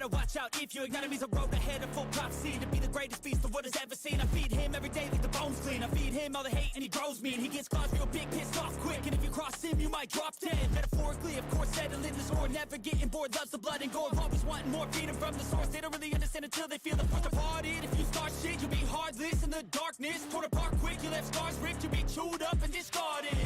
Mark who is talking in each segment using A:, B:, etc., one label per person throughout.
A: better watch out if you ignite him. He's a road ahead of full prophecy to be the greatest beast the world has ever seen. I feed him every day like the bones clean. I feed him all the hate and he grows me. And he gets claws real big, pissed off quick. And if you cross him, you might drop dead. Metaphorically, of course, settling the score. Never getting bored, loves the blood and gore. Always wanting more, feed him from the source. They don't really understand until they feel the force departed. If you start shit, you'll be heartless in the darkness. Torn apart quick, you left scars ripped. You'll be chewed up and discarded.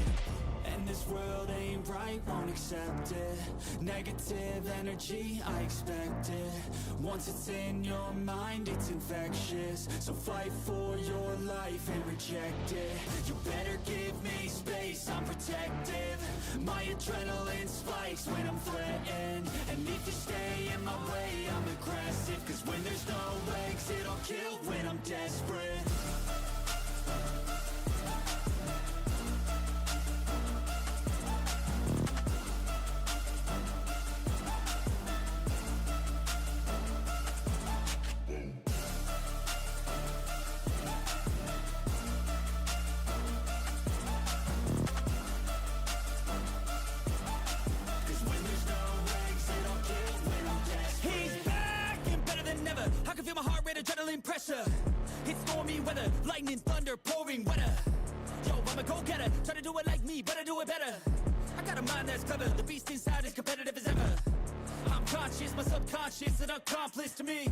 A: And this world ain't right, won't accept it. Negative energy, I expect it. Once it's in your mind, it's infectious. So fight for your life and reject it. You better give me space, I'm protective. My adrenaline spikes when I'm threatened. And if you stay in my way, I'm aggressive. Cause when there's no exit, I'll kill when I'm desperate. Pressure, it's stormy weather, lightning, thunder, pouring weather. Yo, I'm a go-getter, try to do it like me, but I do it better. I got a mind that's clever, the beast inside is competitive as ever. I'm conscious, my subconscious, an accomplice to me.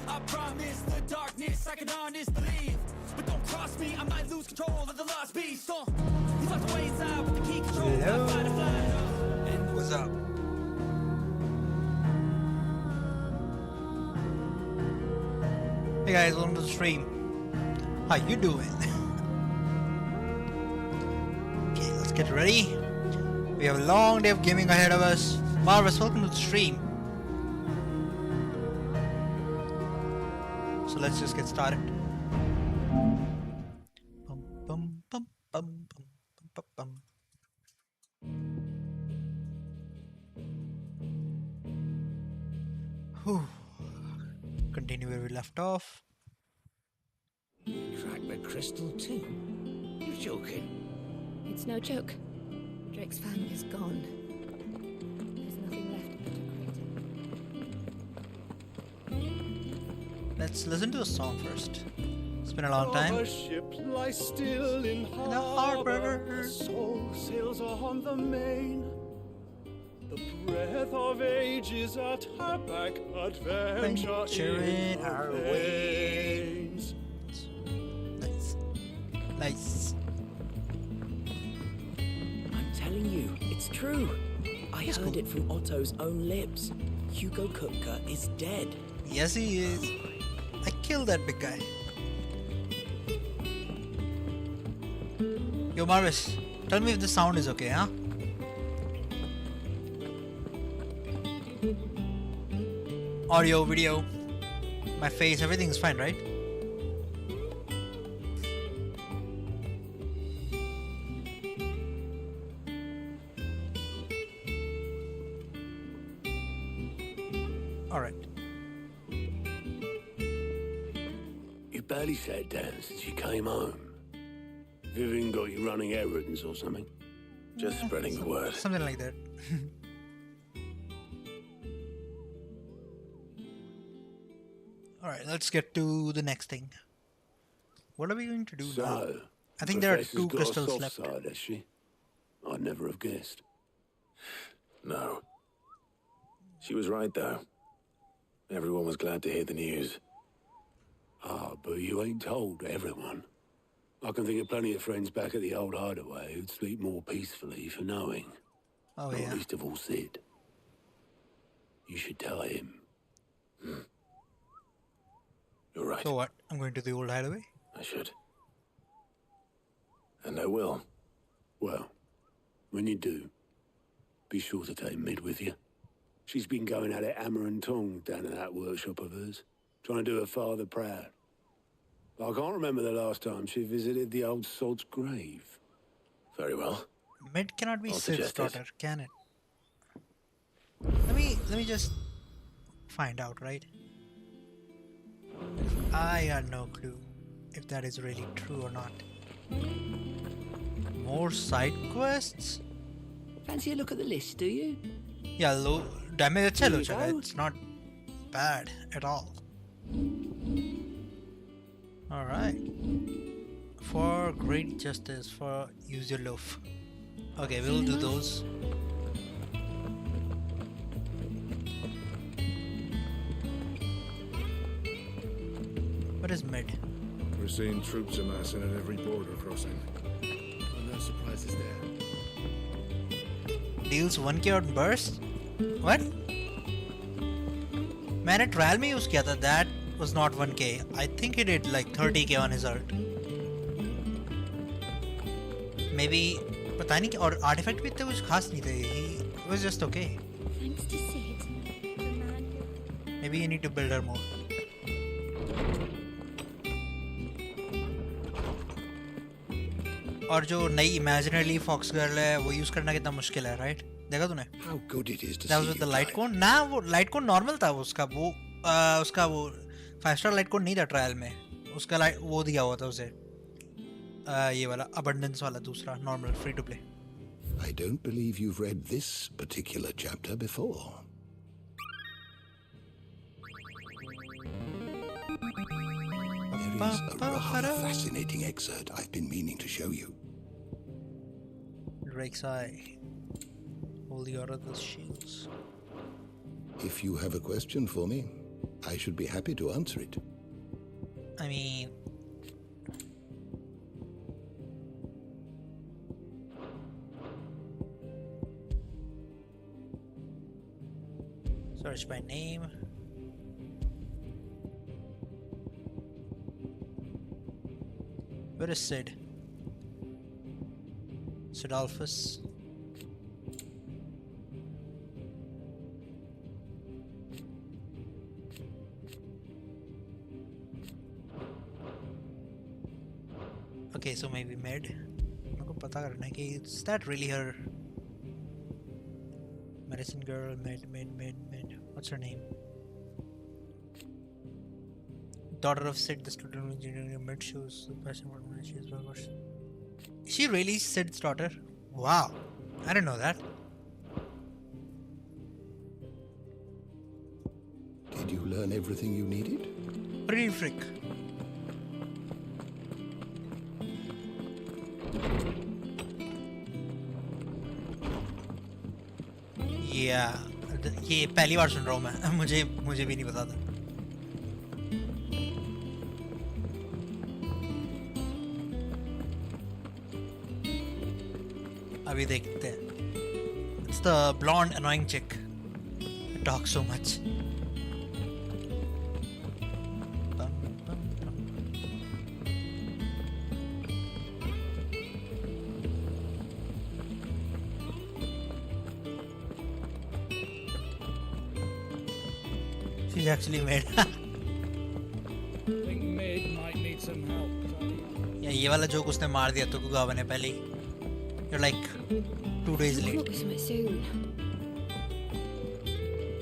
A: I promise the darkness, I can honest believe. But don't cross me, I might lose control of the lost beast. He's locked away inside with the key control.
B: Hello.
A: I fly.
B: What's up? Hey guys, welcome to the stream. How you doing? Okay, let's get ready. We have a long day of gaming ahead of us. Marvelous, welcome to the stream. So let's just get started. Bum, bum, bum, bum, bum, bum, bum. Whew. Continue where we left off.
C: Cracked the crystal too? You're joking.
D: It's no joke. Drake's fan is gone. There's nothing left but to
B: Let's listen to a song first. It's been a long time.
E: Our ship lies still in
B: the harbor.
E: Her soul sails on the main. The breath of ages at her back, adventure in our veins.
B: Nice. Nice.
C: I'm telling you, it's true. I heard it from Otto's own lips. Hugo Kupka is dead.
B: Yes, he is. I killed that big guy. Yo, Marvis, tell me if the sound is okay, huh? Audio, video, my face, everything's fine, right? Alright.
F: You barely sat down since you came home. Vivian got you running errands or something? Just spreading the word.
B: Something like that. Alright, let's get to the next thing. What are we going to do now?
F: So,
B: I think there are
F: Professor's
B: two
F: got a
B: crystals
F: soft
B: left.
F: side, has she? I'd never have guessed. No. She was right, though. Everyone was glad to hear the news. Ah, but you ain't told everyone. I can think of plenty of friends back at the old hideaway who'd sleep more peacefully for knowing.
B: Oh,
F: Not
B: yeah.
F: least of all Sid. You should tell him. You're right.
B: So what? I'm going to the old hideaway?
F: I should. And I will. Well, when you do, be sure to take Mid with you. She's been going at it hammer and tongs down in that workshop of hers, trying to do her father proud. I can't remember the last time she visited the old sod's grave. Very well.
B: Mid cannot be
F: I'll
B: Sid's
F: suggest it.
B: daughter, can it? Let me just find out, right? I got no clue if that is really true or not. More side quests?
C: Fancy a look at the list, do you?
B: Yeah, low damage अच्छा
C: Here
B: low
C: you
B: चला.
C: go.
B: It's not bad at all. Alright. For great justice, for use your loaf. Okay, we'll do those. What is mid?
E: We're seeing troops amassing at every border crossing.
G: No surprises there.
B: Deals 1k on burst? What? मैंने trial में use किया था. That was not 1k. I think he did like 30k on his ult. Maybe पता नहीं, और artifact भी इतने कुछ खास नहीं थे. He was just okay.
D: Thanks to Sid, the man who...
B: Maybe you need to build her more. और जो नई imaginary fox girl है वो use करना कितना मुश्किल है, right? देखा तूने?
G: How good it is to
B: That
G: see
B: was with
G: you
B: the light
G: try.
B: cone. ना वो light cone normal था उसका, वो उसका वो 5-star light cone नहीं था trial में. उसका light वो दिया हुआ था उसे. ये वाला abundance वाला दूसरा normal free to play.
G: I don't believe you've read this particular chapter before. There is a rather fascinating excerpt I've been meaning to show you.
B: Drake's eye. Holy order the shields.
G: If you have a question for me, I should be happy to answer it.
B: I mean, search by name. Where is Sid? Sidolphus. Okay, so maybe mid. मेरे को पता करना है कि is that really her? Medicine girl, mid. What's her name? Daughter of Sid, the student of engineering. Mid shows the person what she is well versed. Is she really Sid's daughter? Wow, I didn't know that.
G: Did you learn everything you needed?
B: Pretty freak. Yeah, ये पहली बार सुन रहा हूँ मैं. मुझे भी नहीं पता था. अभी देखते हैं. It's the blonde annoying chick. It talks so much. She's actually made.
E: Think mid might need some help.
B: या ये वाला जोक उसने मार दिया तो गुगावा ने पहले ही. You're like 2 days
D: Come
B: late.
D: up with something soon.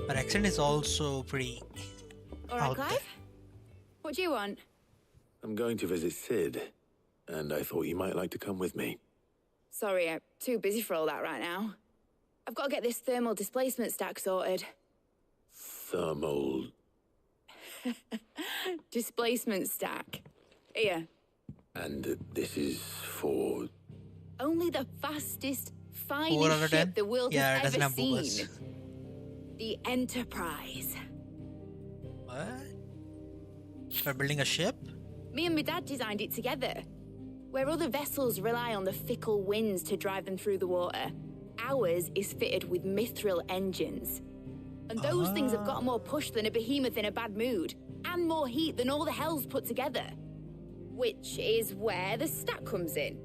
B: Her accent is also pretty.
H: All right,
B: out there.
H: Clive? What do you want?
F: I'm going to visit Sid, and I thought you might like to come with me.
H: Sorry, I'm too busy for all that right now. I've got to get this thermal displacement stack sorted.
F: Thermal.
H: Displacement stack. Here.
F: And this is for...
H: Only the fastest,
B: 4 out
H: finest
B: of 10?
H: ship the world
B: Yeah, it
H: has
B: doesn't
H: ever
B: have boobas.
H: seen. The Enterprise.
B: What? For building a ship?
H: Me and my dad designed it together. Where other vessels rely on the fickle winds to drive them through the water, ours is fitted with mithril engines. And those things have got more push than a behemoth in a bad mood, and more heat than all the hells put together. Which is where the stack comes in.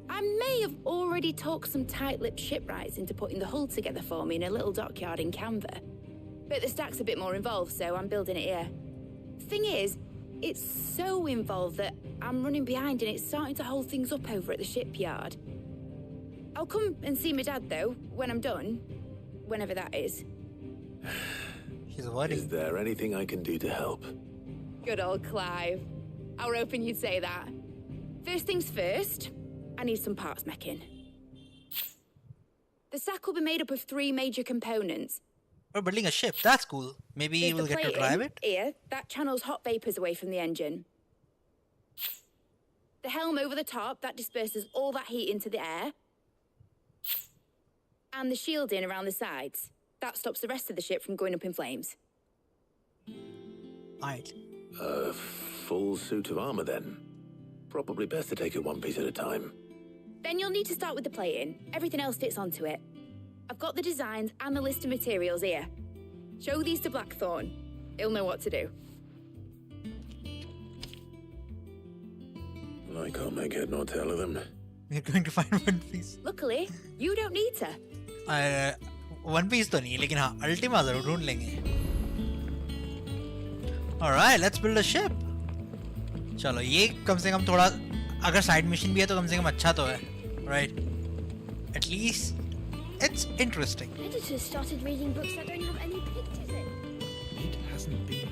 H: I may have already talked some tight-lipped shipwrights into putting the hull together for me in a little dockyard in Canva. But the stack's a bit more involved, so I'm building it here. Thing is, it's so involved that I'm running behind and it's starting to hold things up over at the shipyard. I'll come and see my dad, though, when I'm done. Whenever that is.
B: She's avoiding.
F: Is there anything I can do to help?
H: Good old Clive. I were hoping you'd say that. First things first, I need some parts meching. The stack will be made up of 3 major components.
B: We're building a ship. That's cool. Maybe
H: There's
B: we'll
H: the
B: get to
H: plate
B: drive
H: in,
B: it.
H: Here, that channels hot vapors away from the engine. The helm over the top, that disperses all that heat into the air. And the shielding around the sides. That stops the rest of the ship from going up in flames.
B: Alright.
F: A full suit of armor then. Probably best to take it one piece at a time.
H: Then you'll need to start with the plating. Everything else fits onto it. I've got the designs and the list of materials here. Show these to Blackthorn. He'll know what to do.
F: I can't make head nor tail of them.
B: We're going to find One Piece.
H: Luckily, you don't need to.
B: One Piece तो नहीं, लेकिन हाँ Ultima जरूर ढूंढ लेंगे. Alright, let's build a ship. चलो ये कम से कम थोड़ा अगर साइड मिशन भी है तो कम से कम अच्छा तो है, right? At least it's interesting.
D: Editors started reading books that don't have any pictures in.
E: It hasn't been.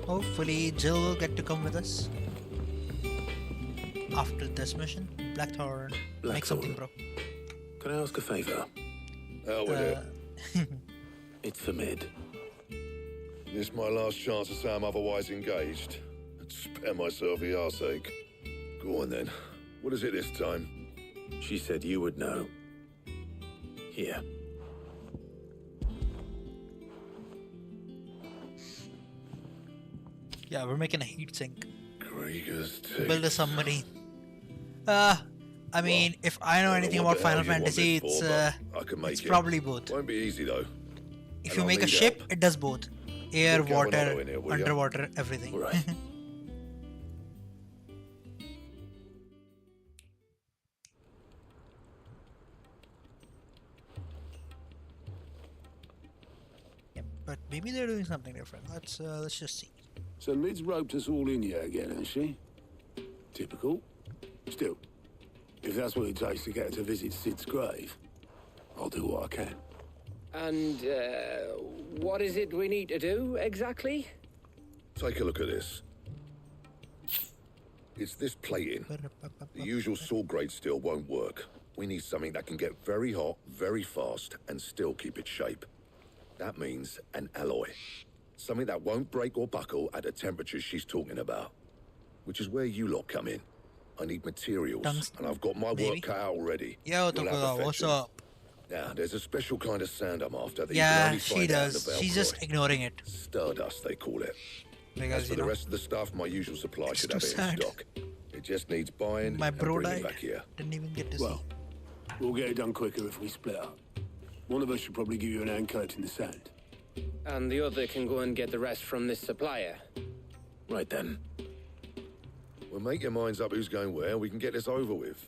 B: Hopefully Jill will get to come with us after this mission. Blackthorn, make something, bro.
F: Can I ask a favor?
G: Out with it.
F: It's for Mid.
G: This my last chance to say I'm otherwise engaged. I'd spare myself the arseache. Go on then. What is it this time?
F: She said you would know. Here.
B: Yeah, we're making a heat sink.
G: Krieger's teeth.
B: Build a submarine. I mean, if I know anything about Final Fantasy, it's probably both.
G: Won't be easy though.
B: If
G: And
B: you
G: I'll
B: make a
G: need
B: ship,
G: help.
B: it does both. Air,
G: Put Galvano
B: water,
G: in here, will ya?
B: underwater, everything.
F: All right.
B: Yep, but maybe they're doing something different. Let's just see.
I: So Mid's roped us all in here again, hasn't she? Typical. Still, if that's what it takes to get her to visit Sid's grave, I'll do what I can.
J: And, what is it we need to do, exactly?
G: Take a look at this. It's this plating. The usual sword grade steel won't work. We need something that can get very hot, very fast, and still keep its shape. That means an alloy. Something that won't break or buckle at the temperatures she's talking about. Which is where you lot come in. I need materials,
B: Tungsten,
G: and I've got my
B: maybe?
G: work cut out already.
B: Yo,
G: You'll have to
B: Tokugawa,
G: fetch
B: what's
G: them.
B: up?
G: Now, there's a special kind of sand I'm after that you can
B: Yeah,
G: only
B: she
G: find out in the
B: does. She's just
G: Valkyrie.
B: ignoring it.
G: Stardust, they call it. As
B: Because,
G: for
B: you
G: the
B: know,
G: rest of the stuff, my usual supply
B: it's
G: should
B: too
G: have it in
B: sad.
G: stock. It just needs buying
B: my
G: and
B: bro
G: bringing
B: died.
G: back here.
B: Didn't even get to
I: Well, we'll get it done quicker if we split up. One of us should probably give you an hand coat in the sand.
J: And the other can go and get the rest from this supplier.
F: Right then.
G: Well, make your minds up who's going where. We can get this over with.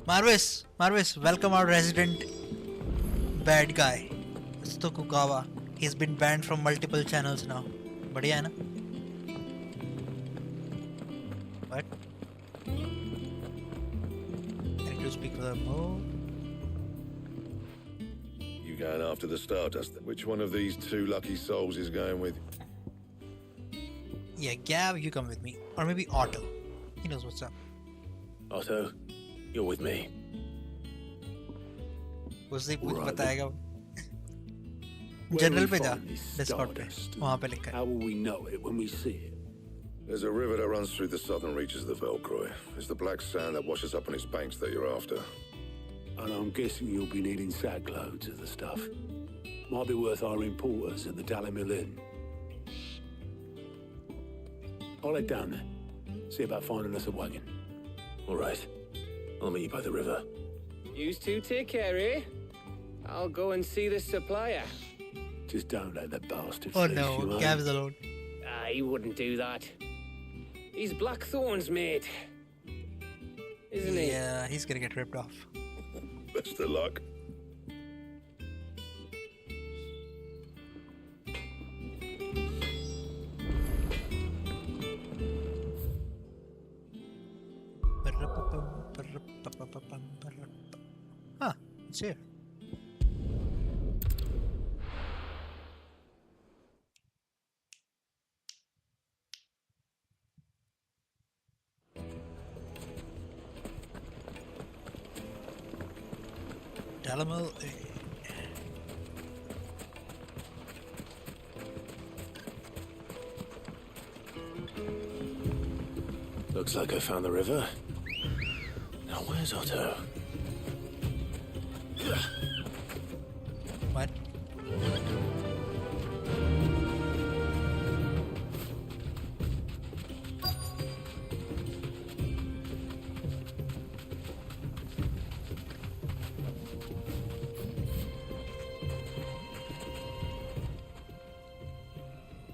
B: Marvis, welcome our resident bad guy. It's Tokugawa. He's been banned from multiple channels now. बढ़िया है ना? What? I need to speak with her more.
G: You going after the Stardust? Which one of these two lucky souls is going with?
B: Yeah, Gav, you come with me. Or maybe Otto. He knows what's up.
F: Otto, you're with me.
B: उससे कुछ
I: Alright,
B: बताएगा वो.
I: Where
B: general
I: we
B: पे जा.
I: find this
B: Discord पे.
I: Stardust?
B: वहाँ पे लिखा है.
I: How will we know it when we see it?
G: There's a river that runs through the southern reaches of the Valkyrie. It's the black sand that washes up on its banks that you're after.
I: And I'm guessing you'll be needing sack loads of the stuff. Might be worth our importers at the Dalimil Inn. I'll head down there. See about finding us a wagon.
F: All right. I'll meet you by the river.
J: Yous two take care, eh? I'll go and see the supplier.
I: Just don't let that bastard
B: Oh
I: fleece you,
B: no,
I: eh?
B: Gav is alone.
J: He wouldn't do that. He's Blackthorn's mate. Isn't he?
B: Yeah, he's gonna get ripped off.
G: Best of luck.
B: Huh, it's here. Delamel.
F: Looks like I found the river. Now where's Otto?
B: What?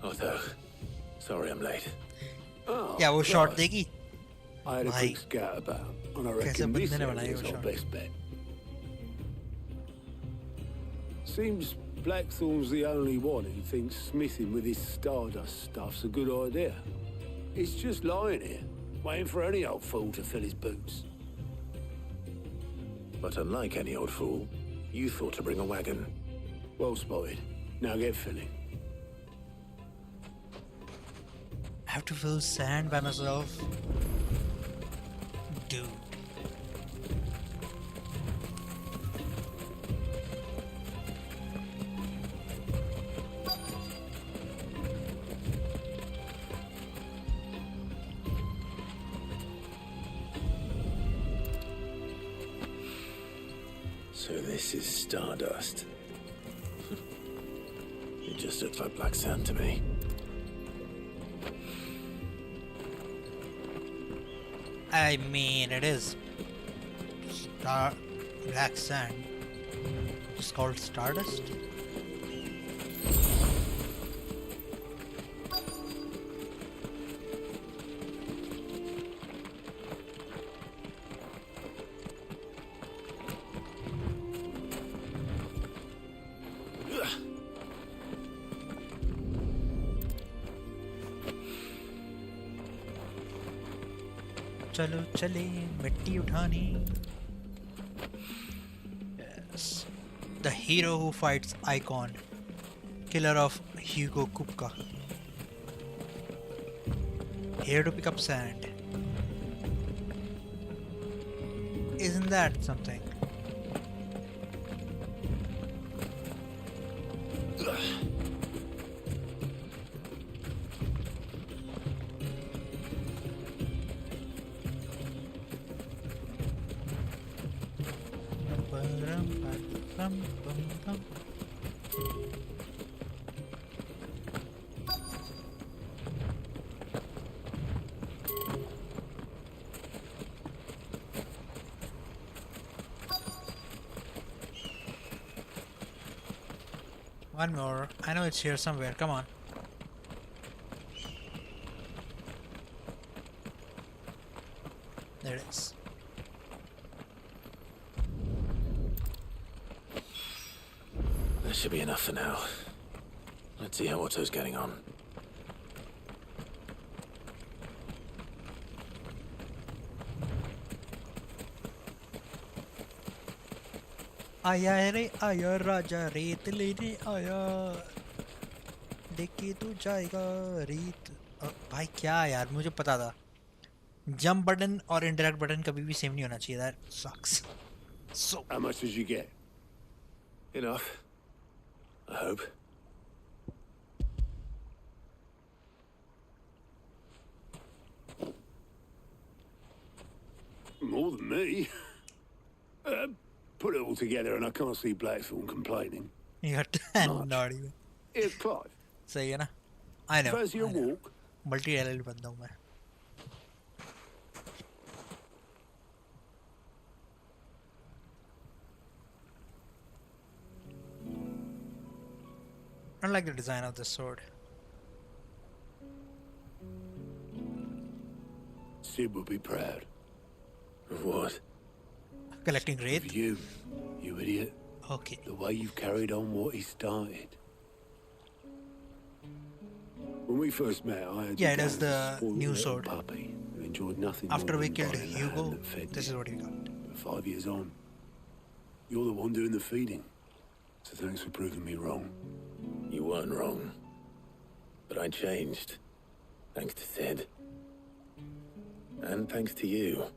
F: Otto, sorry I'm late.
I: Oh,
B: क्या वो shot
I: right.
B: देगी?
I: I had a
B: भाई,
I: quick scout about, and I
B: कैसे
I: reckon this
B: बंदे ने बनाई
I: is
B: वो
I: our
B: shot?
I: best bet. Seems Blackthorn's the only one who thinks smithing with his Stardust stuff's a good idea. He's just lying here, waiting for any old fool to fill his boots.
F: But unlike any old fool, you thought to bring a wagon.
I: Well spotted. Now get filling.
B: I have to fill sand by myself. Dude.
F: So this is Stardust. It just looks like black sand to me.
B: I mean, it is black sand. It's called Stardust. चलो चले मिट्टी उठाने. Yes. The hero who fights Icon, killer of Hugo Kupka. Here to pick up sand. Isn't that something? One more. I know it's here somewhere. Come on. There it is.
F: That should be enough for now. Let's see how Otto's getting on.
B: आया रे आया राजा रेत लेने आया देखे तू जाएगा रेत. भाई क्या यार, मुझे पता था जंप बटन और इंटरैक्ट बटन कभी भी सेम नहीं होना चाहिए. That sucks. So
I: How much did you get?
F: Enough. I hope.
I: More than me. Put it all together and I can't see Blackthorn complaining.
B: you got 10 not even.
I: Here's Clive.
B: सही है ना? I know.
I: Fancy a walk?
B: Multi talented बंदा हूँ मैं. I like the design of this sword.
I: Sid would be proud.
F: Of what?
B: Collecting
I: Of
B: wraith.
I: you idiot.
B: Okay.
I: The way you've carried on what he started. When we first met, I had
B: Yeah, it is the new
I: little
B: sword.
I: puppy who enjoyed nothing
B: After
I: more
B: we
I: than
B: killed
I: buying the
B: Hugo,
I: hand that fed
B: this
I: me.
B: is what we got.
I: But 5 years on, you're the one doing the feeding. So thanks for proving me wrong.
F: You weren't wrong. But I changed. Thanks to Sid. And thanks to you.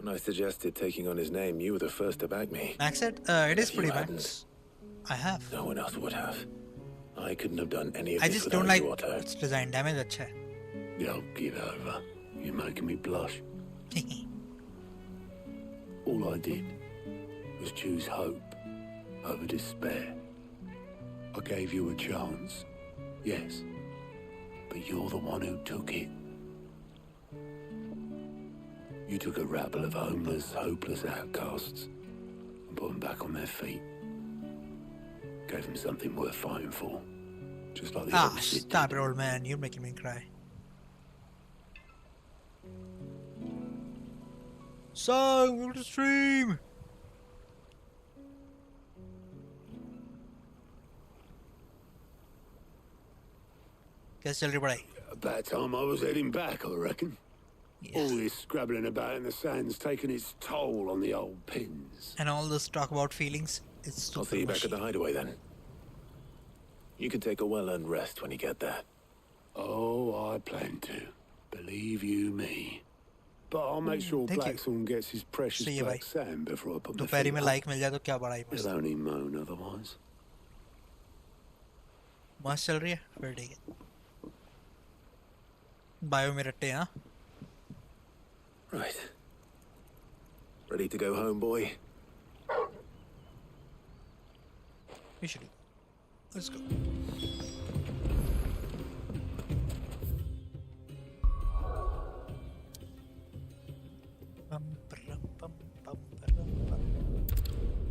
F: When I suggested taking on his name, you were the first to back me.
B: Max said, it is
F: If you
B: pretty
F: hadn't,
B: max. I have.
F: No one else would have. I couldn't have done any of
B: I
F: this
B: just don't
F: without
B: like
F: you, Otto.
B: its design. Damage अच्छा है.
I: Yo, get over. You're making me blush. All I did was choose hope over despair. I gave you a chance, yes, but you're the one who took it. You took a rabble of homeless, hopeless outcasts and put them back on their feet. Gave them something worth fighting for, just like the others did.
B: Stop it, old man. You're making me cry. Song, welcome to stream. कैसे चल रही पढ़ाई?
I: About time I was heading back, I reckon.
B: Yes.
I: All this scrabbling about in the sand's taken its toll on the old pins.
B: And all this talk about feelings, it's super
F: I'll see you back at the
B: mushy.
F: hideaway then. You can take a well-earned rest when you get there.
I: Oh, I plan to. Believe you me. But I'll make sure
B: thank you.
I: Blackthorn gets his precious
B: See you,
I: black
B: bye.
I: sand before I put my
B: दोपहरी
I: feet
B: में
I: up.
B: Like मिल जाए तो क्या बड़ा ही
I: They'll only moan otherwise.
B: मस्त चल रही है फिर ठीक है बायो में रट्टे हाँ
F: Right. Ready to go home, boy?
B: we should do. Let's go. Bum, ba-rum, bum, bum, ba-rum, bum.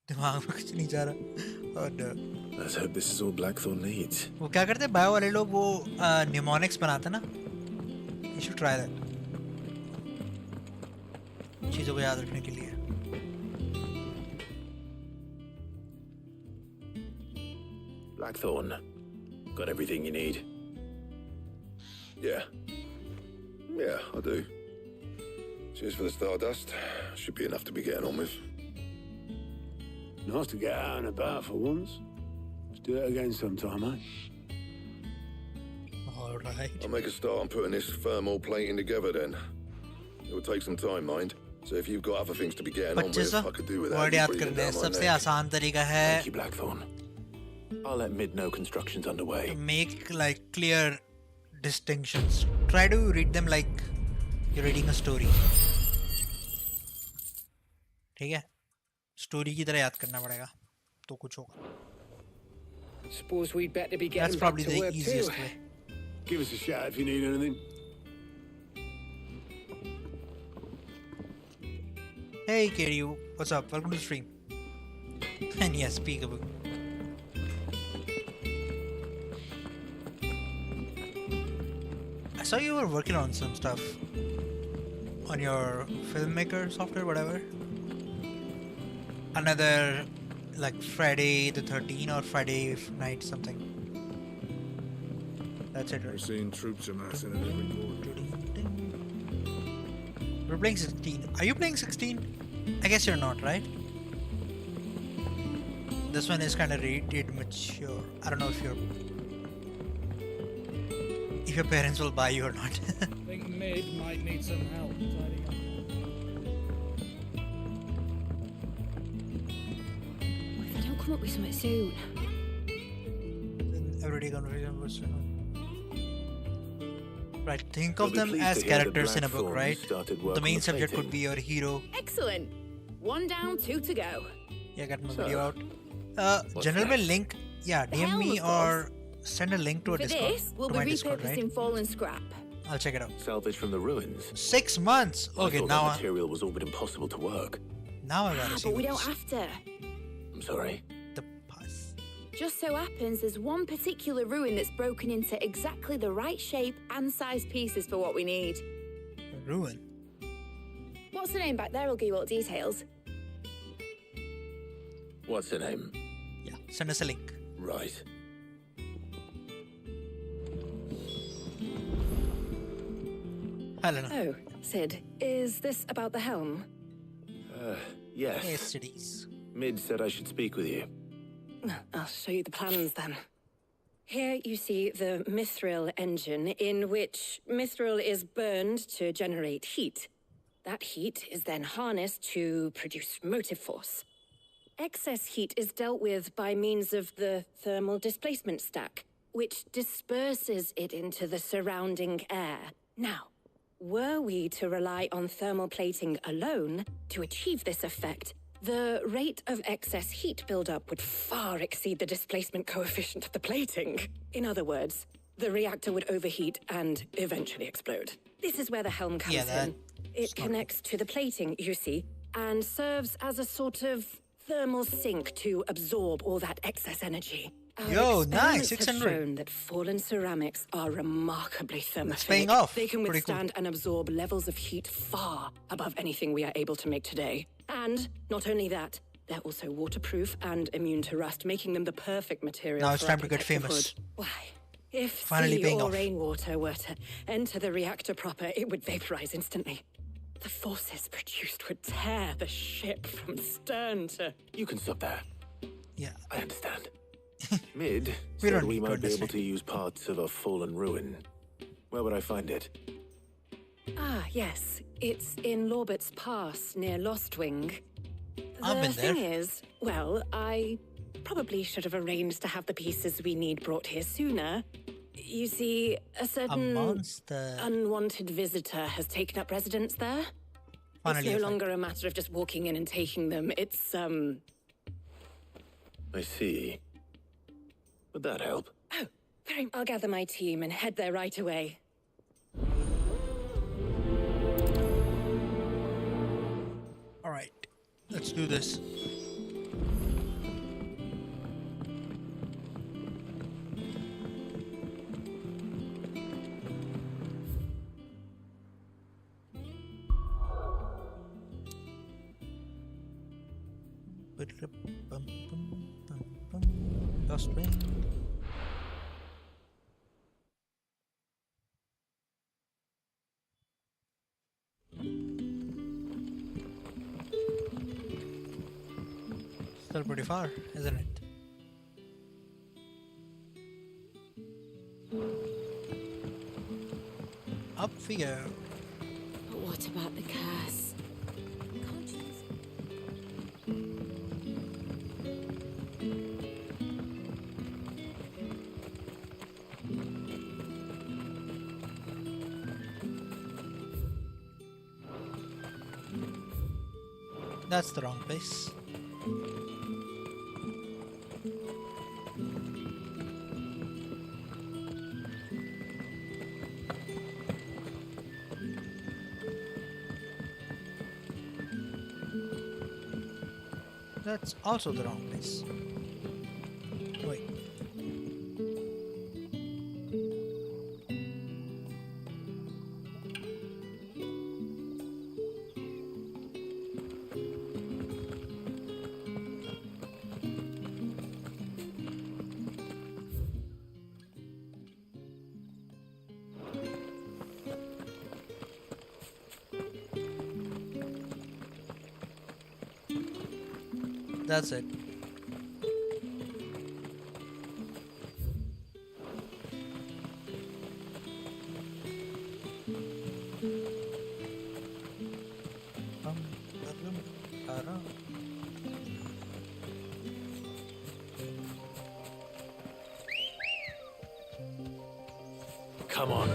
B: दिमाग में कुछ नहीं जा रहा और
F: Let's hope this is all Blackthorn needs.
B: वो क्या करते हैं बायो वाले लोग वो निमोनिक्स बनाते हैं ना you should try that चीज़ों को याद रखने के लिए
F: Blackthorn, got everything you need?
G: Yeah. Yeah, I do. Cheers for the Stardust. Should be enough to be getting on with.
I: Nice to get out and about for once. Let's do it again sometime, eh?
B: all right
G: I'll make a start on putting this thermal plating together then. It will take some time, mind. So if you've got other things to be getting on with, I could do without
B: word
G: you
B: याद
G: breathing
B: करने
G: down my
B: सबसे
G: neck.
B: आसान तरीका है
F: Thank you, Blackthorn. I'll let Mid know construction's underway.
B: to make like clear distinctions try to read them like you're reading a story ठीक है story की तरह याद करना पड़ेगा तो कुछ होगा
J: Suppose we'd better be
B: that's
J: getting back
B: probably
J: to
B: the
J: work
B: easiest
J: too.
B: way
I: Give us a shout if you need anything.
B: hey KDU what's up welcome to the stream and yes peekaboo I saw you were working on some stuff on your filmmaker software whatever another like Friday the 13th or Friday night something that's it
E: We're
B: right
E: seeing troops amassing at every corner.
B: we're playing 16 are you playing 16 I guess you're not right this one is kind of rated mature I don't know if your parents will buy you or not
K: I think Mid might need some help tidying up.
D: If I don't come up with something soon.
B: everyday conversation was right think of
F: You'll be
B: them
F: pleased
B: as
F: to hear that
B: characters in a book
F: Blackthorn
B: right
F: started work
B: the
F: on
B: main
F: the
B: subject
F: painting.
B: could be your hero
H: Excellent. 1 down, 2 to go.
B: yeah get my
F: So,
B: video out
F: what's
B: general
F: next?
B: link yeah
H: The
B: DM
H: helm,
B: me
H: of
B: or send a link to a
H: For
B: Discord
H: this, we'll
B: to
H: be
B: my Discord
H: repurposing
B: right
H: fallen scrap.
B: I'll check it out
F: Salvage from the ruins.
B: 6 months
F: I
B: okay
F: thought
B: now
F: that material was all but impossible to work.
B: now I gotta see
H: But we don't
B: what's
H: have to.
F: I'm sorry.
B: the pass
H: Just so happens there's one particular ruin that's broken into exactly the right shape and size pieces for what we need.
B: ruin
H: What's the name back there? I'll give you all the details.
F: What's her name?
B: yeah send us a link
F: Right.
B: I don't know
L: Oh, Sid, is this about the helm?
F: Yes.
B: STDs
F: Mid said I should speak with you.
L: I'll show you the plans then. Here you see the mithril engine, in which mithril is burned to generate heat. That heat is then harnessed to produce motive force. Excess heat is dealt with by means of the thermal displacement stack, which disperses it into the surrounding air. Now, were we to rely on thermal plating alone to achieve this effect, the rate of excess heat buildup would far exceed the displacement coefficient of the plating. In other words, the reactor would overheat and eventually explode. This is where the helm comes in. It connects to the plating, you see, and serves as a sort of thermal sink to absorb all that excess energy.
B: Yo, nice,
L: Experiments have
B: 600.
L: shown that fallen ceramics are remarkably thermophilic.
B: paying off.
L: They can
B: Pretty
L: withstand and absorb levels of heat far above anything we are able to make today. And not only that, they're also waterproof and immune to rust, making them the perfect material
B: Now it's
L: for
B: time to get
L: architecture
B: famous.
L: wood. Why? If
B: Finally
L: sea
B: paying
L: or
B: off.
L: rainwater were to enter the reactor proper, it would vaporize instantly. The forces produced would tear the ship from stern to...
F: You can stop there.
B: Yeah.
F: I understand. Mid
B: We
F: said
B: don't
F: we
B: need to
F: might be able
B: understand.
F: to use parts of a fallen ruin. Where would I find it?
L: Ah, yes. It's in Lorbert's Pass, near Lostwing.
B: I've been
L: The thing
B: there.
L: is, well, I probably should have arranged to have the pieces we need brought here sooner. You see, a certain
B: monster.
L: unwanted visitor has taken up residence there.
B: Finally,
L: It's no
B: a
L: longer a matter of just walking in and taking them. It's,
F: I see. Would that help?
L: Oh, very... I'll gather my team and head there right away.
B: All right, let's do this. Lost ring. Still pretty far, isn't it? Up we go.
H: But what about the curse? Can't you
B: That's the wrong place. That's also the wrong place. Wait. That's it.
F: Come on.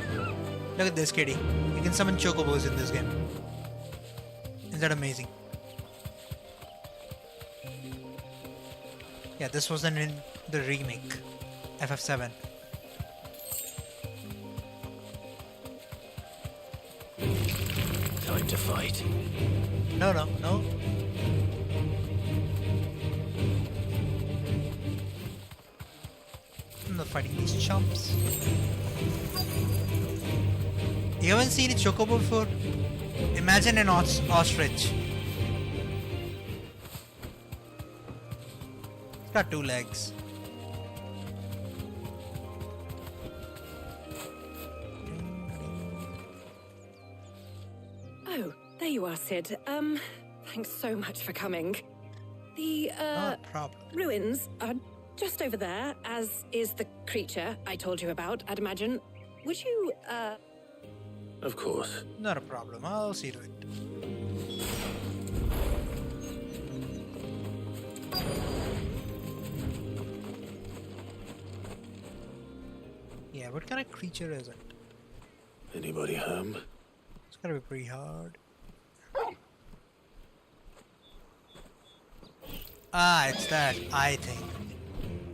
B: Look at this kitty. You can summon chocobos in this game. Is that amazing? Yeah, this wasn't in the remake. FF7.
C: Time to fight.
B: No, no, no. I'm not fighting these chumps. You haven't seen a chocobo before? Imagine an ostrich. It's got 2 legs.
L: Oh, there you are, Sid. Thanks so much for coming. The,
B: Not a problem.
L: ruins are just over there, as is the creature I told you about, I'd imagine. Would you,
F: Of course.
B: Not a problem. I'll see to it. Yeah, what kind of creature is it?
F: Anybody home?
B: It's gotta be pretty hard. Ah, it's that eye thing.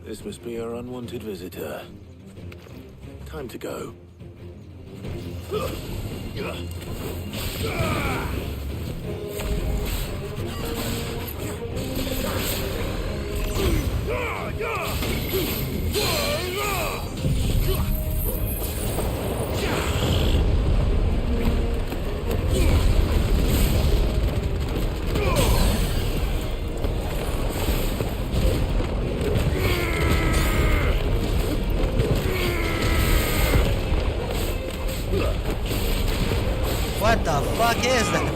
F: This must be our unwanted visitor. Time to go.
B: What the fuck is that?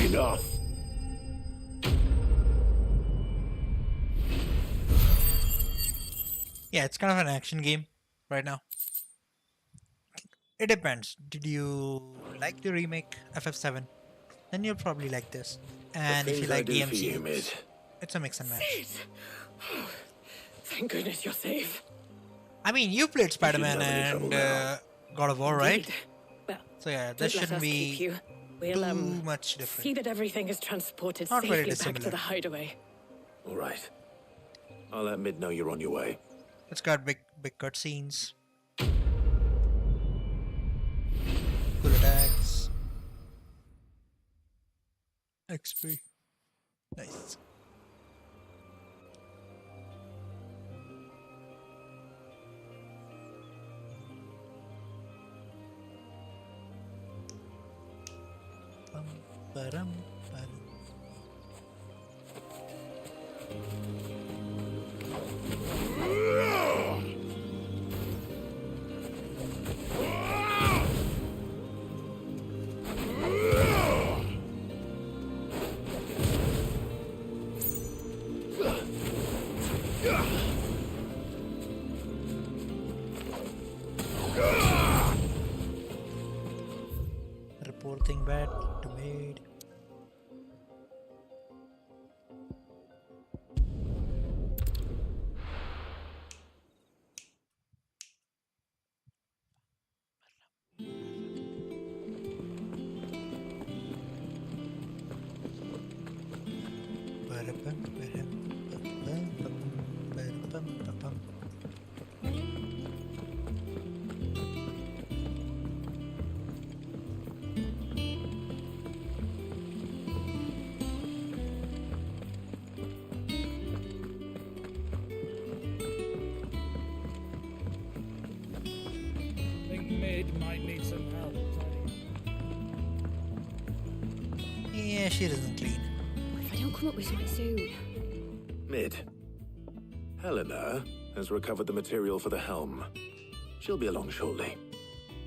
F: Enough.
B: Yeah, it's kind of an action game right now. It depends. Did you like the remake FF7? Then you'll probably like this. And if you like DMC, it's a mix and match.
L: Thank goodness you're safe.
B: I mean, you played Spider-Man and God of War, right?
L: Well,
B: so yeah,
L: don't
B: this
L: let
B: shouldn't
L: us keep
B: be
L: you. We'll,
B: too much different.
L: see that everything is transported
B: Not very
L: safely back
B: dissimilar.
L: to the hideaway.
F: All right. I'll let Mid know you're on your way.
B: It's got big cutscenes. Cool attacks. XP. Nice. Ba-dum, ba-dum. Reporting bad to maid.
K: I think Mid might need some help.
B: Yeah, she doesn't clean.
D: If I don't come up with something soon.
F: Mid. Helena has recovered the material for the helm. She'll be along shortly.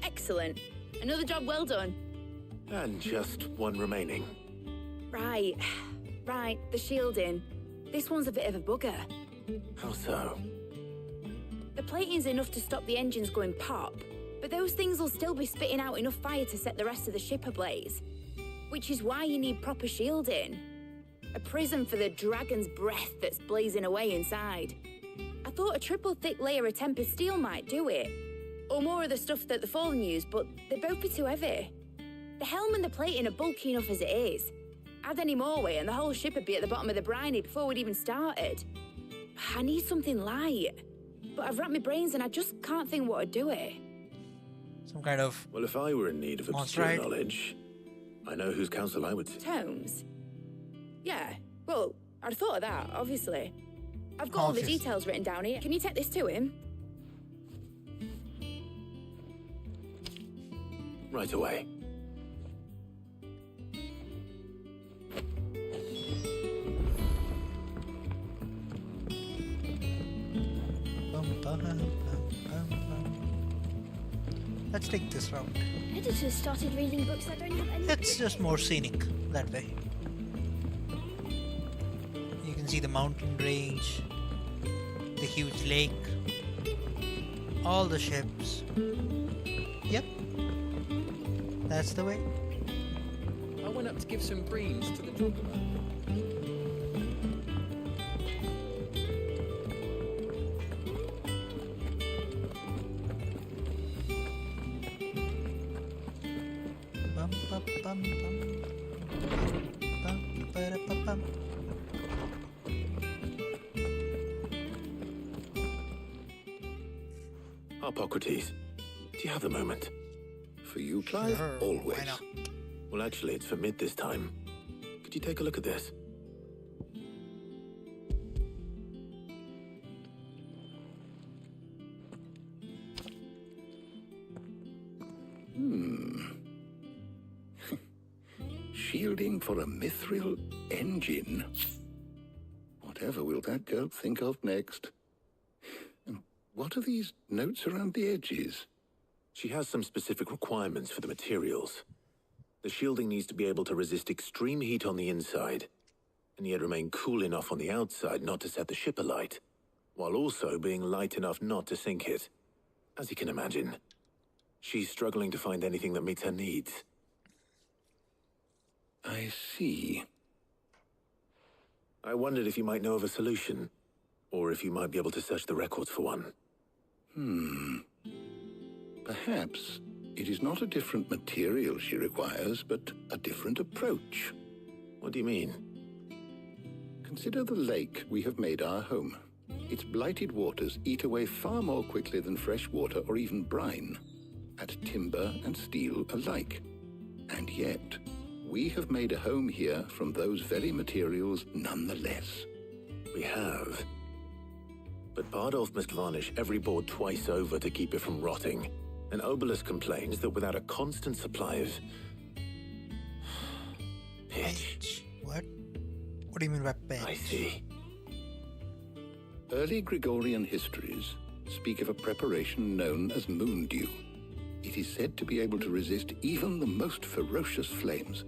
H: Excellent. Another job well done.
F: And just one remaining.
H: Right. Right, the shielding. This one's a bit of a bugger.
F: How so?
H: The plating's enough to stop the engines going pop, but those things will still be spitting out enough fire to set the rest of the ship ablaze. Which is why you need proper shielding. A prison for the dragon's breath that's blazing away inside. I thought a triple thick layer of tempered steel might do it. Or more of the stuff that the Fallen use, but they'd both be too heavy. The helm and the plating are bulky enough as it is. Add any more weight and the whole ship would be at the bottom of the briny before we'd even started. I need something light. But I've racked my brains and I just can't think what would do it.
B: Some kind of
F: Well, if I were in need of
B: monster
F: obscure
B: ride?
F: knowledge, I know whose counsel I would seek.
H: Terms? Yeah, well, I'd thought of that, obviously. I've got all the details written down here. Can you take this to him?
F: Right away.
B: Let's take this route.
D: Editors started reading books that don't have any...
B: It's just more scenic that way. You can see the mountain range, the huge lake, all the ships. Yep, that's the way.
M: I went up to give some greens to the juggler.
F: Hippocrates, do you have a moment?
G: For you, Clive?
B: Sure,
G: Always.
B: why not?
F: Well, actually, it's for mid this time. Could you take a look at this?
G: Shielding for a mithril engine. Whatever will that girl think of next? And what are these notes around the edges?
F: She has some specific requirements for the materials. The shielding needs to be able to resist extreme heat on the inside, and yet remain cool enough on the outside not to set the ship alight, while also being light enough not to sink it. As you can imagine, she's struggling to find anything that meets her needs.
G: I see.
F: I wondered if you might know of a solution, or if you might be able to search the records for one.
G: Perhaps it is not a different material she requires, but a different approach.
F: What do you mean?
G: Consider the lake we have made our home. Its blighted waters eat away far more quickly than fresh water or even brine, at timber and steel alike. And yet, we have made a home here from those very materials nonetheless.
F: We have. But Bardolph must varnish every board twice over to keep it from rotting. And Obelus complains that without a constant supply of... pitch.
B: What? What do you mean by pitch?
F: I see.
G: Early Gregorian histories speak of a preparation known as moon dew. It is said to be able to resist even the most ferocious flames.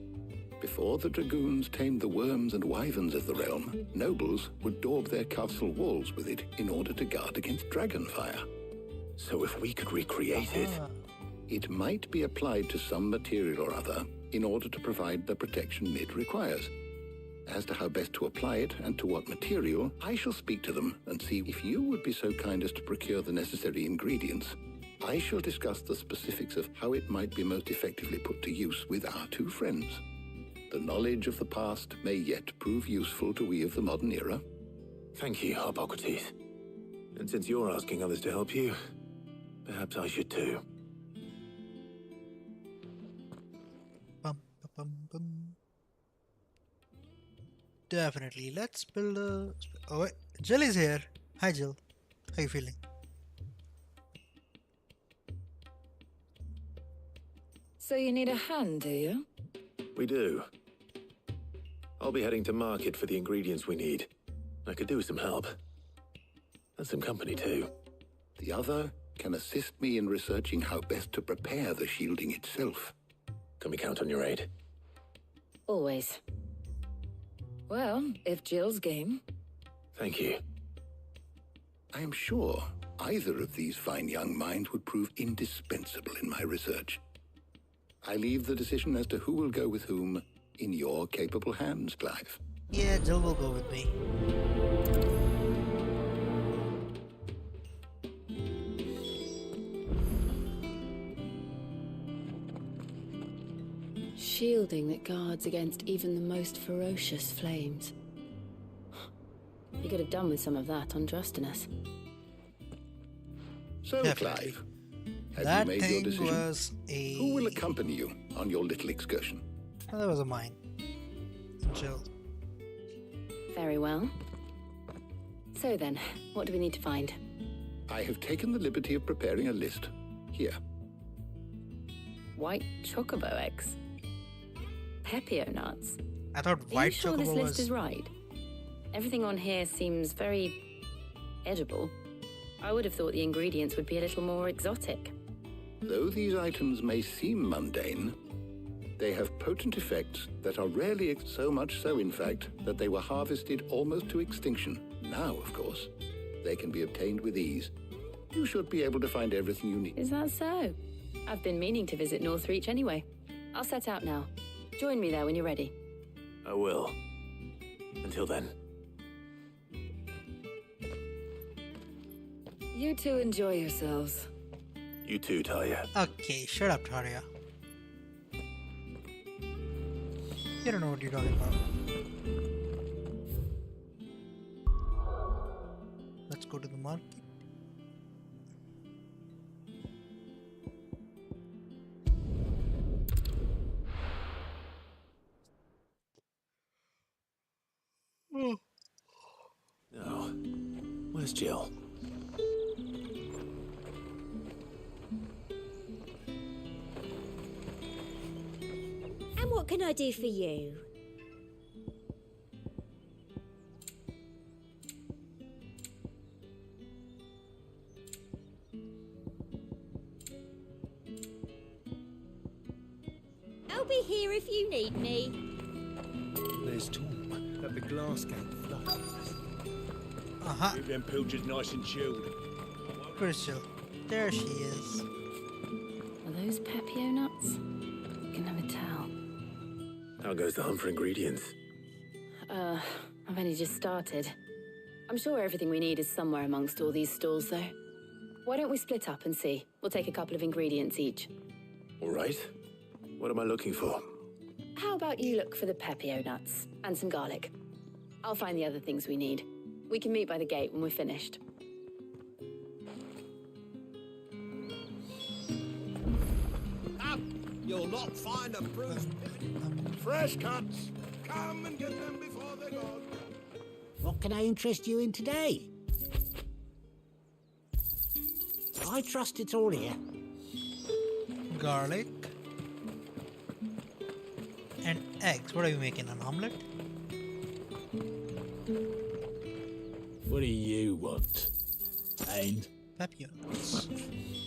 G: Before the dragoons tamed the worms and wyverns of the realm, nobles would daub their castle walls with it in order to guard against dragonfire.
F: So if we could recreate it...
G: It might be applied to some material or other in order to provide the protection Mid requires. As to how best to apply it and to what material, I shall speak to them and see if you would be so kind as to procure the necessary ingredients. I shall discuss the specifics of how it might be most effectively put to use with our two friends. The knowledge of the past may yet prove useful to we of the modern era.
F: Thank you, Hippocrates. And since you're asking others to help you, perhaps I should too.
B: Definitely. Let's build a... Oh wait, Jill is here. Hi Jill. How you feeling?
N: So you need a hand, do you?
F: We do. I'll be heading to market for the ingredients we need. I could do with some help. And some company too.
G: The other can assist me in researching how best to prepare the shielding itself.
F: Can we count on your aid?
N: Always. Well, if Jill's game.
F: Thank you.
G: I am sure either of these fine young minds would prove indispensable in my research. I leave the decision as to who will go with whom in your capable hands, Clive.
B: Yeah, Jill will go with me.
D: Shielding that guards against even the most ferocious flames. You could have done with some of that on Drustinus.
G: So, Clive, have you made your decision? Who will accompany you on your little excursion?
B: Oh, that was a mine. Chill.
D: Very well. So then, what do we need to find?
G: I have taken the liberty of preparing a list. Here.
D: White chocobo eggs. Pepio nuts.
B: I thought
D: Are
B: white
D: you sure
B: chocobo
D: this list
B: was...
D: is right? Everything on here seems very edible. I would have thought the ingredients would be a little more exotic.
G: Though these items may seem mundane, they have potent effects that are rarely so much so, in fact, that they were harvested almost to extinction. Now, of course, they can be obtained with ease. You should be able to find everything you need.
D: Is that so? I've been meaning to visit Northreach anyway. I'll set out now. Join me there when you're ready.
F: I will. Until then.
N: You two enjoy yourselves.
F: You too, Talia.
B: Okay, shut up, Taria. You don't know what you're talking about. Let's go to the market.
F: Oh, where's Jill?
O: And what can I do for you? I'll be here if you need me.
E: There's Tom at the glass gate fluffing.
B: Uh-huh.
E: Keep them pilgers nice and chilled.
B: Crystal. There she is.
D: Are those Pepio nuts? I can never tell.
F: How goes the hunt for ingredients?
D: I've only just started. I'm sure everything we need is somewhere amongst all these stalls, though. Why don't we split up and see? We'll take a couple of ingredients each.
F: All right. What am I looking for?
D: How about you look for the Pepio nuts and some garlic? I'll find the other things we need. We can meet by the gate when we're finished.
P: Up! You'll not find a bruised fresh cuts. Come and get them before they're gone.
Q: What can I interest you in today? I trust it's all here.
B: Garlic. And eggs. What are you making? An omelette?
I: What do you want? And?
B: Pepio.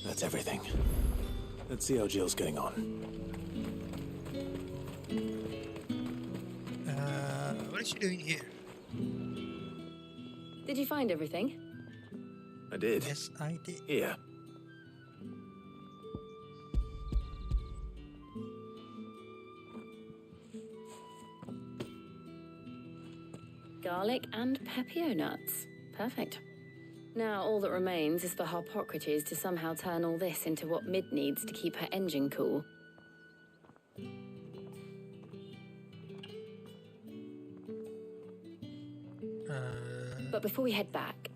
F: That's everything. Let's see how Jill's getting on.
B: What is she doing here?
D: Did you find everything?
F: I did.
B: Yes, I did.
F: Here.
D: Garlic and Pepio nuts. Perfect. Now all that remains is for Harpocrates to somehow turn all this into what Mid needs to keep her engine cool. But before we head back,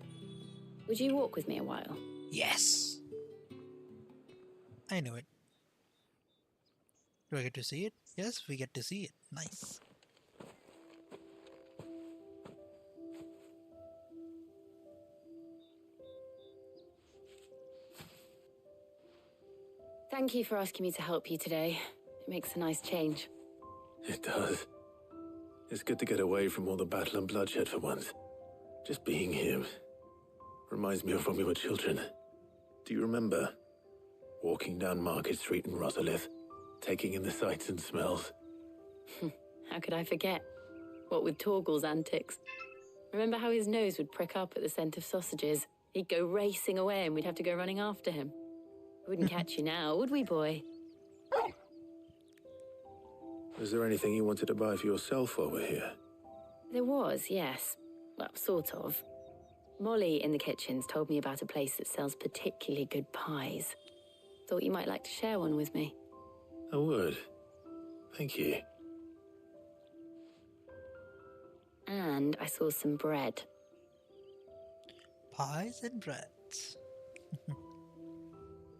D: would you walk with me a while?
B: Yes. I know it. Do I get to see it? Yes, we get to see it. Nice.
D: Thank you for asking me to help you today. It makes a nice change.
F: It does. It's good to get away from all the battle and bloodshed for once. Just being here reminds me of when we were children. Do you remember? Walking down Market Street in Rosalith, taking in the sights and smells.
D: How could I forget? What with Torgal's antics. Remember how his nose would prick up at the scent of sausages? He'd go racing away and we'd have to go running after him. We wouldn't catch you now, would we, boy?
F: Was there anything you wanted to buy for yourself while we're here?
D: There was, yes. Well, sort of. Molly in the kitchens told me about a place that sells particularly good pies. Thought you might like to share one with me.
F: I would. Thank you.
D: And I saw some bread.
B: Pies and breads.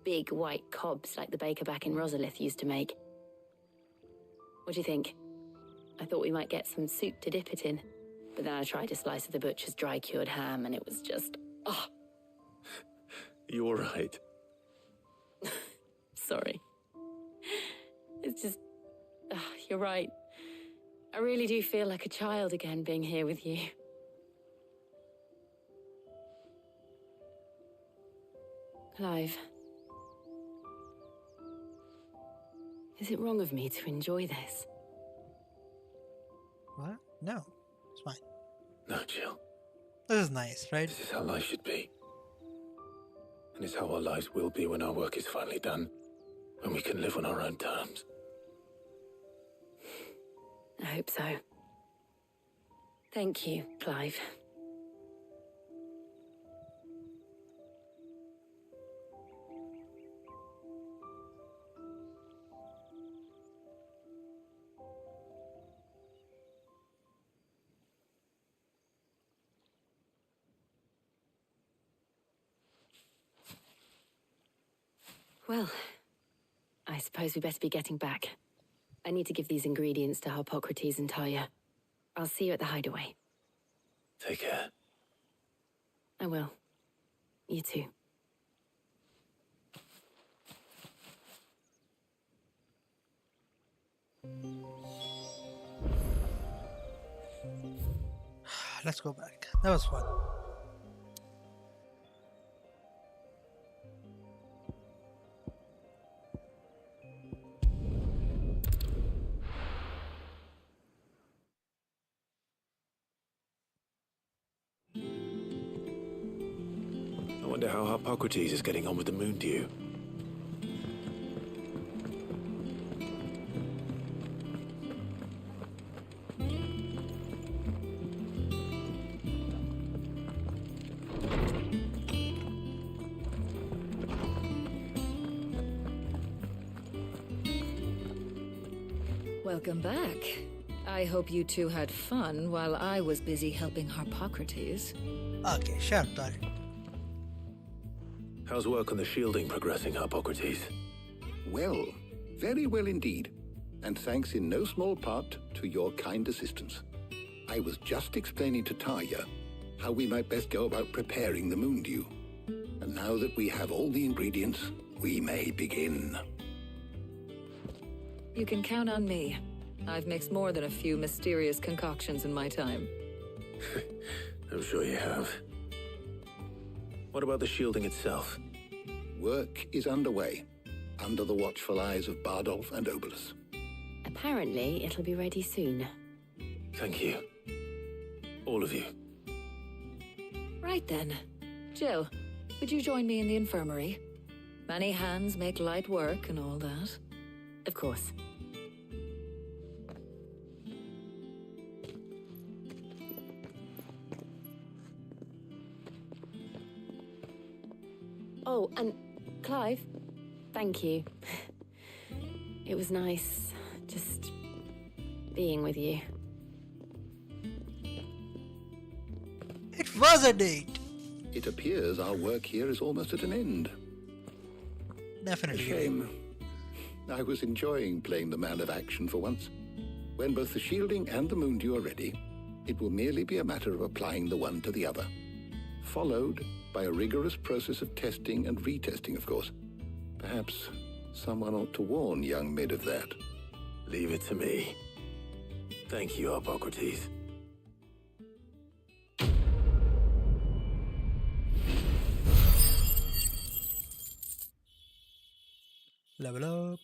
D: Big white cobs like the baker back in Rosalith used to make. What do you think? I thought we might get some soup to dip it in. But then I tried a slice of the butcher's dry-cured ham, and it was just... oh.
F: You all right?
D: Sorry. It's just... you're right. I really do feel like a child again being here with you. Clive. Is it wrong of me to enjoy this?
B: What? No, it's fine.
F: No, Jill.
B: This is nice, right?
F: This is how life should be. And it's how our lives will be when our work is finally done. When we can live on our own terms.
D: I hope so. Thank you, Clive. Well, I suppose we better be getting back. I need to give these ingredients to Harpocrates and Talia. I'll see you at the hideaway.
F: Take care.
D: I will. You too.
B: Let's go back. That was fun.
F: I wonder how Harpocrates is getting on with the moon dew.
N: Welcome back. I hope you two had fun while I was busy helping Harpocrates.
B: Okay, sure, sorry.
F: How's work on the shielding progressing, Harpocrates?
G: Well, very well indeed. And thanks in no small part to your kind assistance. I was just explaining to Talia how we might best go about preparing the moon dew. And now that we have all the ingredients, we may begin.
N: You can count on me. I've mixed more than a few mysterious concoctions in my time.
F: I'm sure you have. What about the shielding itself?
G: Work is underway, under the watchful eyes of Bardolph and Obolus.
D: Apparently, it'll be ready soon.
F: Thank you. All of you.
N: Right then. Jill, would you join me in the infirmary? Many hands make light work and all that.
D: Of course. Oh, and Clive, thank you. It was nice just being with you.
B: It was a date.
G: It appears our work here is almost at an end.
B: Definitely.
G: A shame. I was enjoying playing the man of action for once. When both the shielding and the moon dew are ready, it will merely be a matter of applying the one to the other. Followed by a rigorous process of testing and retesting, of course. Perhaps someone ought to warn young Mid of that.
F: Leave it to me. Thank you, Harpocrates.
B: Level up.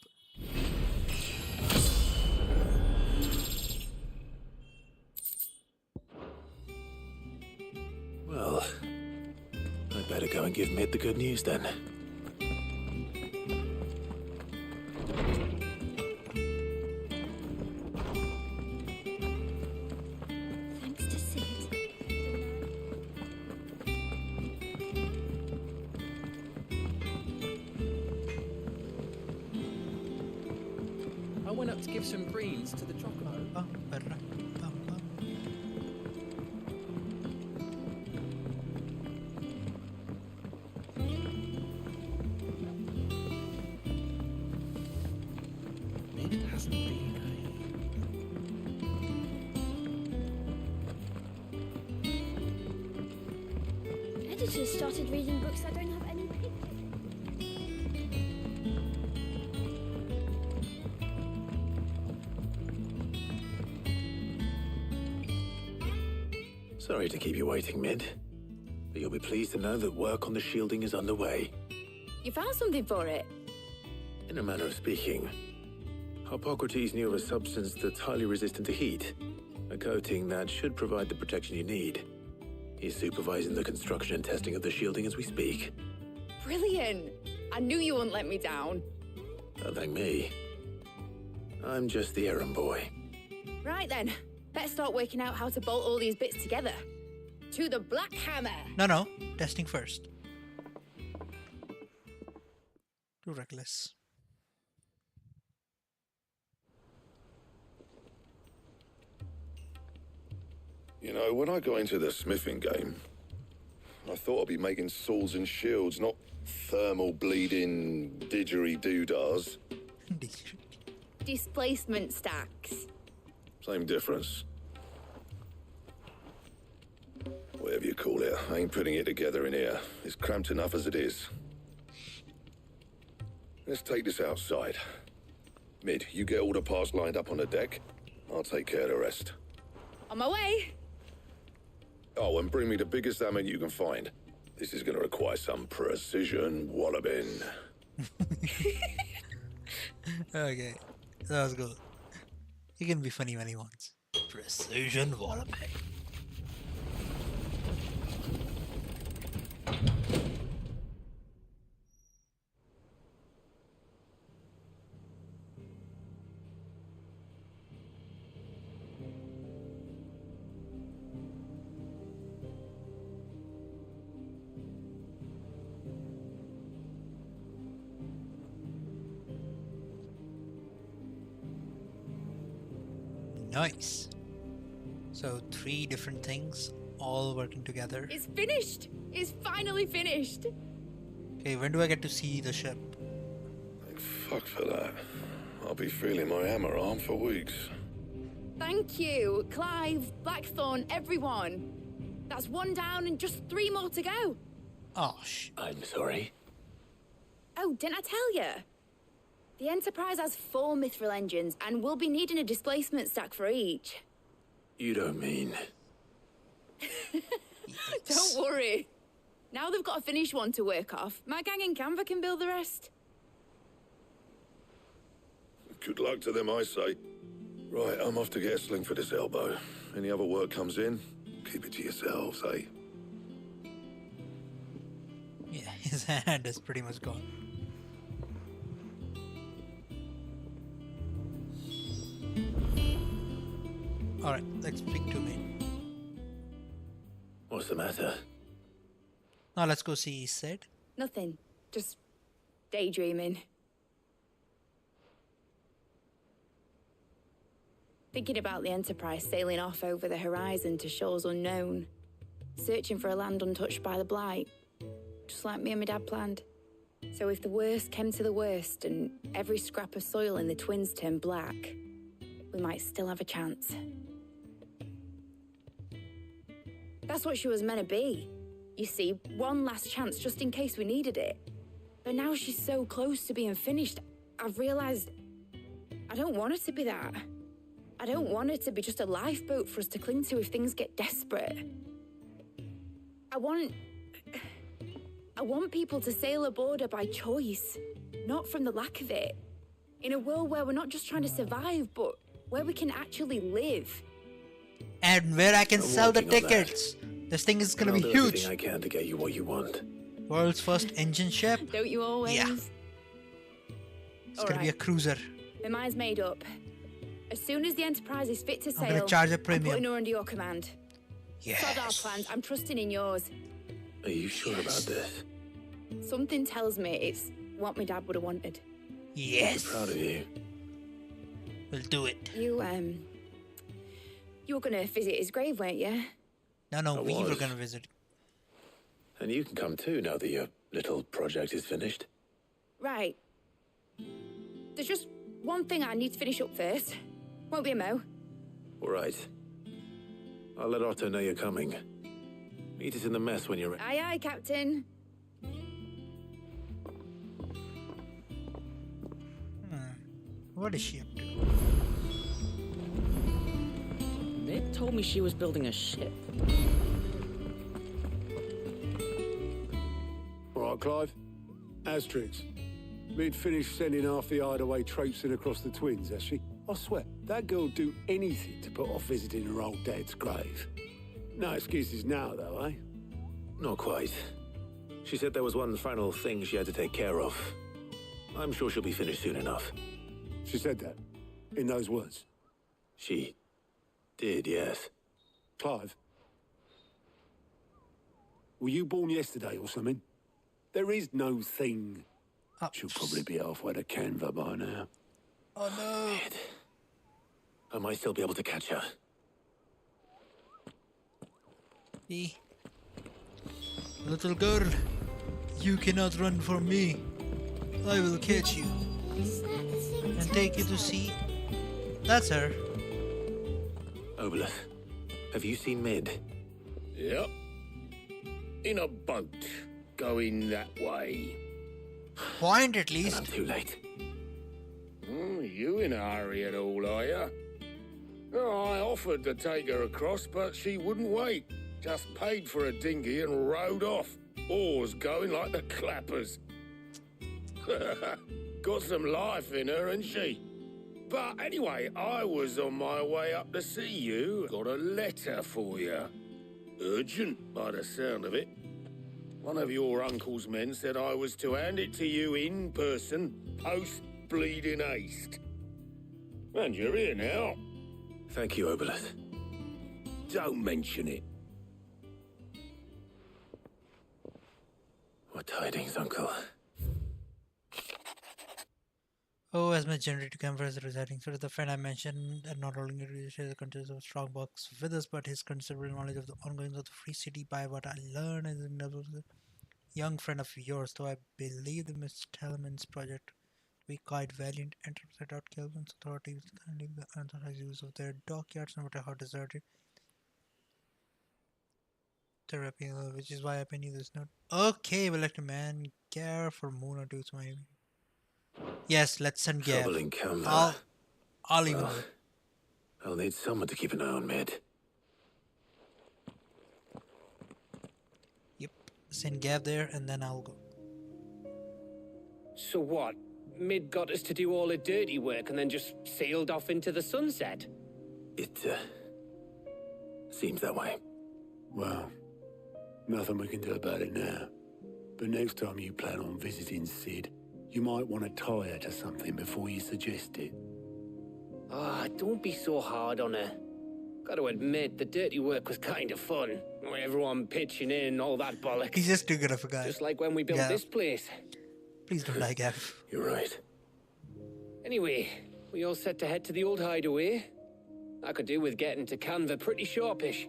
F: Well, I'd better go and give Mid the good news then.
O: Thanks to Sid.
M: I went up to give some greens to the chocobo. It hasn't been
O: editor started reading books that don't have any pictures.
F: Sorry to keep you waiting, Mid. But you'll be pleased to know that work on the shielding is underway.
H: You found something for it?
F: In a manner of speaking, Hippocrates knew of a substance that's highly resistant to heat. A coating that should provide the protection you need. He's supervising the construction and testing of the shielding as we speak.
H: Brilliant! I knew you wouldn't let me down.
F: Don't thank me. I'm just the errand boy.
H: Right then, better start working out how to bolt all these bits together. To the Black Hammer!
B: No. Testing first. Too reckless.
G: You know, when I got into the smithing game, I thought I'd be making swords and shields, not thermal bleeding didgeridoo-dahs.
H: Displacement stacks.
G: Same difference. Whatever you call it, I ain't putting it together in here. It's cramped enough as it is. Let's take this outside. Mid, you get all the parts lined up on the deck. I'll take care of the rest.
H: On my way!
G: Oh, and bring me the biggest hammer you can find. This is going to require some precision walloping.
B: Okay, that was good. He can be funny when he wants. Precision walloping. Nice. So 3 different things all working together.
H: It's finished! It's finally finished!
B: Okay, when do I get to see the ship?
G: Thank fuck for that. I'll be feeling my hammer arm for weeks.
H: Thank you, Clive, Blackthorn, everyone. That's 1 down and just 3 more to go.
B: Oh,
F: I'm sorry.
H: Oh, didn't I tell you? The Enterprise has 4 mithril engines, and we'll be needing a displacement stack for each.
F: You don't mean...
H: Don't worry. Now they've got a finished one to work off. My gang in Canva can build the rest.
G: Good luck to them, I say. Right, I'm off to get a sling for this elbow. Any other work comes in, keep it to yourselves, eh?
B: Yeah, his hand is pretty much gone. Alright, let's speak to me.
F: What's the matter?
B: Now let's go see Sid.
H: Nothing. Just daydreaming. Thinking about the Enterprise sailing off over the horizon to shores unknown. Searching for a land untouched by the Blight. Just like me and my dad planned. So if the worst came to the worst and every scrap of soil in the Twins turned black, we might still have a chance. That's what she was meant to be. You see, one last chance just in case we needed it. But now she's so close to being finished, I've realized I don't want her to be that. I don't want her to be just a lifeboat for us to cling to if things get desperate. I want people to sail aboard her by choice, not from the lack of it. In a world where we're not just trying to survive, but where we can actually live.
B: And where I can sell the tickets. This thing is gonna be huge.
F: I'll do everything I can to get you what you want.
B: World's first engine ship.
H: Don't you always?
B: Yeah. It's gonna be a cruiser.
H: My mind's made up. As soon as the Enterprise is fit to sail,
B: I'm gonna charge a
H: I'm
B: premium.
H: putting her under your command.
B: Yes.
H: Sod our plans. I'm trusting in yours.
F: Are you sure about this?
H: Something tells me it's what my dad would have wanted.
B: Yes.
F: I'm proud of you.
B: We'll do it.
H: You were gonna visit his grave, weren't you?
B: No, we were gonna visit.
F: And you can come too now that your little project is finished.
H: Right. There's just one thing I need to finish up first. Won't be a mo.
F: All right. I'll let Otto know you're coming. Meet us in the mess when you're ready.
H: Aye, aye, Captain.
B: What is she up to?
C: Mid told me she was building a ship.
I: All right, Clive. Asterix. Mid finished sending half the hideaway traipsing across the twins, has she? I swear, that girl'd do anything to put off visiting her old dad's grave. No excuses now, though, eh?
F: Not quite. She said there was one final thing she had to take care of. I'm sure she'll be finished soon enough.
I: She said that? In those words?
F: She did, yes.
I: Clive? Were you born yesterday or something? There is no thing. She'll probably be halfway to Canva by now.
B: Oh no!
F: I might still be able to catch her.
B: Little girl, you cannot run from me. I will catch you and take you to sea. That's her.
F: Obeleth, have you seen Mid?
J: Yep. In a boat, going that way.
B: Point at least.
F: I'm too late.
J: You in a hurry at all, are you? Oh, I offered to take her across, but she wouldn't wait. Just paid for a dinghy and rowed off. Oars going like the clappers. Got some life in her, ain't she? But anyway, I was on my way up to see you. Got a letter for you. Urgent, by the sound of it. One of your uncle's men said I was to hand it to you in person, post-bleeding haste. And you're here now.
F: Thank you, Obeleth.
J: Don't mention it.
F: What tidings, Uncle?
B: Oh, as my generator camera is residing. So the friend I mentioned that not only shares the contents of strong box with us, but his considerable knowledge of the ongoings of the Free City by what I learned as a young friend of yours, though I believe the Miss Telman's project we quite valiant enterprise without Kelvin's authorities kindly the unauthorized use of their dockyards, no matter how deserted. Therapy, which is why I penny this note. Okay, we'll let a man care for Moon or do my. Yes, let's send Gav.
F: Trouble in Canva.
B: I'll even do it.
F: I'll need someone to keep an eye on Mid.
B: Yep, send Gav there and then I'll go.
J: So what? Mid got us to do all the dirty work and then just sailed off into the sunset?
F: It, seems that way.
I: Well, nothing we can do about it now. But next time you plan on visiting Sid, you might want to tie her to something before you suggest it.
J: Ah, don't be so hard on her. Gotta admit, the dirty work was kind of fun. Everyone pitching in, all that bollocks.
B: He's just too good of a guy.
J: Just like when we built this place.
B: Please don't die, Gav.
F: You're right.
J: Anyway, we all set to head to the old hideaway. I could do with getting to Canva pretty sharpish.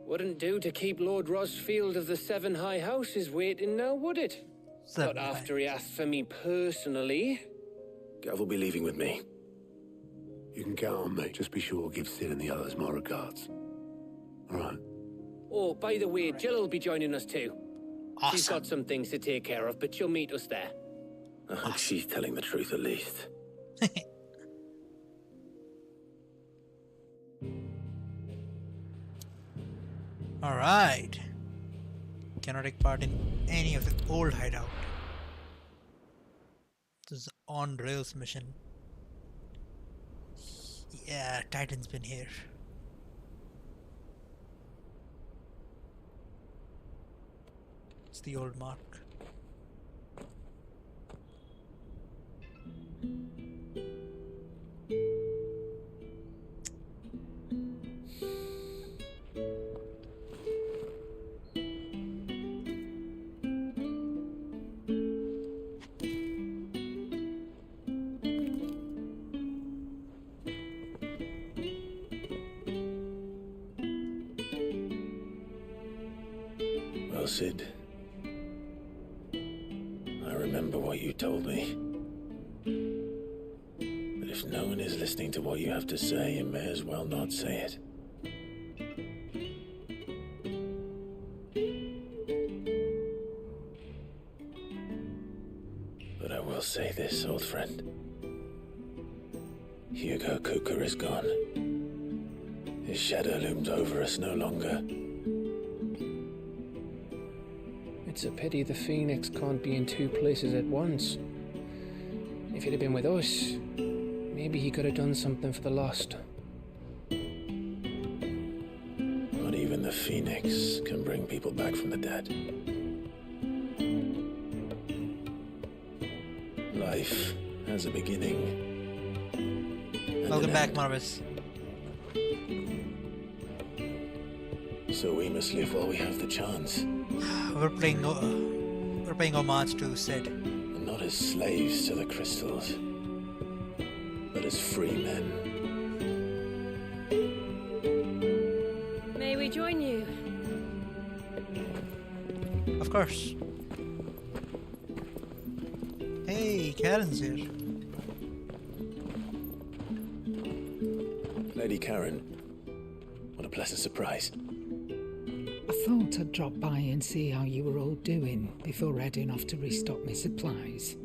J: Wouldn't do to keep Lord Rosfield of the Seven High Houses waiting now, would it? Not after he asked for me personally.
F: Gav will be leaving with me.
I: You can count on me. Just be sure to give Sid and the others my regards. All right.
J: Oh, by the way, Jill will be joining us too.
B: Awesome.
J: She's got some things to take care of, but she'll meet us there.
F: I hope she's telling the truth at least.
B: Alright. Cannot take part in any of the old hideout. This is on rails mission. Yeah, Titan's been here. It's the old mark.
F: Well, Sid, I remember what you told me. But if no one is listening to what you have to say, you may as well not say it. friend. Hugo Kuka is gone. His shadow looms over us no longer.
M: It's a pity the Phoenix can't be in two places at once. If he'd have been with us, maybe he could have done something for the Lost.
F: Not even the Phoenix can bring people back from the dead. Life has a beginning.
B: Welcome back, Marvis.
F: So we must live while we have the chance.
B: We're paying homage to Sid.
F: And not as slaves to the crystals, but as free men.
L: May we join you?
B: Of course. Hey, Karen's here.
F: Lady Karen, what a pleasant surprise.
R: I thought I'd drop by and see how you were all doing before heading off to restock my supplies.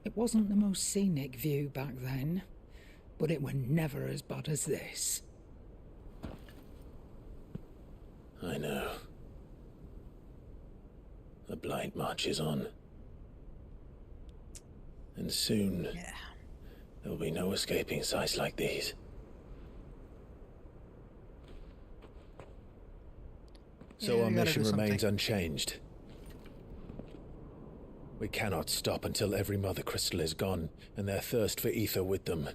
R: It wasn't the most scenic view back then, but it were never as bad as this.
F: I know. The Blight marches on. And soon, there'll be no escaping sights like these. So our mission remains unchanged. We cannot stop until every Mother Crystal is gone, and their thirst for ether with them.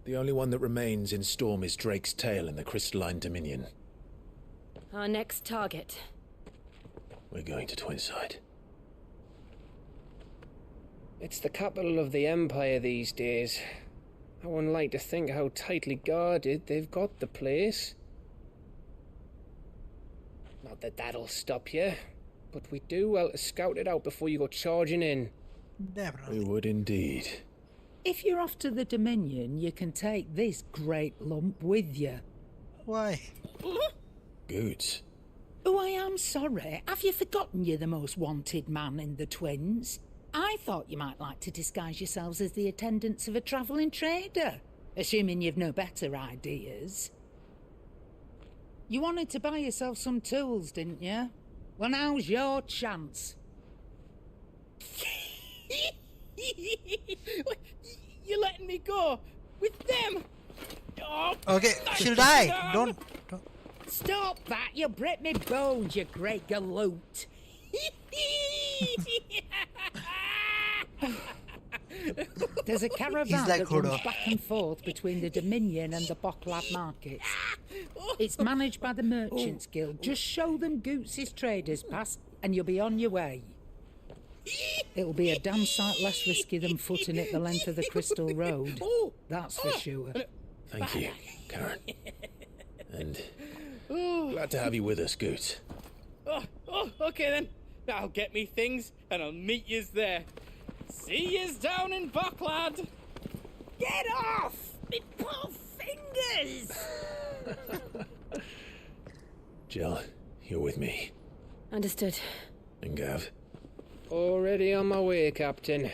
F: The only one that remains in Storm is Drake's Tail in the Crystalline Dominion.
L: Our next target.
F: We're going to Twinside.
M: It's the capital of the Empire these days. I wouldn't like to think how tightly guarded they've got the place. Not that that'll stop you, but we do well to scout it out before you go charging in.
B: Definitely.
F: We would indeed.
R: If you're off to the Dominion, you can take this great lump with you.
B: Why?
F: Goods.
R: Oh, I am sorry. Have you forgotten you're the most wanted man in the Twins? I thought you might like to disguise yourselves as the attendants of a travelling trader, assuming you've no better ideas. You wanted to buy yourself some tools, didn't you? Well, now's your chance. You're letting me go with them? Oh,
B: okay, she'll die. Don't.
R: Stop that! You'll break me bones, you great galoot. There's a caravan
B: like
R: that runs back and forth between the Dominion and the Bocklab markets. It's managed by the Merchants Guild. Just show them Goots' traders pass and you'll be on your way. It'll be a damn sight less risky than footing it the length of the Crystal Road. That's for sure.
F: Thank you, Karen. And glad to have you with us, Goots.
S: Okay then. I'll get me things and I'll meet yous there. See yous down in Bocklad.
R: Get off! Me poor fingers!
F: Jill, you're with me.
L: Understood.
F: And Gav.
M: Already on my way, Captain.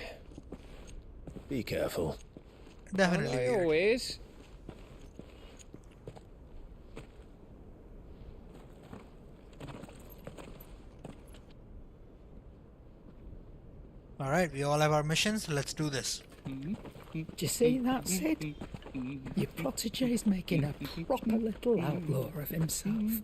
F: Be careful.
B: Definitely.
M: Always.
B: Alright, we all have our missions. Let's do this.
R: Do you see that, Sid? Your protege's making a proper little outlaw of himself.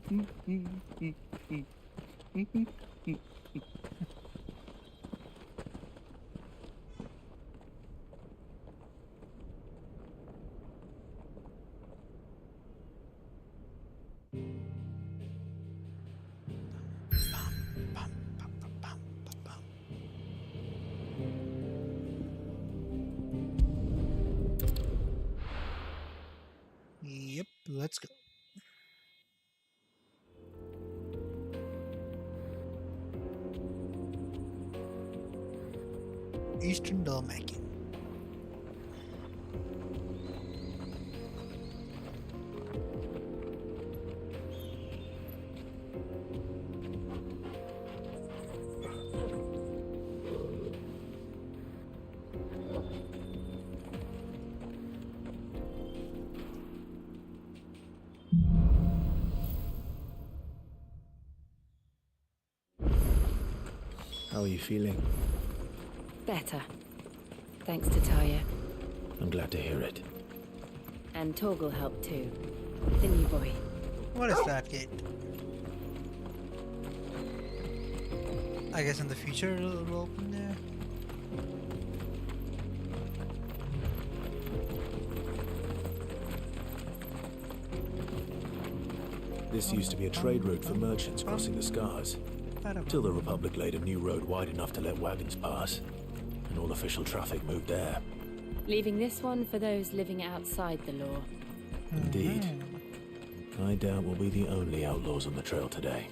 B: Yep, let's go. Eastern Dalmatian.
C: How are you feeling?
D: Better. Thanks to Taya.
C: I'm glad to hear it.
D: And Torgal helped too. The new boy.
B: What is that gate? I guess in the future it'll open there.
F: This used to be a trade route for merchants crossing the Scars, till the Republic laid a new road wide enough to let wagons pass, and all official traffic moved there.
D: Leaving this one for those living outside the law.
F: Indeed. I doubt we'll be the only outlaws on the trail today.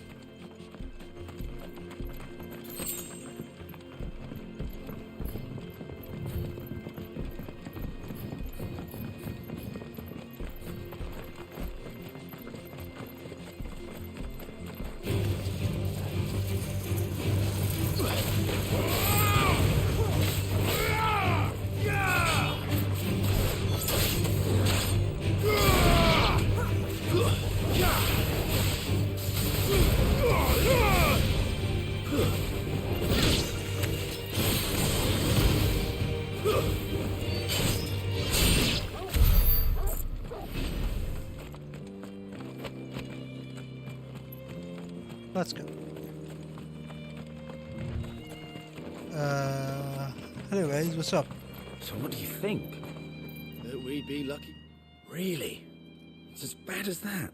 B: Let's go. Hello guys, what's up?
T: So what do you think?
E: That we'd be lucky.
T: Really? It's as bad as that?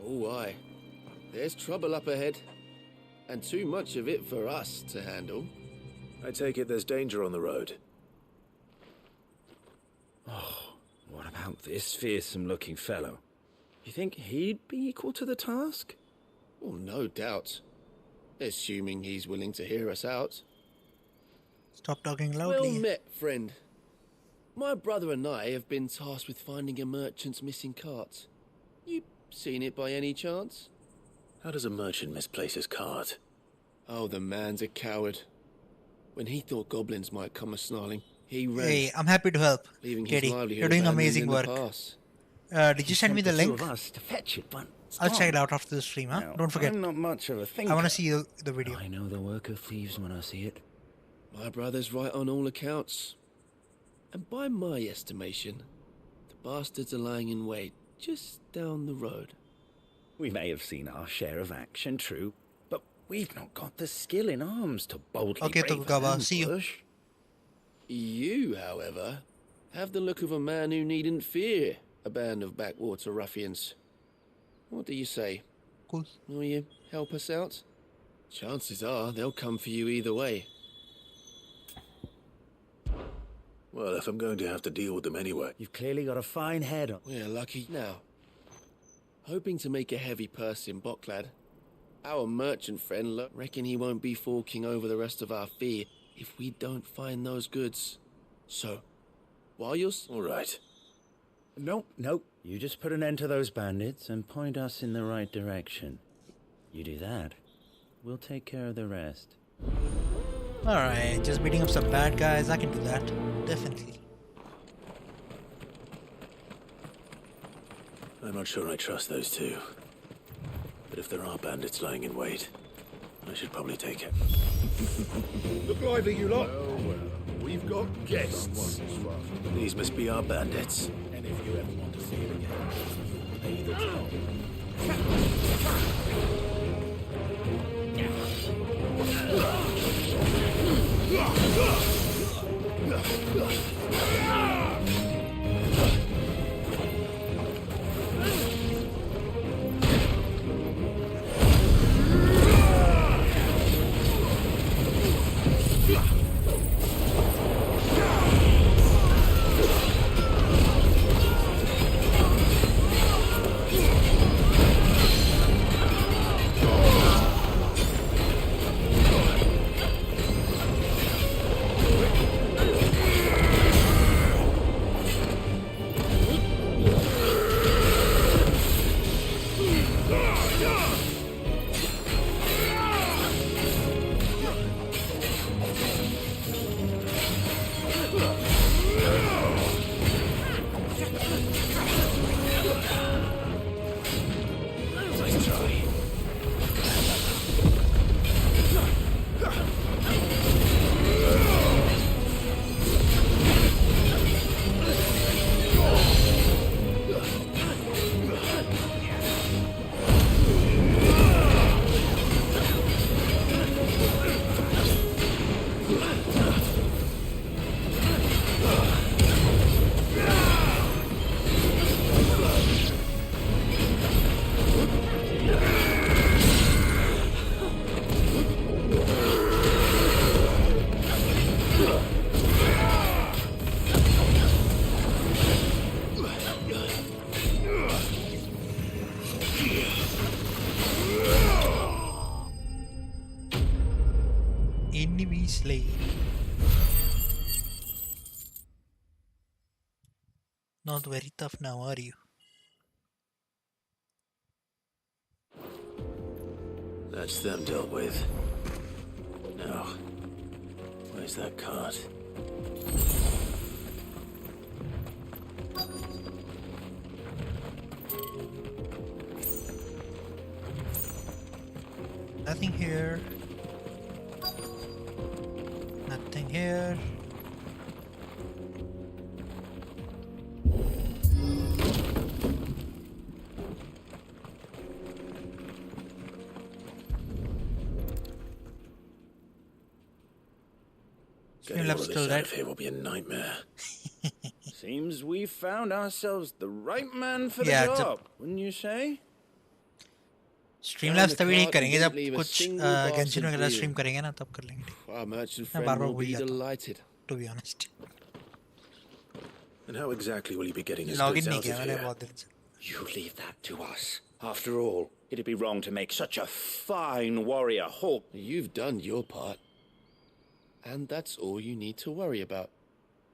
E: Oh, aye. There's trouble up ahead. And too much of it for us to handle.
F: I take it there's danger on the road.
T: Oh, what about this fearsome-looking fellow? You think he'd be equal to the task?
E: Well, no doubt. Assuming he's willing to hear us out.
B: Stop talking loudly.
E: Well met, friend. My brother and I have been tasked with finding a merchant's missing cart. You seen it by any chance?
F: How does a merchant misplace his cart?
E: Oh, the man's a coward. When he thought goblins might come a-snarling, he ran.
B: Hey, I'm happy to help.
E: Leaving his
B: Katie,
E: livelihood
B: you're doing
E: abandoned
B: amazing
E: in the
B: work.
E: pass.
B: Did you send me the link?
T: Two of us to fetch it, but
B: I'll check it out after the stream, huh?
T: Now,
B: Don't forget.
T: I'm not much of a thinker.
B: I want to see the video.
T: I know the work of thieves when I see it.
E: My brother's right on all accounts. And by my estimation, the bastards are lying in wait just down the road.
T: We may have seen our share of action, true, but we've not got the skill in arms to boldly
B: Okay,
T: brave an
B: Tokugawa, see you.
T: ambush.
E: You, however, have the look of a man who needn't fear a band of backwater ruffians. What do you say?
B: Cool.
E: Will you help us out? Chances are they'll come for you either way.
F: Well, if I'm going to have to deal with them anyway.
T: You've clearly got a fine head on.
E: We're lucky. Now, hoping to make a heavy purse in Bocklad, our merchant friend reckon he won't be forking over the rest of our fee if we don't find those goods. So, while you're...
F: All right.
T: Nope. You just put an end to those bandits and point us in the right direction. You do that, we'll take care of the rest.
B: Alright, just beating up some bad guys, I can do that. Definitely.
F: I'm not sure I trust those two. But if there are bandits lying in wait, I should probably take it.
P: Look lively, you lot. Well, we've got guests.
F: These must be our bandits.
P: And if you ever want to see it again, pay the toll.
E: Nice try.
B: Enemy slain. Not very tough now, are you?
F: That's them dealt with. Now, where's that cart?
B: Nothing here. Nothing here.
F: Getting all of this out of here will be a nightmare.
T: Seems we found ourselves the right man for the
B: Yeah,
T: job, wouldn't you say?
B: Streamlabs तभी नहीं करेंगे जब कुछ Genshin वगैरह stream करेंगे ना तब कर लेंगे.
E: Our merchant
B: मैं
E: friend
B: बार-बार
E: will
B: भूल
E: be
B: जाता हूँ,
E: delighted.
B: to be honest.
F: And how exactly will he be getting his
B: Login
F: goods
B: नहीं
F: out
B: किया
F: of
B: मैंने
F: here?
B: बहुत दिन से.
T: You leave that to us. After all, it'd be wrong to make such a fine warrior halt.
E: You've done your part. And that's all you need to worry about.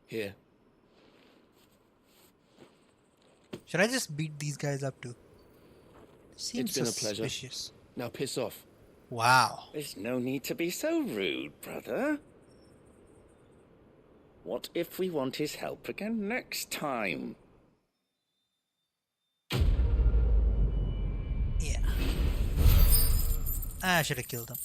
E: Here.
B: Should I just beat these guys up too? Seems
E: It's been a pleasure.
B: suspicious.
E: Now piss off.
B: Wow.
T: There's no need to be so rude, brother. What if we want his help again next time?
B: Yeah. I should have killed him.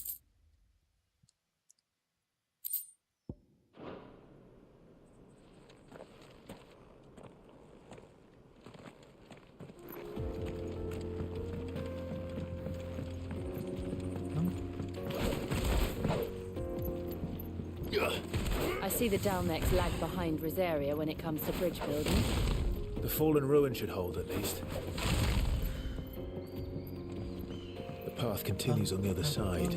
D: I see the Dalnex lag behind Rosaria when it comes to bridge building.
U: The fallen ruin should hold, at least. The path continues on the other side.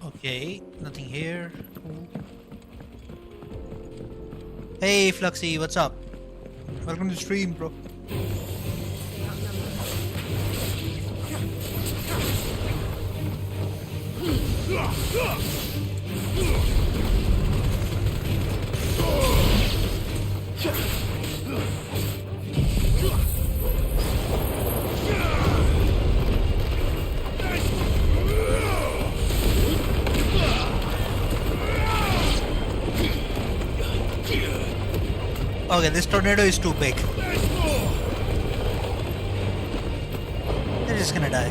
B: Okay, nothing here. Hey Fluxy, what's up? Welcome to the stream, bro. Okay, this tornado is too big. They're just gonna die.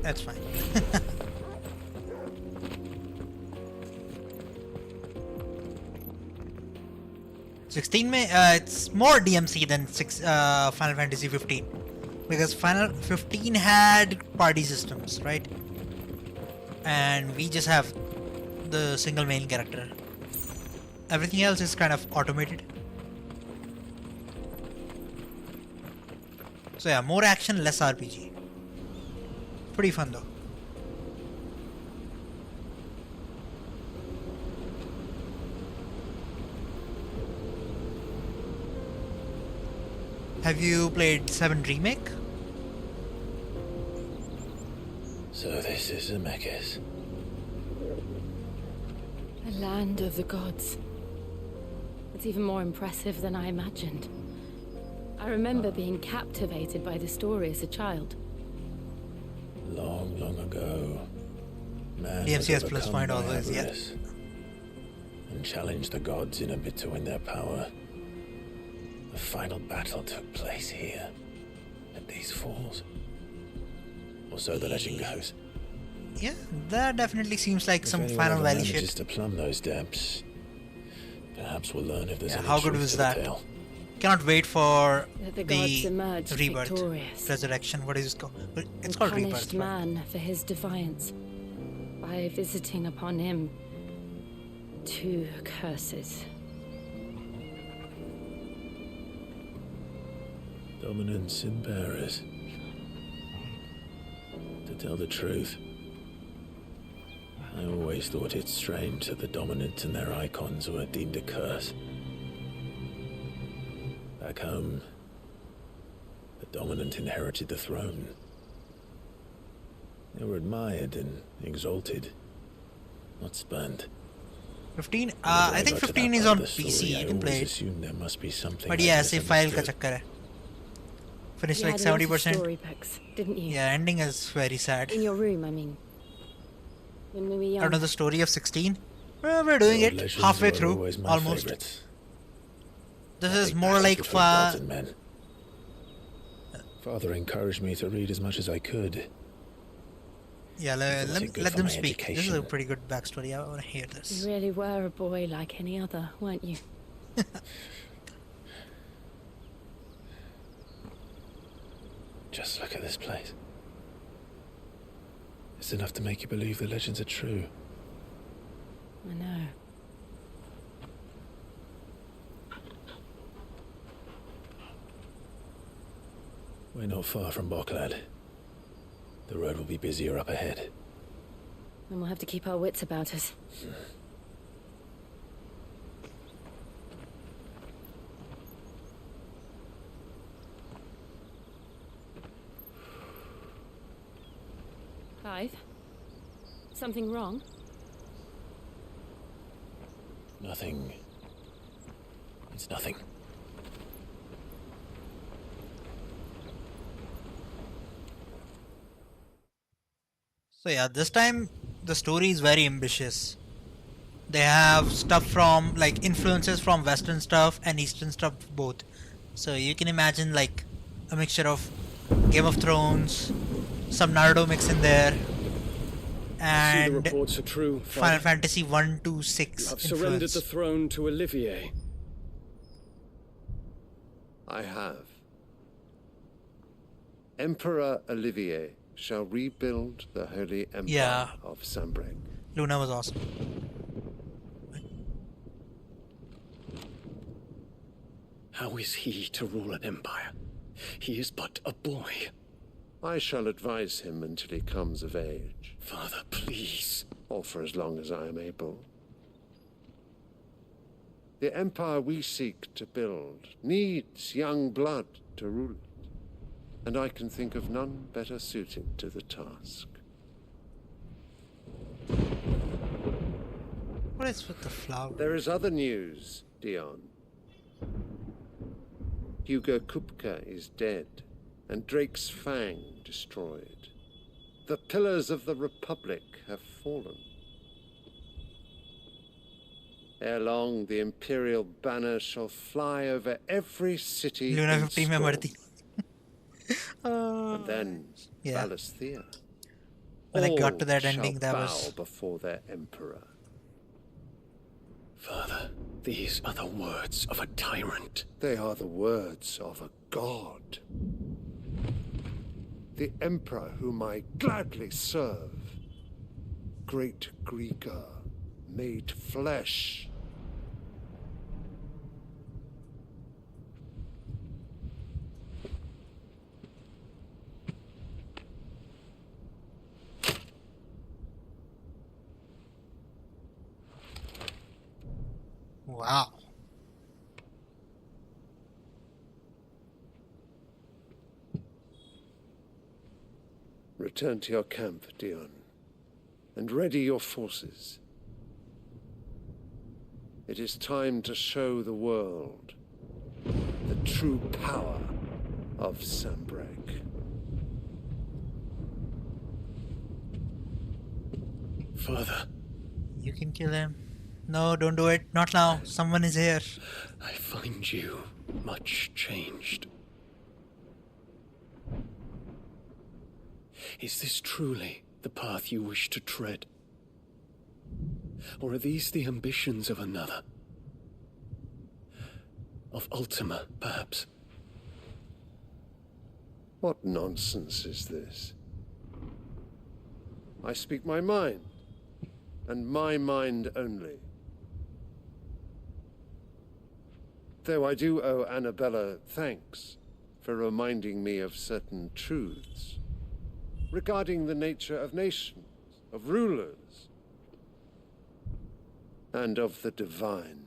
B: That's fine. 16 में it's more DMC than Final Fantasy 15 because Final 15 had party systems, right? And we just have the single main character. Everything else is kind of automated. So yeah, more action, less RPG. Pretty fun though. Have you played 7 Remake?
F: So this is Zemeckis.
D: The land of the gods. It's even more impressive than I imagined. I remember being captivated by the story as a child.
U: Long, long ago, man
B: DMCS
U: was
B: plus
U: overcome
B: point
U: by
B: always, yeah.
U: avarice and challenged the gods in a bid to win their power. The final battle took place here, at these falls. Or so the legend goes.
B: Yeah, that definitely seems like
U: If
B: some
U: anyone
B: Final
U: ever
B: Valley
U: manages
B: shit.
U: to plumb those depths, perhaps we'll learn if there's
B: Yeah,
U: any
B: how good
U: truth
B: was
U: to
B: that?
U: the tale.
B: Cannot wait for
D: The gods emerged
B: rebirth,
D: victorious.
B: resurrection. What is it called? It's
D: And
B: called
D: punished
B: rebirth. Right?
D: man for his defiance by visiting upon him 2 curses.
U: Dominant sin bearers. To tell the truth, I always thought it strange that the dominant and their icons were deemed a curse. Back home, the dominant inherited the throne. They were admired and exalted, not spurned.
B: 15.
U: Whenever
B: I think
U: got to
B: 15
U: that
B: is
U: part
B: on
U: of the
B: PC.
U: story,
B: You can play
U: I always
B: it.
U: assumed there must be something
B: But
U: I
B: yeah, ऐसे file का
U: misunderstood.
B: चक्कर है. Finished
D: You
B: like
D: had a lot of
B: 70%.
D: story books, didn't you?
B: Yeah, ending is very sad.
D: In your room, I mean. When we were young.
B: I don't know the story of 16. Well, we're doing
U: Old
B: it
U: legends
B: halfway
U: were
B: through,
U: always my
B: almost.
U: favorites.
B: This
U: A
B: is
U: big
B: more
U: battle
B: like
U: between gods and men. Father encouraged me to read as much as I could.
B: Yeah,
U: It wasn't good
B: let
U: for
B: them
U: my
B: speak. This is a
U: education.
B: pretty good backstory. I want to hear this.
D: You really were a boy like any other, weren't you?
U: Just look at this place. It's enough to make you believe the legends are true.
D: I know.
U: We're not far from Boklad. The road will be busier up ahead.
D: And we'll have to keep our wits about us. Clive? Something wrong?
U: Nothing. It's nothing.
B: So yeah, this time the story is very ambitious. They have stuff from like influences from Western stuff and Eastern stuff both. So you can imagine like a mixture of Game of Thrones, some Naruto mix in there,
A: See, the
B: and
A: reports are true.
B: Final Fantasy 1 to 6
A: You have surrendered
B: influence.
A: the throne to Olivier.
F: I have. Emperor Olivier shall rebuild the Holy Empire
B: Yeah.
F: of Sanbreque.
B: Luna was awesome.
A: How is he to rule an empire? He is but a boy.
F: I shall advise him until he comes of age.
A: Father, please.
F: Or for as long as I am able. The empire we seek to build needs young blood to rule it, and I can think of none better suited to the task.
B: What is with the flower?
F: There is other news, Dion. Hugo Kupka is dead, and Drake's Fang destroyed. The pillars of the Republic have fallen. Ere long, the Imperial banner shall fly over every city
B: Luna
F: in
B: 15 में
F: Storm.
B: मरती.
F: And then
B: Yeah.
F: Valisthea.
B: When I got to
F: All
B: that
F: shall
B: ending, that
F: bow
B: was
F: before their emperor.
A: Father, these are the words of a tyrant.
F: They are the words of a god. The emperor whom I gladly serve. Great Greeker, made flesh.
B: wow.
F: Return to your camp, Dion, and ready your forces.
I: It is time to show the world the true power of Sanbreque.
A: Father.
B: You can kill him. No, don't do it. Not now. Someone is here.
A: I find you much changed. Is this truly the path you wish to tread? Or are these the ambitions of another? Of Ultima, perhaps?
I: What nonsense is this? I speak my mind, and my mind only. Though I do owe Annabella thanks for reminding me of certain truths regarding the nature of nations, of rulers, and of the divine.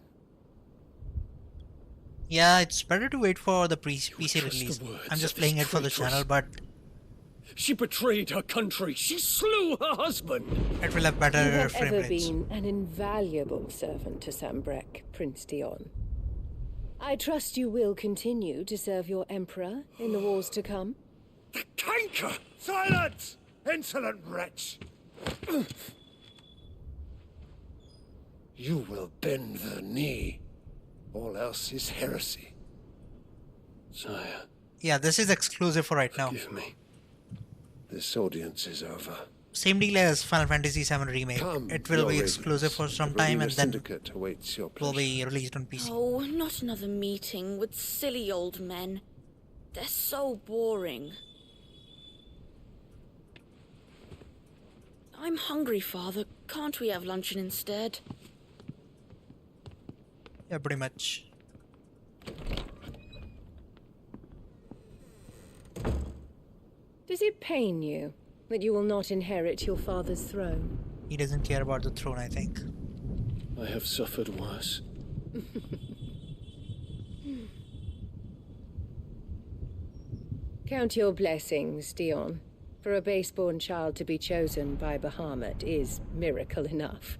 B: Yeah, it's better to wait for the PC release. I'm just playing it for the channel, but
A: she betrayed her country. She slew her husband.
B: It will have better
K: You have
B: frame
K: ever
B: rates.
K: been an invaluable servant to Sanbreque, Prince Dion. I trust you will continue to serve your emperor in the wars to come.
I: The canker! Silence! Insolent wretch! You will bend the knee. All else is heresy.
A: Sire.
B: Yeah, this is exclusive for right now.
A: Forgive me.
I: This audience is over.
B: Same deal as Final Fantasy VII Remake. It will be exclusive for some time and then will be released on PC.
H: Oh, not another meeting with silly old men. They're so boring. I'm hungry, Father. Can't we have luncheon instead?
B: Yeah, pretty much.
K: Does it pain you that you will not inherit your father's throne?
B: He doesn't care about the throne, I think.
A: I have suffered worse.
K: Count your blessings, Dion. For a base-born child to be chosen by Bahamut is miracle enough.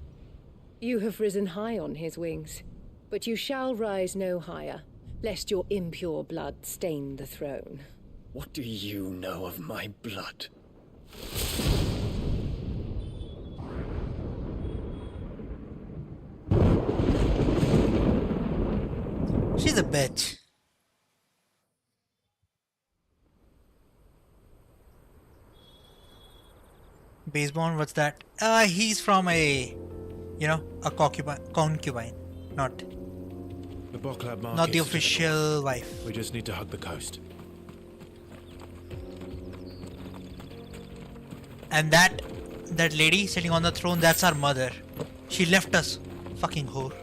K: You have risen high on his wings, but you shall rise no higher, lest your impure blood stain the throne.
A: What do you know of my blood?
B: She's a bitch. Baseborn, what's that? He's from a, a concubine, not
U: The Bocklab market.
B: not the official wife.
U: We just need to hug the coast.
B: And that lady sitting on the throne, that's our mother. She left us, fucking whore.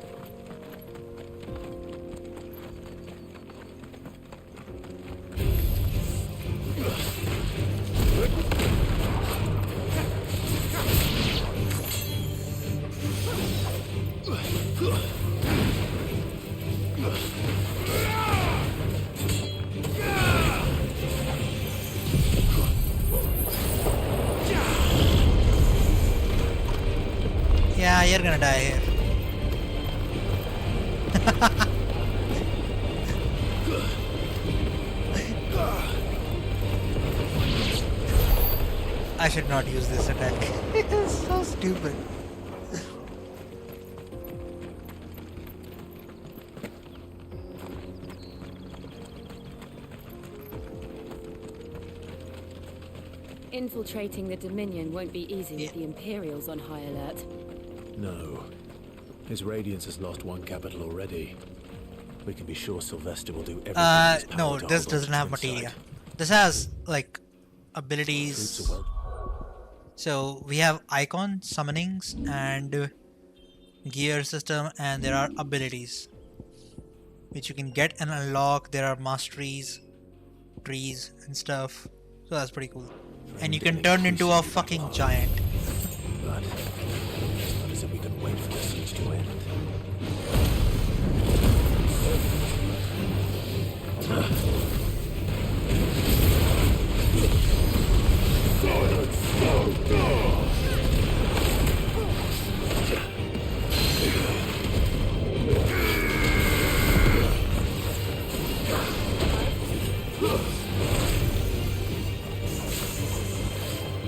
B: Yeah, you're gonna die here. I should not use this attack. It's so stupid.
D: Infiltrating the Dominion won't be easy with the Imperials on high alert.
U: No. His Radiance has lost one capital already. We can be sure Sylvester will do everything in his power
B: No,
U: to
B: this
U: hold
B: doesn't
U: on
B: have
U: to
B: materia.
U: inside.
B: This has, like, abilities. So, we have icon, summonings, and gear system, and there are abilities which you can get and unlock. There are masteries, trees, and stuff. So that's pretty cool. And you can turn into a fucking giant.
U: But it's not as if we can wait for the siege to end.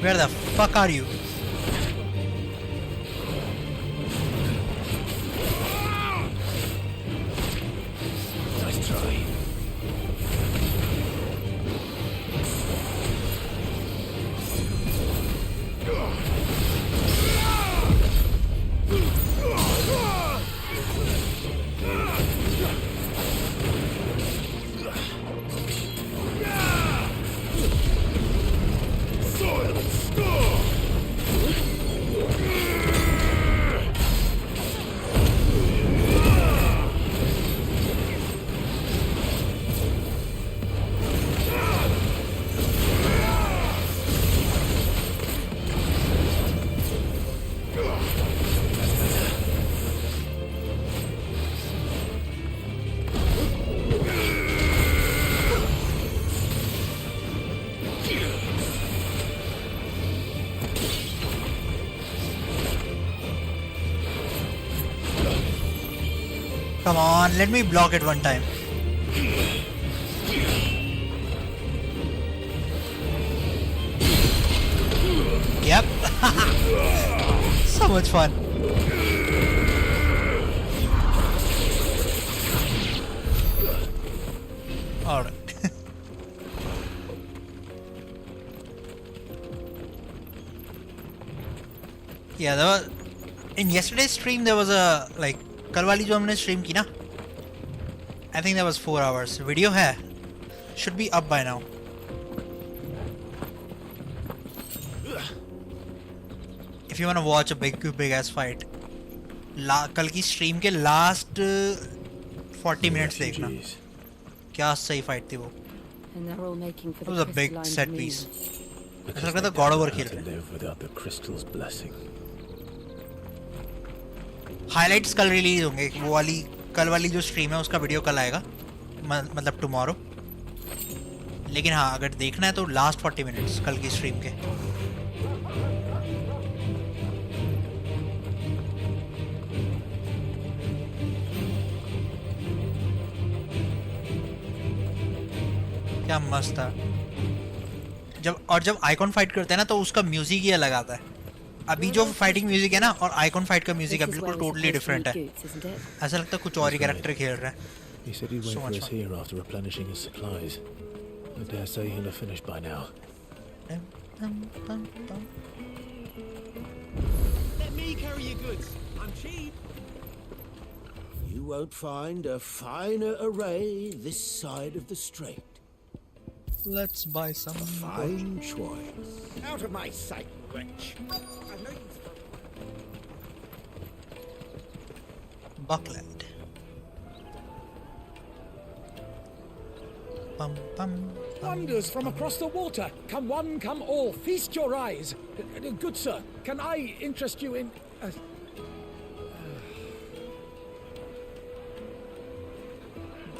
B: Where the fuck are you?
A: Nice try.
B: Come on, let me block it one time. Yep. So much fun. Alright. Yeah, there was, in yesterday's stream there was a like कल वाली जो हमने stream की ना, I think that was 4 hours. Video है, should be up by now. If you wanna watch a big ass fight, कल की stream के last 40 minutes देखना. क्या सही fight थी वो. It was a big set piece. ऐसा लग रहा था God of War खेल रहे हैं.
U: Without the crystal's blessing.
B: Highlights कल रिलीज होंगे. वो वाली कल वाली जो स्ट्रीम है उसका वीडियो कल आएगा, मतलब टुमारो. लेकिन हाँ, अगर देखना है तो लास्ट 40 मिनट्स कल की स्ट्रीम के. क्या मस्त था. जब आइकॉन फाइट करते हैं ना तो उसका म्यूजिक ही अलग आता है. अभी जो फाइटिंग म्यूजिक है ना और आइकॉन फाइट का म्यूजिक है बिल्कुल टोटली डिफरेंट है. ऐसा लगता है कुछ और ही कैरेक्टर खेल रहा है.
U: He said he'd wait for us here after replenishing his supplies. I dare say he'll have finished by now.
P: Let me carry your goods. I'm cheap.
Q: You won't find a finer array this side of the strait.
B: Let's buy some.
Q: Fine choice.
P: Out of my sight, wench.
B: Buckland. Bum, bum,
V: Wonders from across the water. Come one, come all. Feast your eyes. Good sir, can I interest you in...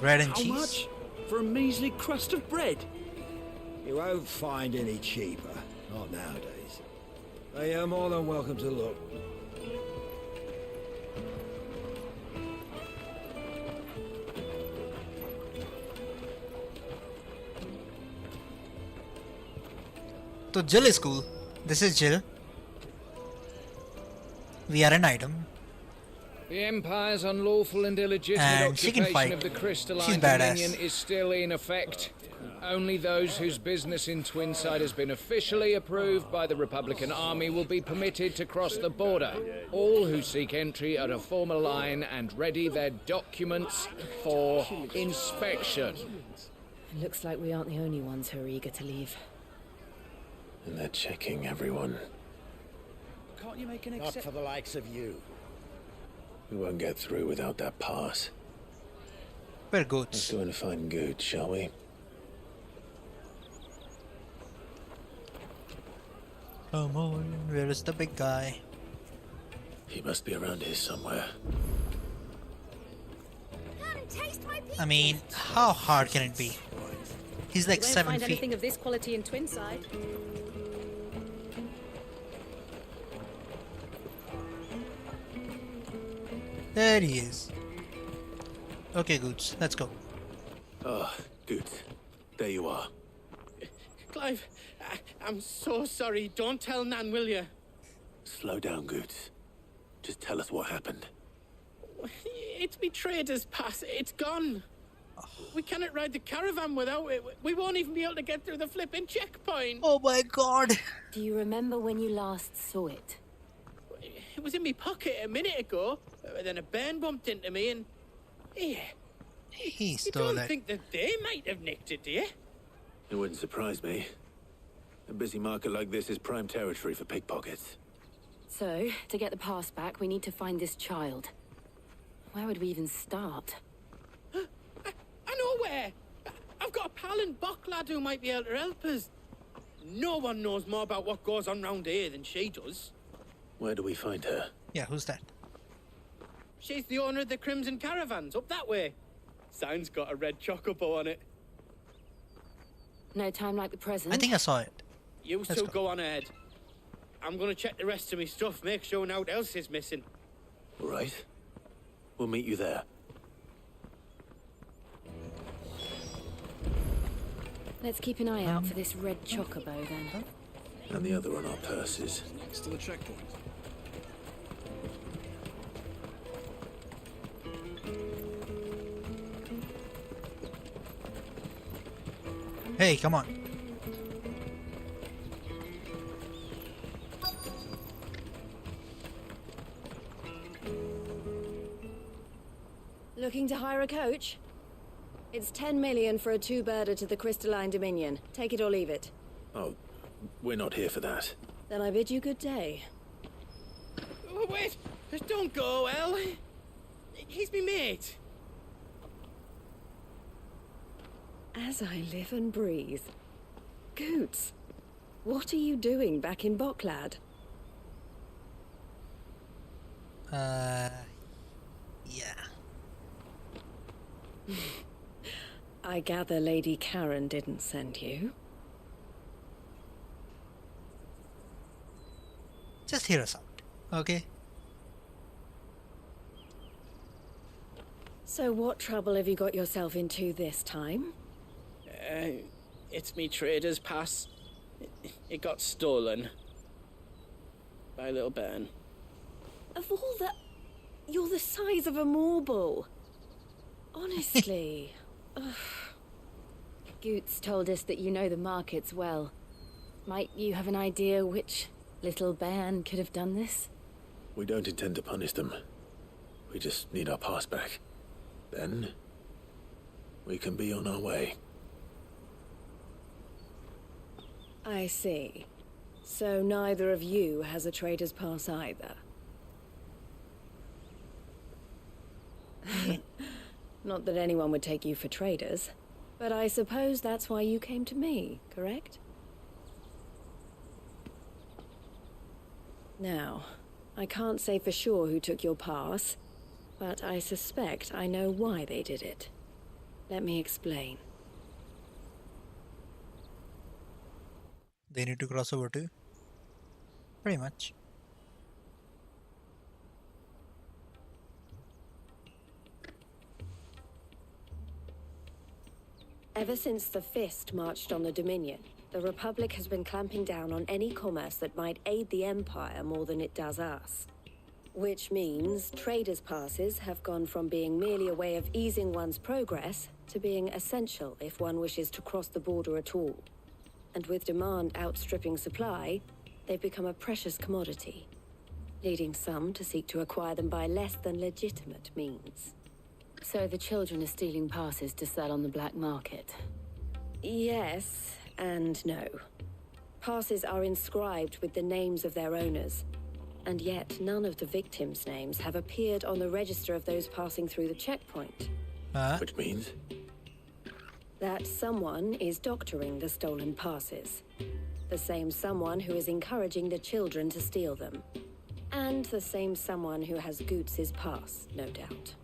B: bread and
Q: How
B: cheese?
Q: much? For a measly crust of bread? You won't find any cheaper. Not nowadays. But you're more than welcome to look.
B: So Jill is cool. This is Jill. We are an item.
W: The Empire's unlawful and illegitimate
B: And she can
W: occupation
B: fight.
W: of the Crystalline
B: She's badass.
W: Dominion is still in effect. Only those whose business in Twinside has been officially approved by the Republican Army will be permitted to cross the border. All who seek entry are to form a line and ready their documents for inspection.
D: Looks like we aren't the only ones who are eager to leave.
U: And they're checking everyone.
V: Can't you make an
Q: Not for the likes of you.
U: We won't get through without that pass.
B: We're goods.
U: Let's go and find Good, shall we?
B: Come on, where is the big guy?
U: He must be around here somewhere.
B: I mean, how hard can it be? He's like
X: You won't
B: 7
X: find
B: feet.
X: anything of this quality in Twinside.
B: There he is. Okay, Goods, let's go.
U: Ah, Good. There you are.
S: Clive, I'm so sorry. Don't tell Nan, will you?
F: Slow down, Goots. Just tell us what happened.
S: It's me trader's pass. It's gone. We cannot ride the caravan without it. We won't even be able to get through the flipping checkpoint.
B: Oh my god.
D: Do you remember when you last saw it?
S: It was in my pocket a minute ago. Then a bairn bumped into me and... Yeah.
B: He
S: You
B: stole
S: don't
B: it.
S: think that they might have nicked it, do you?
F: It wouldn't surprise me. A busy market like this is prime territory for pickpockets.
D: So, to get the pass back, we need to find this child. Where would we even start?
S: I know where. I've got a pal in Bocklad who might be able to help us. No one knows more about what goes on round here than she does.
F: Where do we find her?
B: Yeah, who's that?
S: She's the owner of the Crimson Caravans, up that way. Sign's got a red chocobo on it.
D: No time like the present.
B: I think I saw it.
S: You
B: Let's
S: two
B: go.
S: go on ahead. I'm gonna check the rest of my stuff, make sure nothing else is missing.
F: All right. We'll meet you there.
D: Let's keep an eye out for this red chocobo then.
F: And the other on our purses.
P: Next to the checkpoint.
B: Hey, come on.
K: Looking to hire a coach? It's 10 million for a two-birder to the Crystalline Dominion. Take it or leave it.
F: Oh, we're not here for that.
K: Then I bid you good day.
S: Oh, wait! Don't go, El. He's me mate.
K: As I live and breathe. Goots, what are you doing back in Bocklad?
B: Yeah.
K: I gather Lady Karen didn't send you.
B: Just hear us out, okay?
K: So what trouble have you got yourself into this time?
S: It's me trader's pass. It got stolen. By a little bairn.
K: Of all the... You're the size of a marble. Honestly. Ugh.
D: Goots told us that you know the markets well. Might you have an idea which little bairn could have done this?
F: We don't intend to punish them. We just need our pass back. Then, we can be on our way.
K: I see. So neither of you has a trader's pass either. Not that anyone would take you for traders, but I suppose that's why you came to me, correct? Now, I can't say for sure who took your pass, but I suspect I know why they did it. Let me explain.
B: They need to cross over too. Pretty much.
K: Ever since the Fist marched on the Dominion, the Republic has been clamping down on any commerce that might aid the Empire more than it does us. Which means traders' passes have gone from being merely a way of easing one's progress to being essential if one wishes to cross the border at all. And with demand outstripping supply, they've become a precious commodity, leading some to seek to acquire them by less than legitimate means.
D: So the children are stealing passes to sell on the black market?
K: Yes and no. Passes are inscribed with the names of their owners, and yet none of the victims' names have appeared on the register of those passing through the checkpoint.
F: Which means?
K: That someone is doctoring the stolen passes. The same someone who is encouraging the children to steal them. And the same someone who has Goots' pass, no doubt.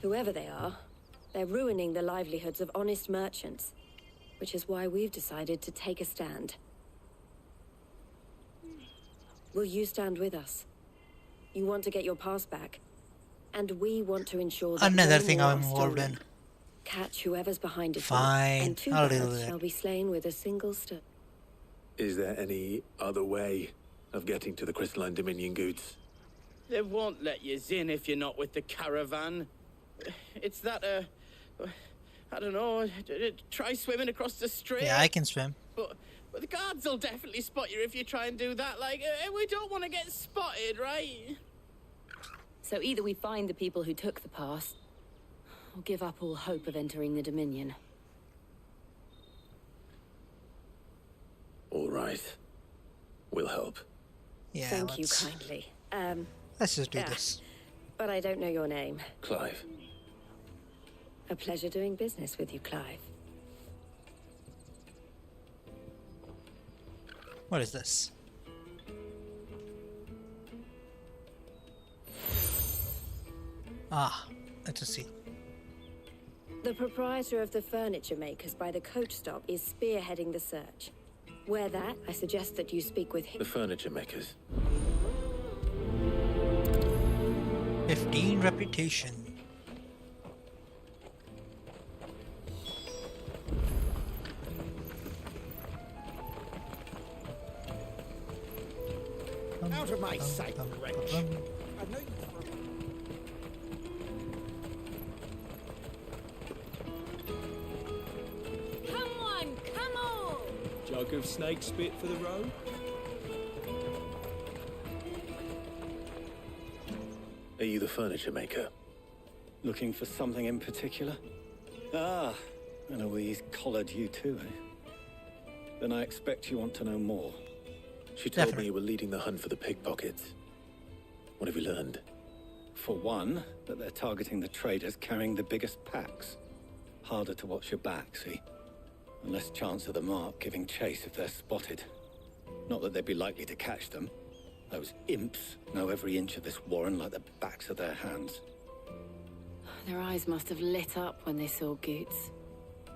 K: Whoever they are, they're ruining the livelihoods of honest merchants, which is why we've decided to take a stand. Will you stand with us? You want to get your pass back, and we want to ensure that
B: Another
K: no
B: thing
K: more
B: I'm
K: are
B: involved
K: stolen.
B: in.
L: catch whoever's behind it.
B: Fine,
L: And 2
B: I'll deal
L: birds
B: with it.
L: shall be slain with a single stone.
F: Is there any other way of getting to the Crystalline Dominion goods?
S: They won't let you in if you're not with the caravan. It's that, I don't know, try swimming across the strait.
B: Yeah, I can swim.
S: But the guards will definitely spot you if you try and do that. Like, we don't want to get spotted, right?
D: So either we find the people who took the pass, or give up all hope of entering the Dominion.
F: All right. We'll help.
B: Yeah,
L: Thank you kindly.
B: Let's just do
L: yeah.
B: this.
L: But I don't know your name.
F: Clive.
L: A pleasure doing business with you, Clive.
B: What is this? Ah, let's just see.
L: The proprietor of the furniture makers by the coach stop is spearheading the search. Where that, I suggest that you speak with him.
F: The furniture makers.
B: 15 reputation.
P: Out of my sight, wretch. I know you.
H: Come on!
A: Jug of snake spit for the road?
F: Are you the furniture maker?
G: Looking for something in particular? Ah, and Eloise collared you too, eh? Then I expect you want to know more.
F: She told me you were leading the hunt for the pickpockets. What have you learned?
G: For one, that they're targeting the traders carrying the biggest packs. Harder to watch your back, see? And less chance of the mark giving chase if they're spotted. Not that they'd be likely to catch them. Those imps know every inch of this warren like the backs of their hands.
D: Their eyes must have lit up when they saw Goots.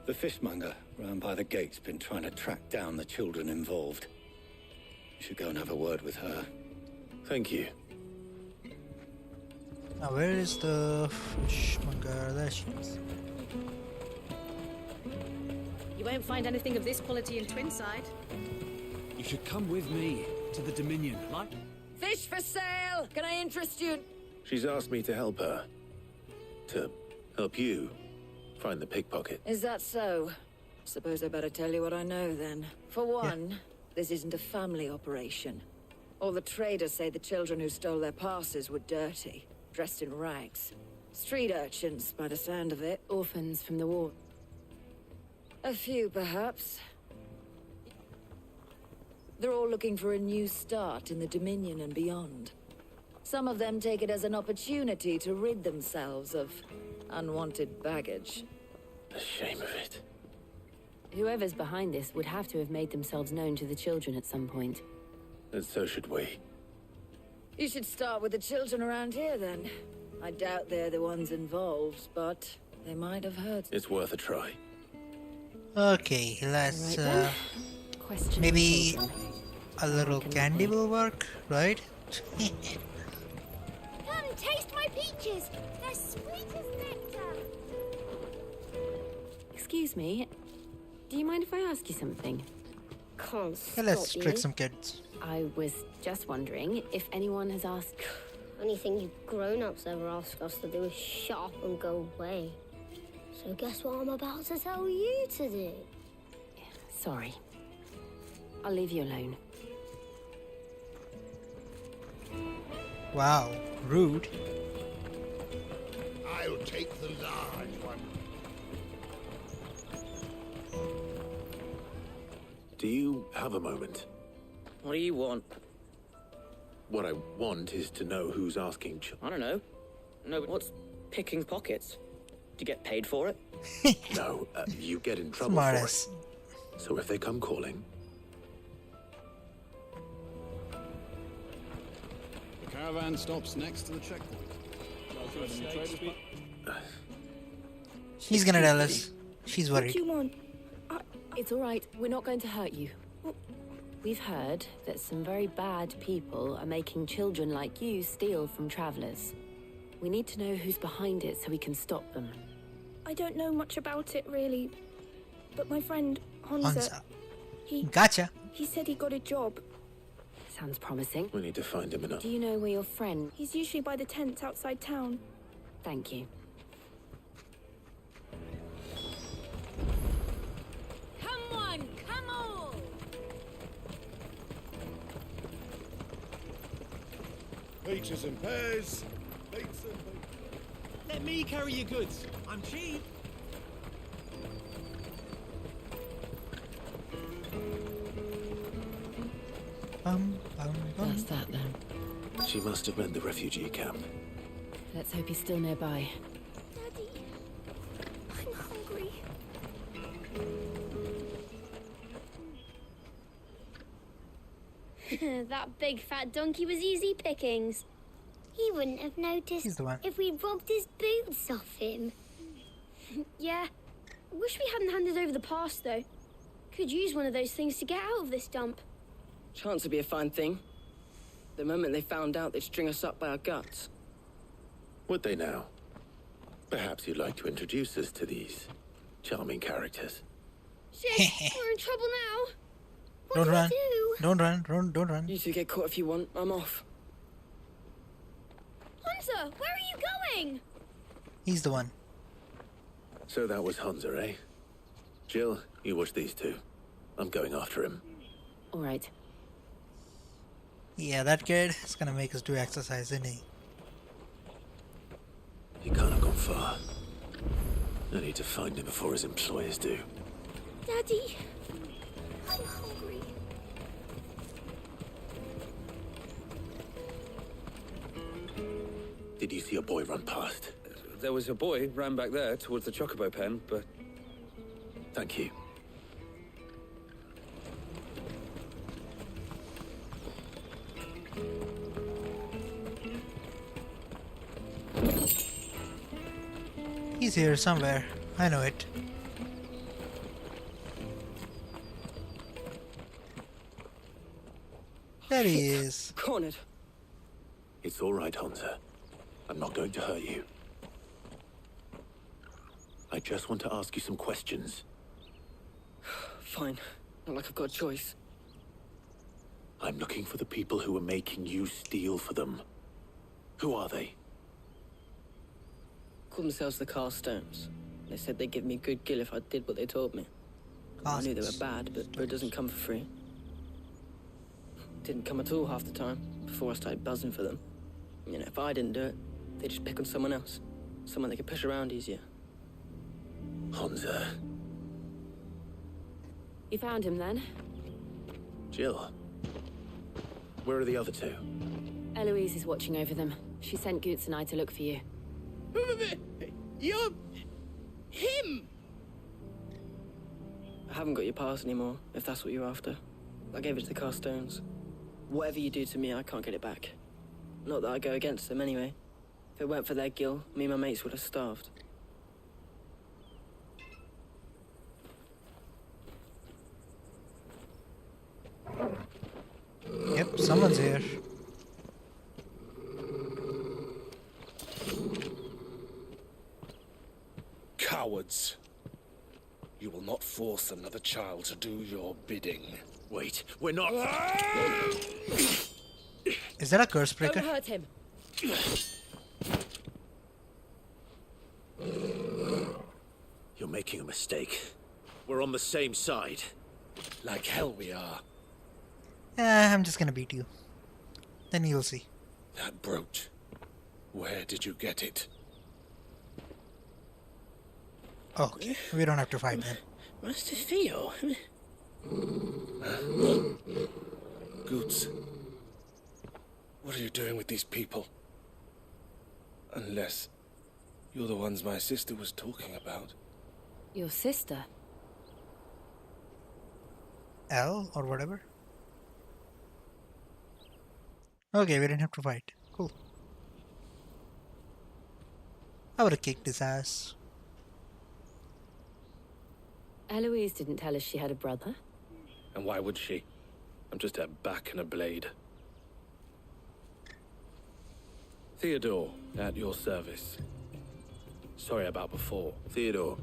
G: The fishmonger round by the gate's been trying to track down the children involved. You should go and have a word with her.
F: Thank you.
B: Now where is the fishmonger? There she is.
N: You won't find anything of this quality in Twinside.
I: You should come with me to the Dominion, like?
H: Fish for sale! Can I interest you?
F: She's asked me to help her. To help you find the pickpocket.
H: Is that so? Suppose I better tell you what I know then. For one, this isn't a family operation. All the traders say the children who stole their passes were dirty, dressed in rags. Street urchins, by the sound of it.
D: Orphans from the war.
H: A few, perhaps. They're all looking for a new start in the Dominion and beyond. Some of them take it as an opportunity to rid themselves of unwanted baggage.
F: The shame of it.
D: Whoever's behind this would have to have made themselves known to the children at some point.
F: And so should we.
H: You should start with the children around here, then. I doubt they're the ones involved, but they might have heard.
F: It's worth a try.
B: Okay, let's maybe a little candy will work, right?
O: Come, taste my peaches! They're sweet as nectar!
D: Excuse me, do you mind if I ask you something?
O: Can't
B: Yeah, let's trick some kids.
D: I was just wondering if anyone has asked...
O: Anything you grown-ups ever ask us to do is shut up and go away. So guess what I'm about to tell you to do?
D: Sorry. I'll leave you alone.
B: Wow, rude.
P: I'll take the large one.
F: Do you have a moment?
X: What do you want?
F: What I want is to know who's asking.
X: I don't know. No, but what's picking pockets? Do you get paid for it?
F: No, you get in trouble
B: Smartass.
F: for it. So if they come calling...
Y: The caravan stops next to the checkpoint.
B: She's gonna tell us. She's
D: What
B: worried.
D: do you want? It's all right. We're not going to hurt you. We've heard that some very bad people are making children like you steal from travelers. We need to know who's behind it so we can stop them.
C: I don't know much about it, really. But my friend, Hansa,
B: Gotcha.
C: he said he got a job.
D: Sounds promising.
U: We need to find him enough.
D: Do you know where your friend...
C: He's usually by the tents outside town.
D: Thank you.
H: Come on, come on!
P: Peaches and pears. Pizza and
E: Let me carry your goods. I'm cheap.
D: That's that then.
U: She must have meant the refugee camp.
D: Let's hope he's still nearby.
C: Daddy, I'm hungry.
O: That big fat donkey was easy pickings. He wouldn't have noticed
B: He's the one.
O: if we'd robbed his boots off him.
C: Yeah. Wish we hadn't handed over the pass, though. Could use one of those things to get out of this dump.
X: Chance would be a fine thing. The moment they found out, they'd string us up by our guts.
U: Would they now? Perhaps you'd like to introduce us to these charming characters.
C: Shit, we're in trouble now. What
B: Don't
C: do
B: run.
C: we do?
B: Don't run. Don't run.
X: You two get caught if you want. I'm off.
C: Hansa, where are you going?
B: He's the one.
U: So that was Hansa, eh? Jill, you watch these two. I'm going after him.
D: All right.
B: Yeah, that kid is gonna make us do exercise, isn't he?
U: He can't have gone far. I need to find him before his employers do.
C: Daddy, I'm hungry.
U: Did you see a boy run past?
J: There was a boy ran back there towards the chocobo pen, but...
U: Thank you.
B: He's here somewhere. I know it. There he is.
X: Cornered.
U: It's all right, Hansa. I'm not going to hurt you. I just want to ask you some questions.
X: Fine. Not like I've got a choice.
U: I'm looking for the people who are making you steal for them. Who are they?
X: Call themselves the Carstones. They said they'd give me good gill if I did what they told me. I knew they were bad, but it doesn't come for free. Didn't come at all half the time, before I started buzzing for them. You know, if I didn't do it, they'd just pick on someone else. Someone they could push around easier.
U: Hansa.
D: You found him then?
U: Jill. Where are the other two?
D: Eloise is watching over them. She sent Goots and I to look for you.
S: You're... him!
X: I haven't got your pass anymore, if that's what you're after. I gave it to the Carstones. Whatever you do to me, I can't get it back. Not that I go against them anyway. If it weren't for their gill, me and my mates would have starved.
B: Yep, someone's here.
P: Cowards. You will not force another child to do your bidding.
U: Wait, we're not...
B: Is that a curse breaker?
K: Don't hurt him.
U: You're making a mistake. We're on the same side.
P: Like hell we are.
B: I'm just gonna beat you. Then you'll see.
P: That brooch. Where did you get it?
B: Okay, we don't have to fight then.
X: Master Theo.
P: Goots. What are you doing with these people? Unless you're the ones my sister was talking about.
D: Your sister?
B: L or whatever. Okay, we didn't have to fight. Cool. I would have kicked his ass.
D: Eloise didn't tell us she had a brother.
J: And why would she? I'm just her back and a blade. Theodore, at your service. Sorry about before.
F: Theodore.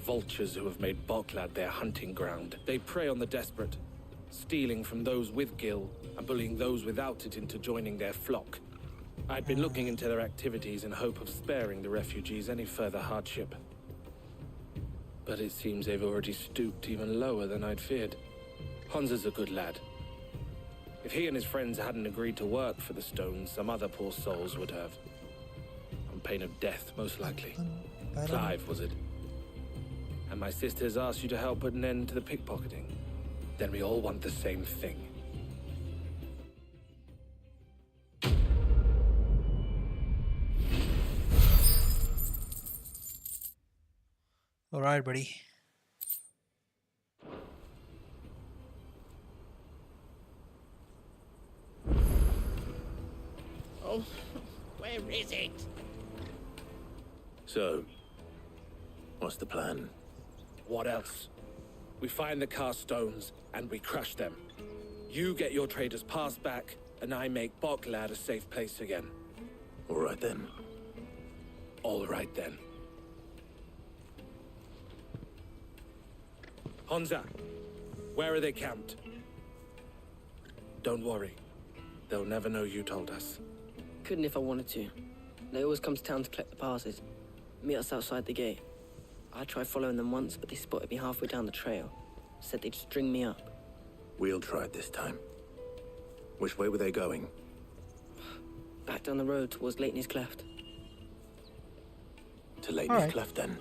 J: Vultures who have made Boklad their hunting ground. They prey on the desperate, stealing from those with gil and bullying those without it into joining their flock. I'd been looking into their activities in hope of sparing the refugees any further hardship. But it seems they've already stooped even lower than I'd feared. Hans is a good lad. If he and his friends hadn't agreed to work for the stones, some other poor souls would have. On pain of death, most likely. Clive, was it? And my sisters asked you to help put an end to the pickpocketing. Then we all want the same thing.
B: All right, buddy.
S: Oh, where is it?
F: So, what's the plan?
J: What else? We find the cast stones and we crush them. You get your trader's pass back, and I make Boklad a safe place again.
F: All right then.
J: All right then. Honza, where are they camped? Don't worry. They'll never know you told us.
X: Couldn't if I wanted to. They always come to town to collect the passes. Meet us outside the gate. I tried following them once, but they spotted me halfway down the trail. Said they'd string me up.
F: We'll try it this time. Which way were they going?
X: Back down the road towards Leighton's Cleft.
F: To Leighton's Cleft, then.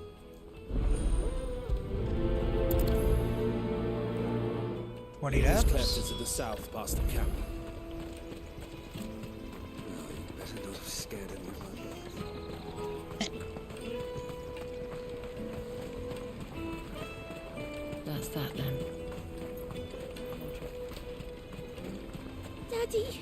J: Leighton's Cleft is to the south, past the camp.
Q: Better not have scared anyone.
D: That's that then.
C: Daddy.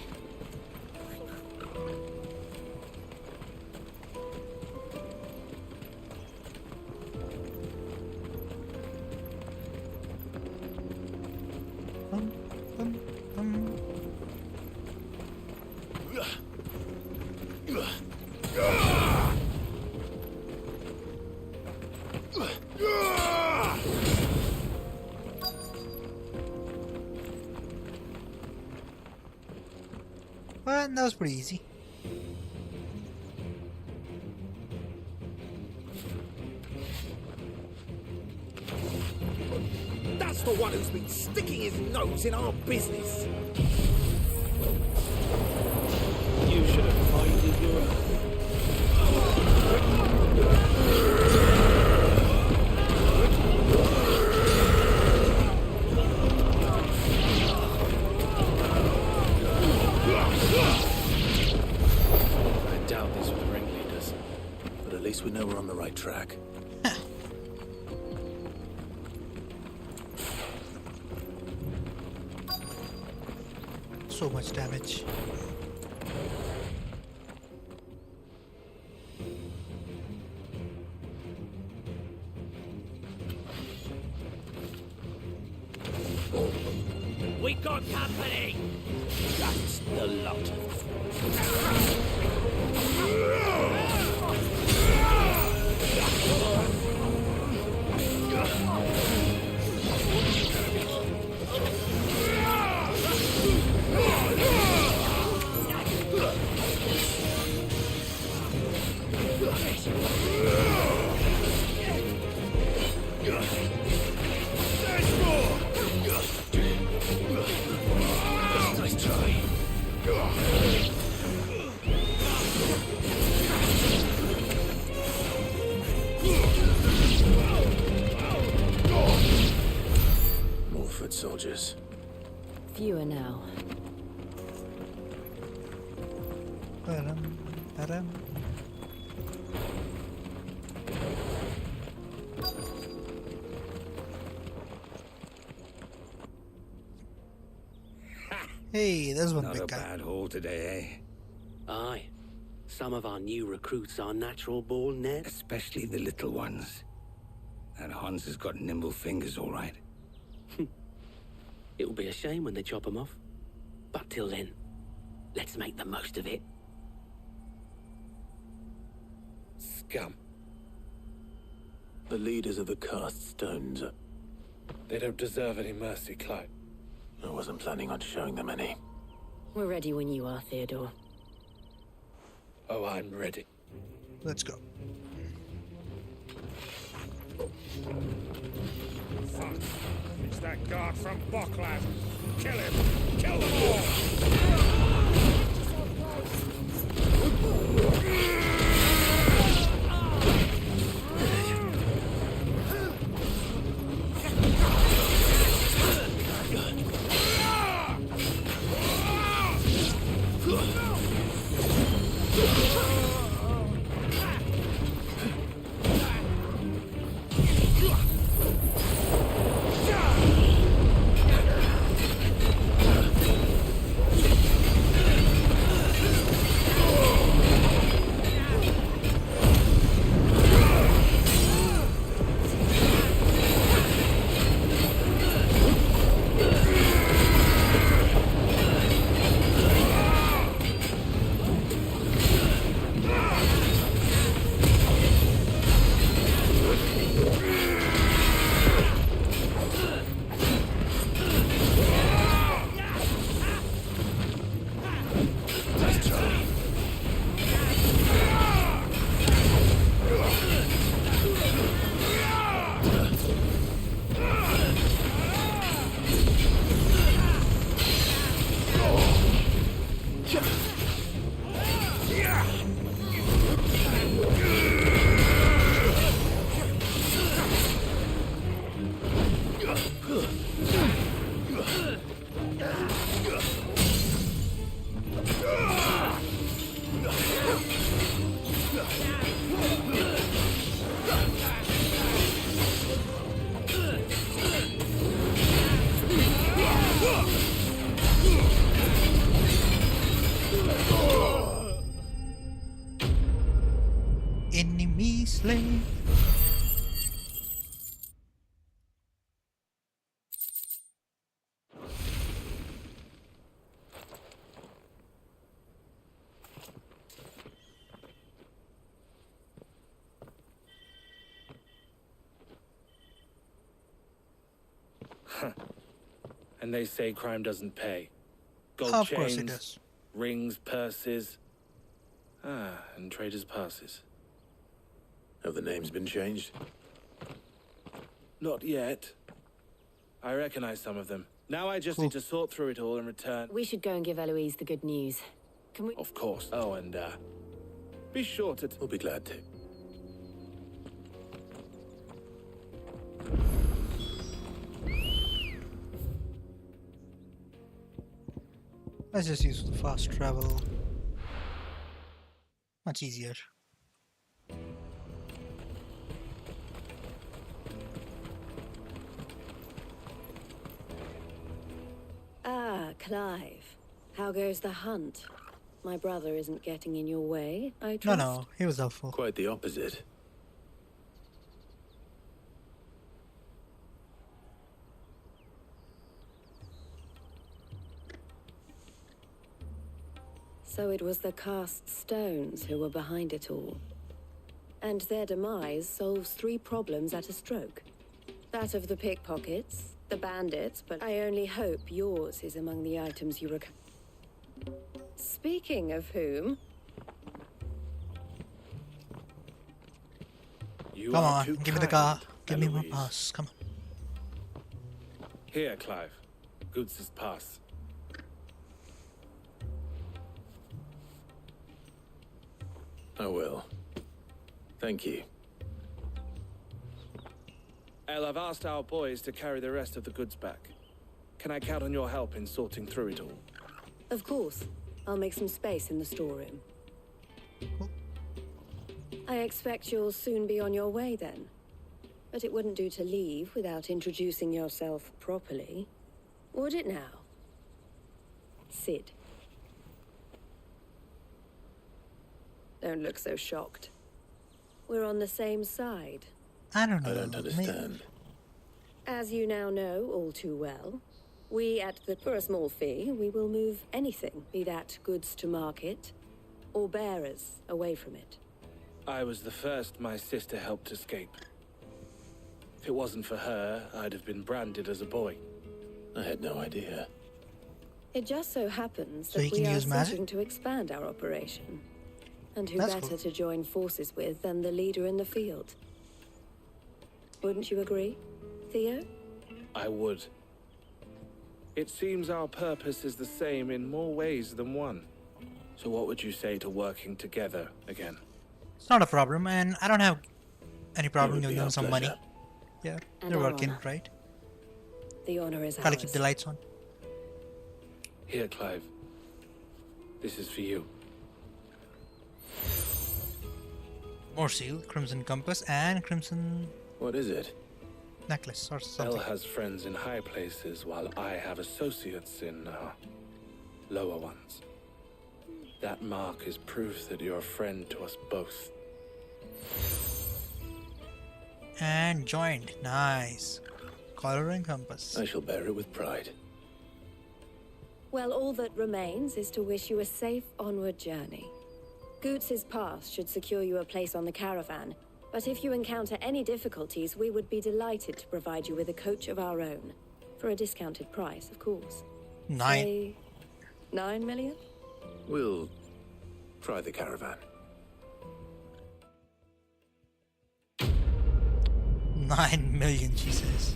B: Well, that was pretty easy.
P: That's the one who's been sticking his nose in our business.
J: You should have minded your own. I doubt these were the ringleaders,
F: but at least we know we're on the right track.
B: So much damage.
P: We got company! That's the lot.
F: Nice try. More foot soldiers.
D: Fewer now.
B: Ba-dum. Hey, there's one
Q: Not
B: big
Q: a
B: guy.
Q: bad haul today, eh?
M: Aye. Some of our new recruits are natural born Ned.
Q: Especially the little ones. And Hans has got nimble fingers, all right.
M: It'll be a shame when they chop them off. But till then, let's make the most of it.
J: Scum.
F: The leaders of the cast stones.
J: They don't deserve any mercy, Clyde.
F: I wasn't planning on showing them any.
D: We're ready when you are, Theodore.
J: Oh, I'm ready.
B: Let's go.
L: Fuck. It's that guard from Bocklad. Kill him! Kill them all!
B: Enemy slain.
J: And they say crime doesn't pay. Gold
B: Of
J: chains,
B: course it does.
J: rings, purses. And traders' passes.
F: Have the names been changed?
J: Not yet. I recognize some of them. Now I just need to sort through it all and return.
D: We should go and give Eloise the good news. Can we?
J: Of course. Oh, and be sure to...
F: We'll be glad to.
B: Let's just use the fast travel. Much easier.
K: Ah, Clive. How goes the hunt? My brother isn't getting in your way, I trust.
B: No, he was helpful.
F: Quite the opposite.
K: So it was the cast stones who were behind it all. And their demise solves 3 problems at a stroke. That of the pickpockets, the bandits, but I only hope yours is among the items you recover. Speaking of whom...
J: You
B: Come
J: are
B: on,
J: too
B: give me the
J: kind,
B: car. Give me my
J: Eloise.
B: pass. Come on.
J: Here, Clive. Goods' pass.
F: I will. Thank you.
J: El, I've asked our boys to carry the rest of the goods back. Can I count on your help in sorting through it all?
K: Of course. I'll make some space in the storeroom. I expect you'll soon be on your way then. But it wouldn't do to leave without introducing yourself properly. Would it now? Sid. Don't look so shocked. We're on the same side.
B: I don't know.
F: I don't understand.
K: As you now know all too well, for a small fee, we will move anything, be that goods to market, or bearers away from it.
J: I was the first my sister helped escape. If it wasn't for her, I'd have been branded as a boy.
U: I had no idea.
K: It just so happens
B: So he
K: that
B: can
K: we are
B: use magic?
K: seeking to expand our operation. And who
B: That's
K: better
B: cool.
K: to join forces with than the leader in the field? Wouldn't you agree, Theo?
J: I would. It seems our purpose is the same in more ways than one. So what would you say to working together again?
B: It's not a problem, and I don't have any problem
U: It would
B: giving
U: be
B: them
U: our
B: some money.
U: pleasure.
B: Yeah,
K: And
B: they're
K: our
B: working,
K: honor.
B: right?
K: The honor is
B: Gotta
K: ours.
B: keep the lights on.
J: Here, Clive. This is for you.
B: More seal, crimson compass, and crimson
U: What is it?
B: necklace or
J: Elle
B: something.
J: has friends in high places, while I have associates in lower ones. That mark is proof that you're a friend to us both.
B: And joined. Nice. Collar and compass.
U: I shall bear it with pride.
K: Well, all that remains is to wish you a safe onward journey. Goots's pass should secure you a place on the caravan, but if you encounter any difficulties, we would be delighted to provide you with a coach of our own. For a discounted price, of course.
B: 9.
K: Say 9 million?
U: We'll try the caravan.
B: 9 million, she says.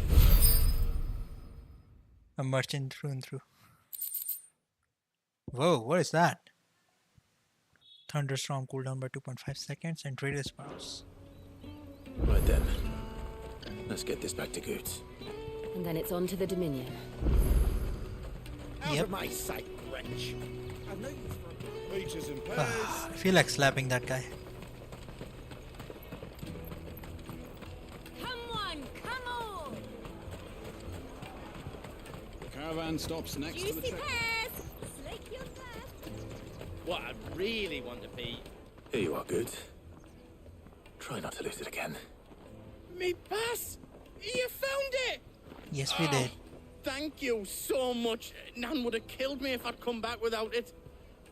B: A merchant through and through. Whoa, what is that? Thunderstorm cooldown by 2.5 seconds and trader's powers.
U: Right then. Let's get this back to Goots.
K: And then it's on to the Dominion.
P: Out
B: Yep.
P: of my sight, wretch. I've known you for
L: Peaches and pears.
B: I feel like slapping that guy.
H: Come on, come on!
Y: The caravan stops next to the
H: Juicy
Y: checkpoint.
H: pears! Slake your thirst.
S: What I really want to be.
U: Here you are, Goots. Try not to lose it again.
S: Me pass! You found it!
B: Yes, we did.
S: Thank you so much. Nan would have killed me if I'd come back without it.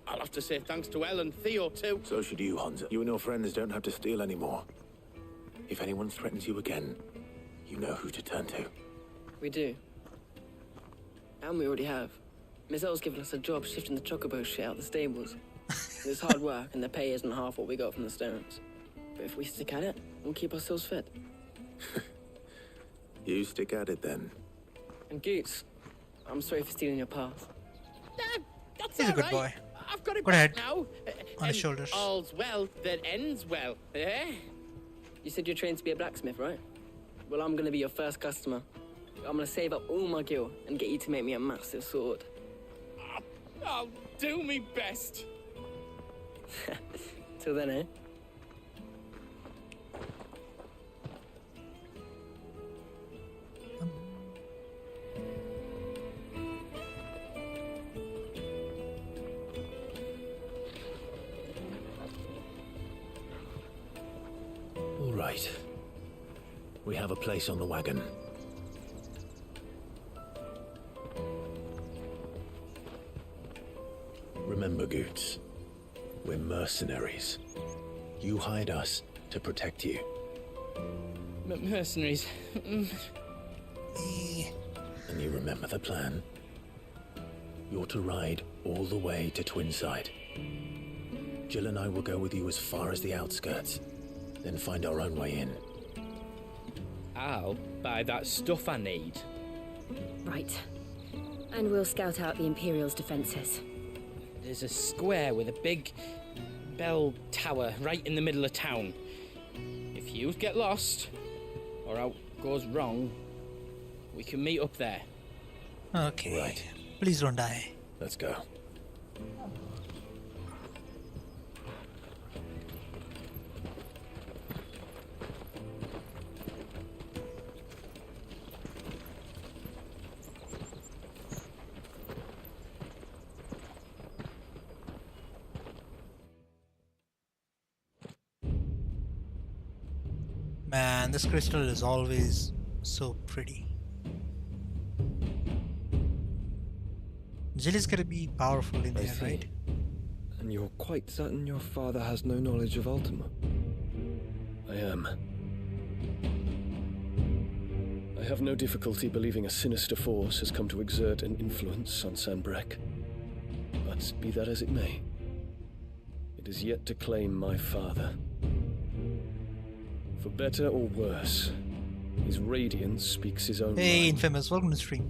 S: I'll have to say thanks to Elle and Theo too.
U: So should you, Hans. You and your friends don't have to steal anymore. If anyone threatens you again, you know who to turn to.
X: We do. And we already have. Miss L's given us a job shifting the chocobo shit out the stables. It's hard work, and the pay isn't half what we got from the stones. But if we stick at it, we'll keep ourselves fit.
U: You stick at it then.
X: And Goots, I'm sorry for stealing your path.
S: That's
B: He's a good
S: all
B: boy.
S: right. I've got it
B: Go
S: back
B: ahead.
S: now.
B: On his shoulders.
S: All's well that ends well. Eh?
X: You said you're trained to be a blacksmith, right? Well, I'm gonna be your first customer. I'm gonna save up all my gil and get you to make me a massive sword.
S: I'll do me best.
X: Till then, eh?
U: All right. We have a place on the wagon. Remember, Goots, we're mercenaries. You hired us to protect you.
S: Mercenaries.
U: And you remember the plan? You're to ride all the way to Twinside. Jill and I will go with you as far as the outskirts, then find our own way in.
A: I'll buy that stuff I need.
K: Right. And we'll scout out the Imperial's defenses.
A: There's a square with a big bell tower right in the middle of town. If you get lost, or out goes wrong, we can meet up there.
B: Okay.
U: Right.
B: Please don't die.
U: Let's go.
B: Man, this crystal is always so pretty. Jill is gonna be powerful in
R: I
B: there,
R: see.
B: right?
R: And you're quite certain your father has no knowledge of Ultima?
U: I am.
R: have no difficulty believing a sinister force has come to exert an influence on Sanbreque. But be that as it may, it is yet to claim my father. For better or worse, his radiance speaks his own
B: Hey,
R: mind.
B: Infamous, welcome to the stream.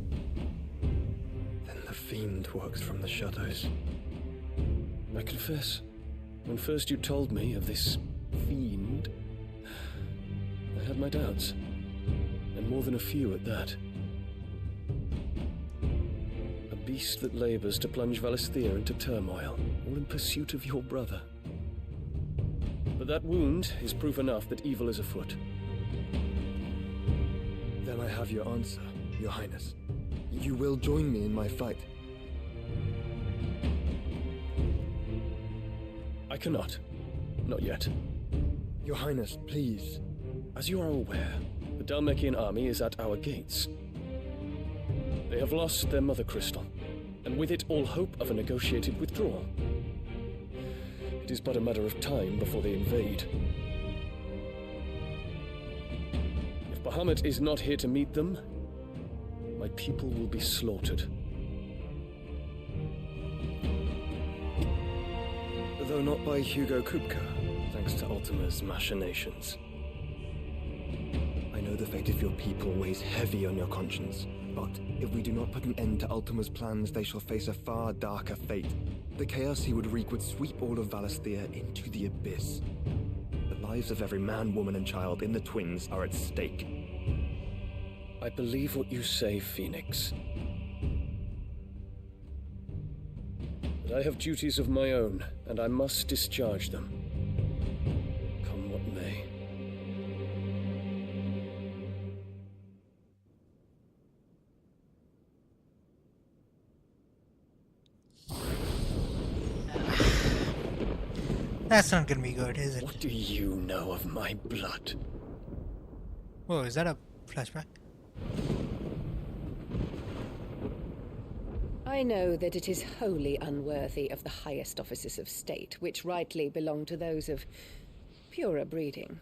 R: Then the fiend works from the shadows. I confess, when first you told me of this fiend, I had my doubts. And more than a few at that. A beast that labors to plunge Valisthea into turmoil, all in pursuit of your brother. But that wound is proof enough that evil is afoot.
G: Then I have your answer, Your Highness. You will join me in my fight.
R: I cannot. Not yet.
G: Your Highness, please.
R: As you are aware, the Dhalmekian army is at our gates. They have lost their mother crystal, and with it all hope of a negotiated withdrawal. It is but a matter of time before they invade. If Bahamut is not here to meet them, my people will be slaughtered.
G: Though not by Hugo Kupka, thanks to Ultima's machinations. I know the fate of your people weighs heavy on your conscience, but if we do not put an end to Ultima's plans, they shall face a far darker fate. The chaos he would wreak would sweep all of Valisthea into the abyss. The lives of every man, woman, and child in the Twins are at stake.
R: I believe what you say, Phoenix. But I have duties of my own, and I must discharge them. Come what may.
B: That's not gonna be good, is it?
R: What do you know of my blood?
B: Whoa, is that a flashback?
K: I know that it is wholly unworthy of the highest offices of state, which rightly belong to those of purer breeding.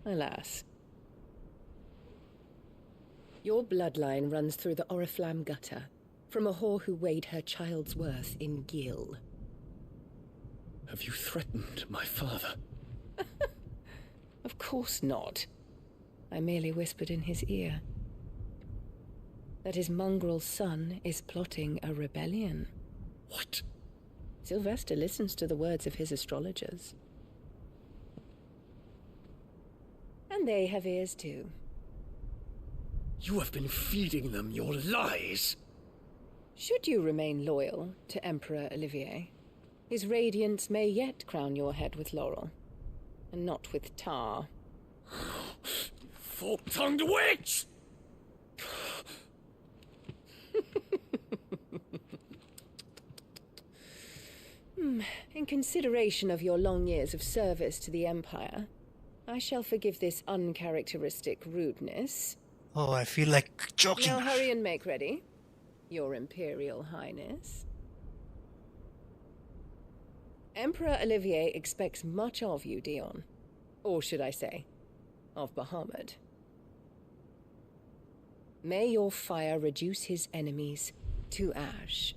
K: Alas. Your bloodline runs through the Oriflamme gutter, from a whore who weighed her child's worth in gil.
R: Have you threatened my father?
K: Of course not. I merely whispered in his ear that his mongrel son is plotting a rebellion.
R: What?
K: Sylvester listens to the words of his astrologers. And they have ears too.
R: You have been feeding them your lies!
K: Should you remain loyal to Emperor Olivier, his radiance may yet crown your head with laurel, and not with tar.
R: Fork-tongued witch!
K: In consideration of your long years of service to the Empire, I shall forgive this uncharacteristic rudeness.
B: Oh, I feel like joking.
K: Now hurry and make ready, Your Imperial Highness. Emperor Olivier expects much of you, Dion. Or should I say, of Bahamut. May your fire reduce his enemies to ash,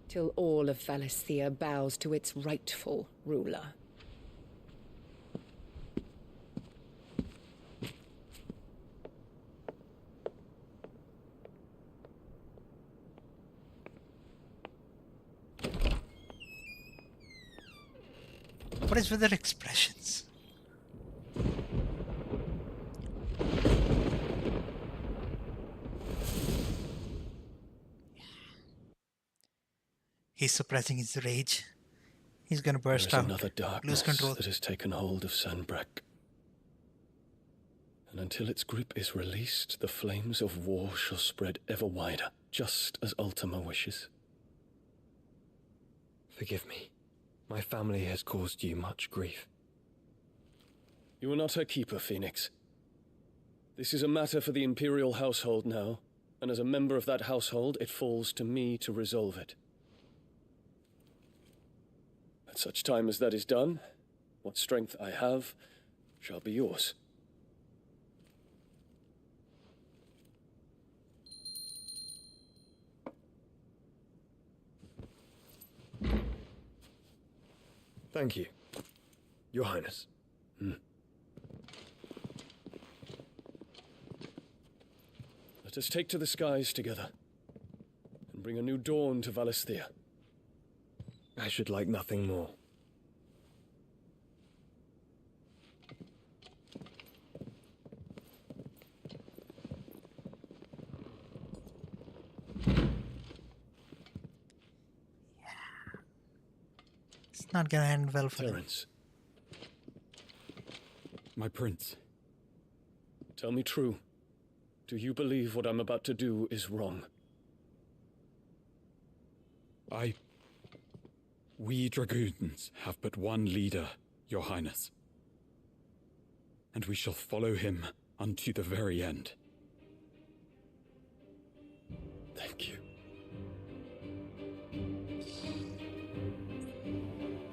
K: till all of Valisthea bows to its rightful ruler.
B: What is with their expressions? He's suppressing his rage. He's gonna burst
R: There is
B: out.
R: another darkness
B: Lose control.
R: that has taken hold of Sanbreque. And until its grip is released, the flames of war shall spread ever wider, just as Ultima wishes.
G: Forgive me. My family has caused you much grief.
R: You are not her keeper, Phoenix. This is a matter for the Imperial household now, and as a member of that household, it falls to me to resolve it. At such time as that is done, what strength I have shall be yours.
G: Thank you, Your Highness.
R: Let us take to the skies together and bring a new dawn to Valisthea.
G: I should like nothing more.
B: It's not gonna end well for
R: Terence. My prince. Tell me true. Do you believe what I'm about to do is wrong?
I: We dragoons have but one leader, Your Highness. And we shall follow him unto the very end.
R: Thank you.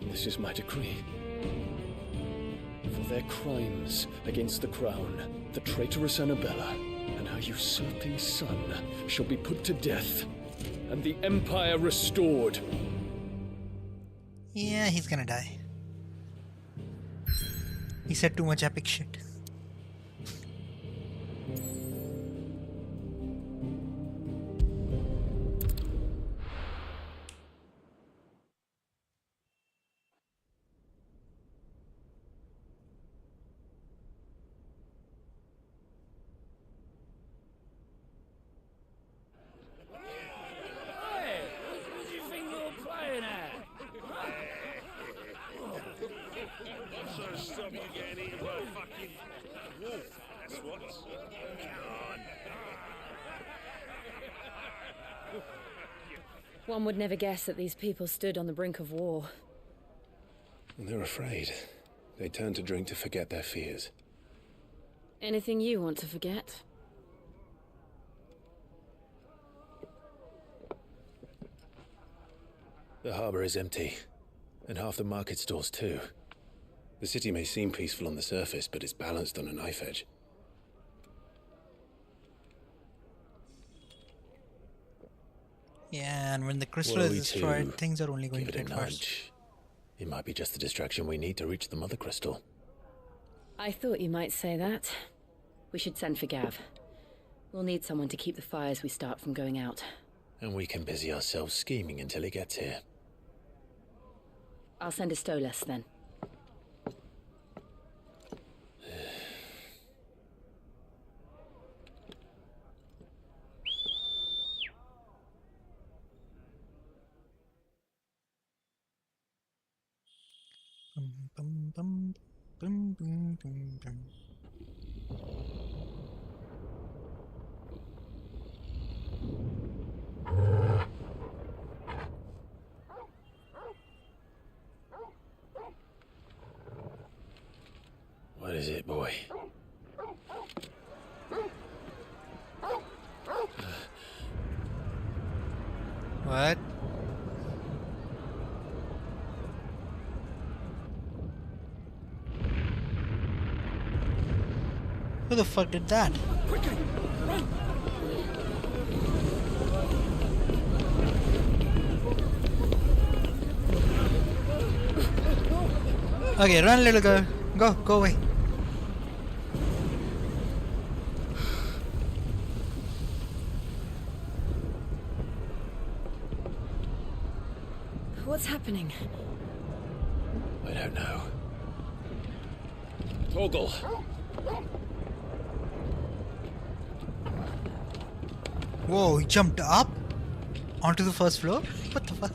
R: This is my decree. For their crimes against the crown, the traitorous Annabella and her usurping son shall be put to death, and the Empire restored.
B: Yeah, he's gonna die. He said too much epic shit.
D: One would never guess that these people stood on the brink of war.
U: They're afraid. They turn to drink to forget their fears.
D: Anything you want to forget?
U: The harbor is empty, and half the market stalls too. The city may seem peaceful on the surface, but it's balanced on a knife edge.
B: Yeah, and when the crystal is destroyed, things are only going to get worse.
U: It might be just the distraction we need to reach the mother crystal.
D: I thought you might say that. We should send for Gav. We'll need someone to keep the fires we start from going out.
U: And we can busy ourselves scheming until he gets here.
D: I'll send a Stolas then.
B: Bum, bum, bum, bum, bum, bum.
U: What is it, boy?
B: What? Who the fuck did that?
L: Quickly, run!
B: Okay, run, little girl. Go away.
D: What's happening?
U: I don't know. Torgal!
B: Whoa, he jumped up onto the first floor? What the fuck?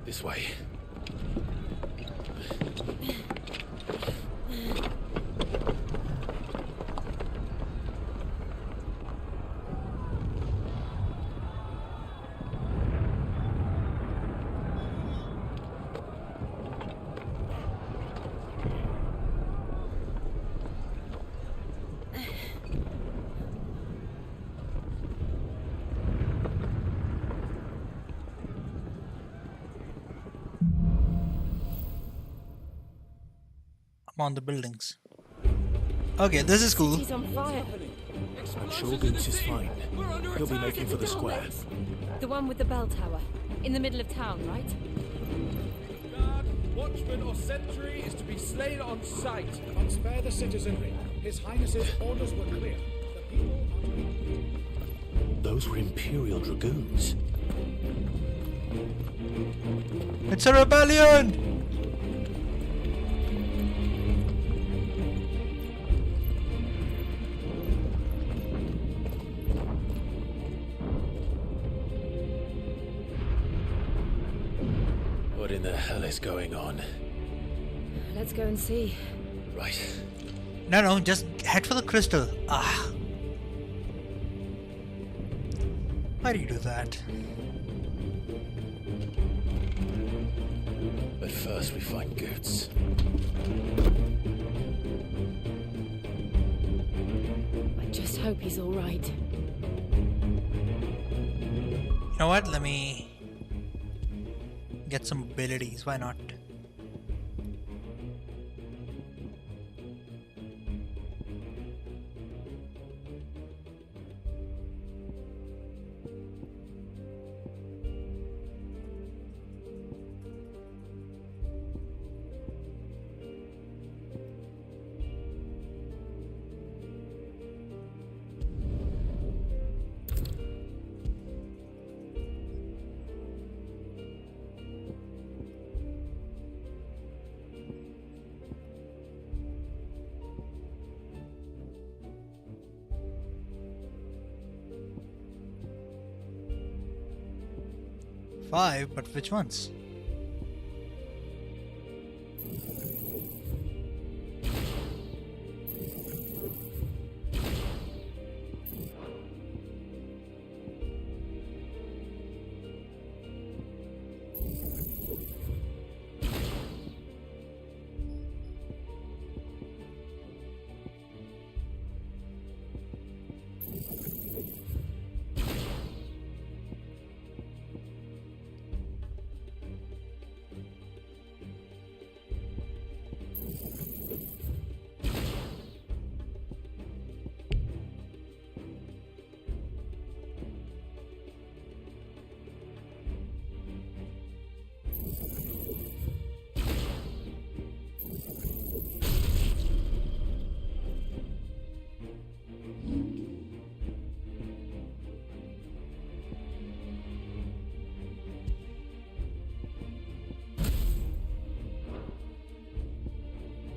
U: This way.
B: I'm on the buildings. Okay, this is cool.
K: He's on fire.
U: I'm sure Goons is fine. He'll be making for the square.
K: The one with the bell tower. In the middle of town, right?
L: Guard, watchman or sentry is to be slain on sight. But spare the citizenry. His Highness's orders were clear. The people are to be...
U: Those were Imperial Dragoons.
B: It's a rebellion!
U: What in the hell is going on?
K: Let's go and see.
U: Right.
B: No, just head for the crystal. Ah. Why do you do that?
U: But first we find Goots.
K: I just hope he's all right.
B: You know what? Let me get some abilities. Why not? Five, but which ones?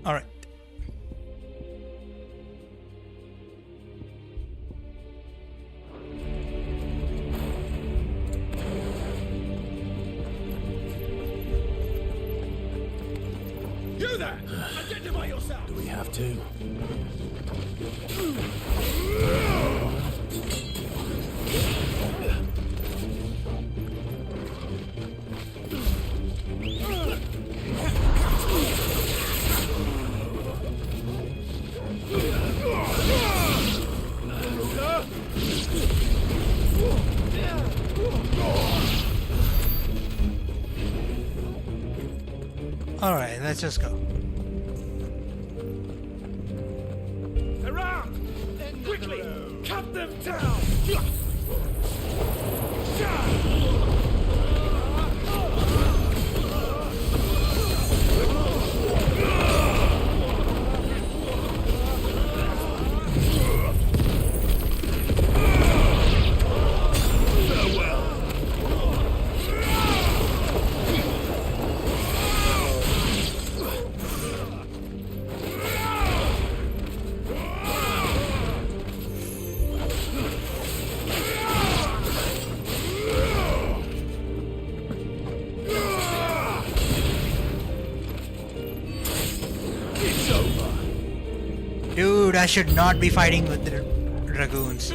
B: All right.
L: You there! Identify yourself!
U: Do we have to?
B: All right, let's just go.
L: Around! Quickly! Cut them down!
B: Dude, I should not be fighting with the dragoons.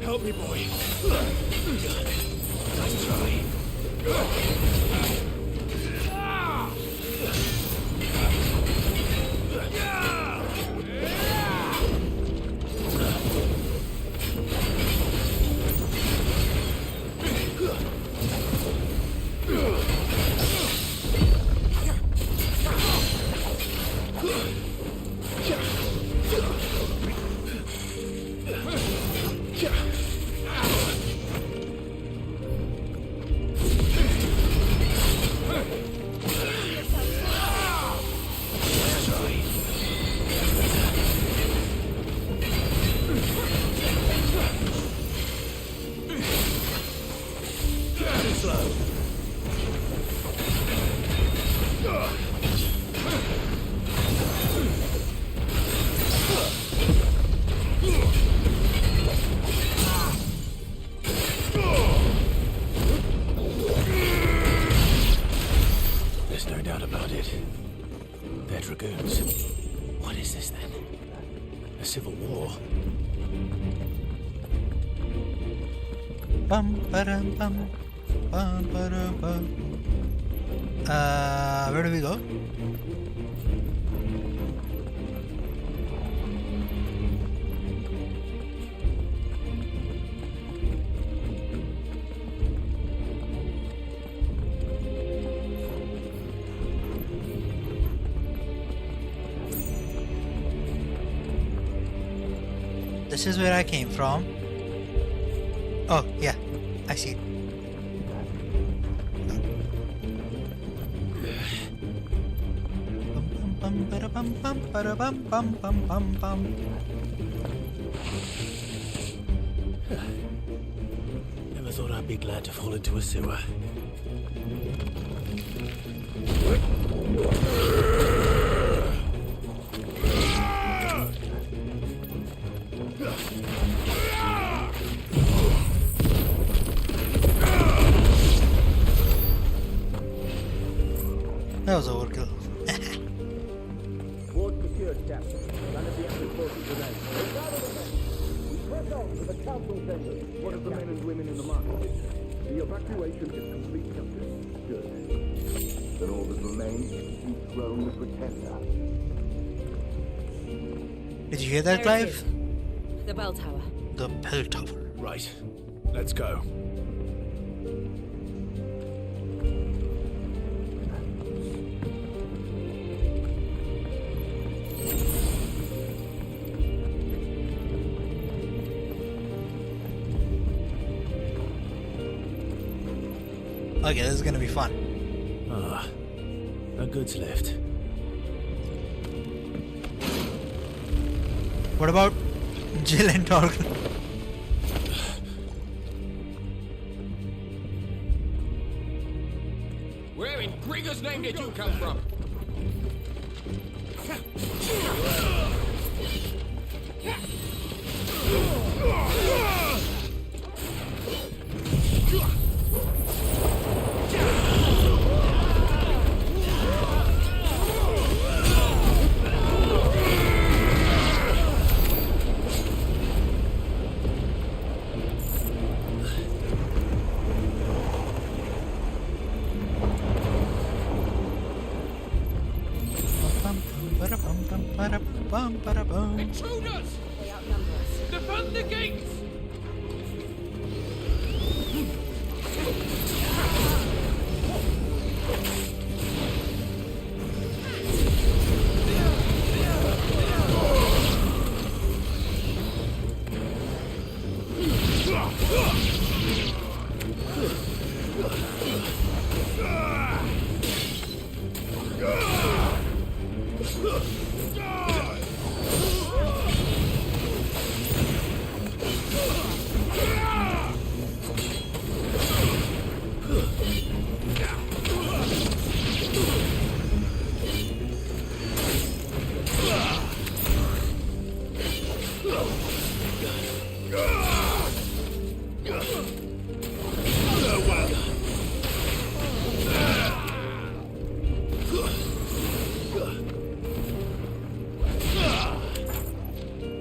P: Help me, boy. Nice try.
U: There's no doubt about it. They're dragoons. What is this then? A civil war?
B: Bum ba-dum bum ba-dum bum. Where do we go? This is where I came from. Oh, yeah, I see it. Bum, bum, bum, bum, bum, bum, bum, bum, bum.
U: Never thought I'd be glad to fall into a sewer.
B: That was overkill.
E: Ward secured, Captain. None of the enemy forces remain. We press on to the council chambers. What of the men and women in the market? The evacuation is complete, Captain. Good. Then all that remains is to dethrone the Pretender.
B: Did you hear that,
D: There it
B: Clive?
D: is. The bell tower.
B: The bell tower.
U: Right. Let's go.
B: Okay, this is gonna be fun.
U: Ah, a goods lift.
B: What about Jill and Torgal?
N: Where in Grigger's name did you come from? Intruders! They outnumber us. Defend the gates!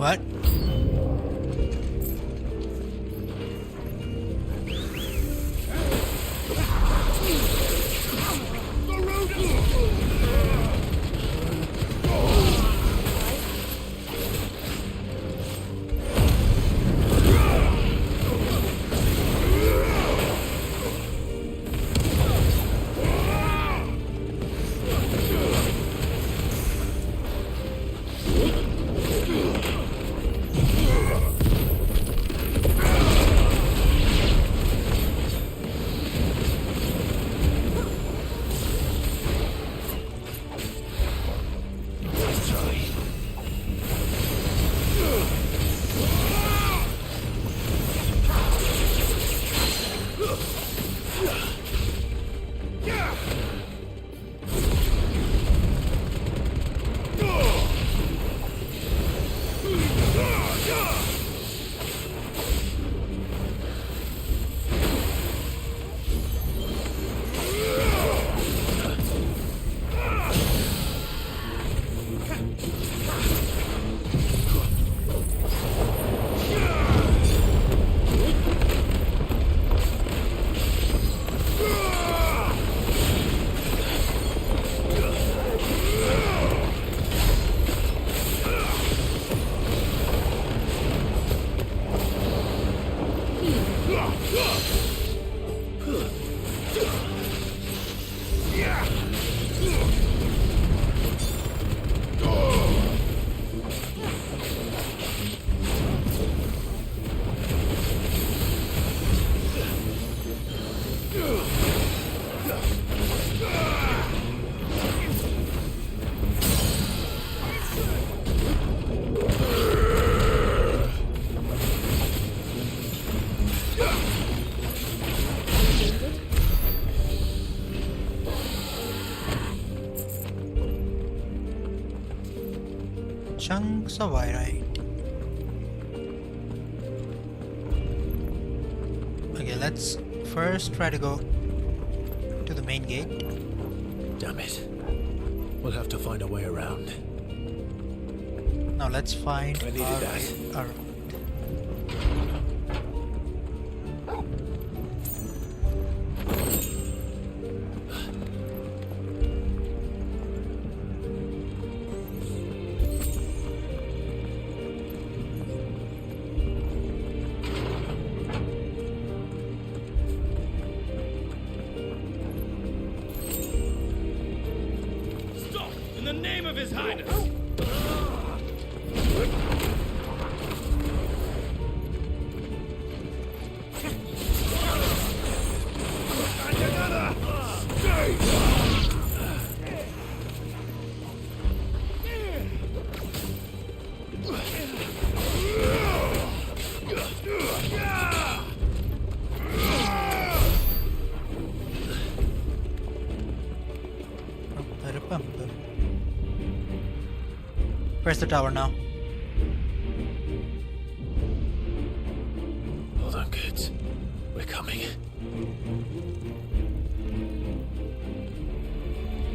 B: What? Chunks of ironite. Okay, let's first try to go to the main gate.
U: Damn it. We'll have to find a way around.
B: Now let's find
U: I needed that.
B: our
A: Stop! In the name of His Highness!
B: Where's the tower now?
U: Hold on, kids. We're coming.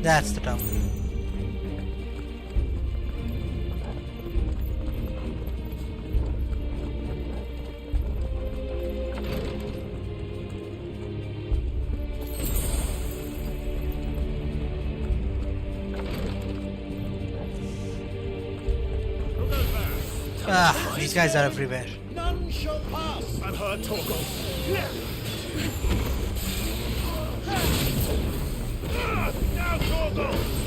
B: That's the tower. Ah, these guys are everywhere.
P: None shall pass. I've heard Torgal. Now, Torgal.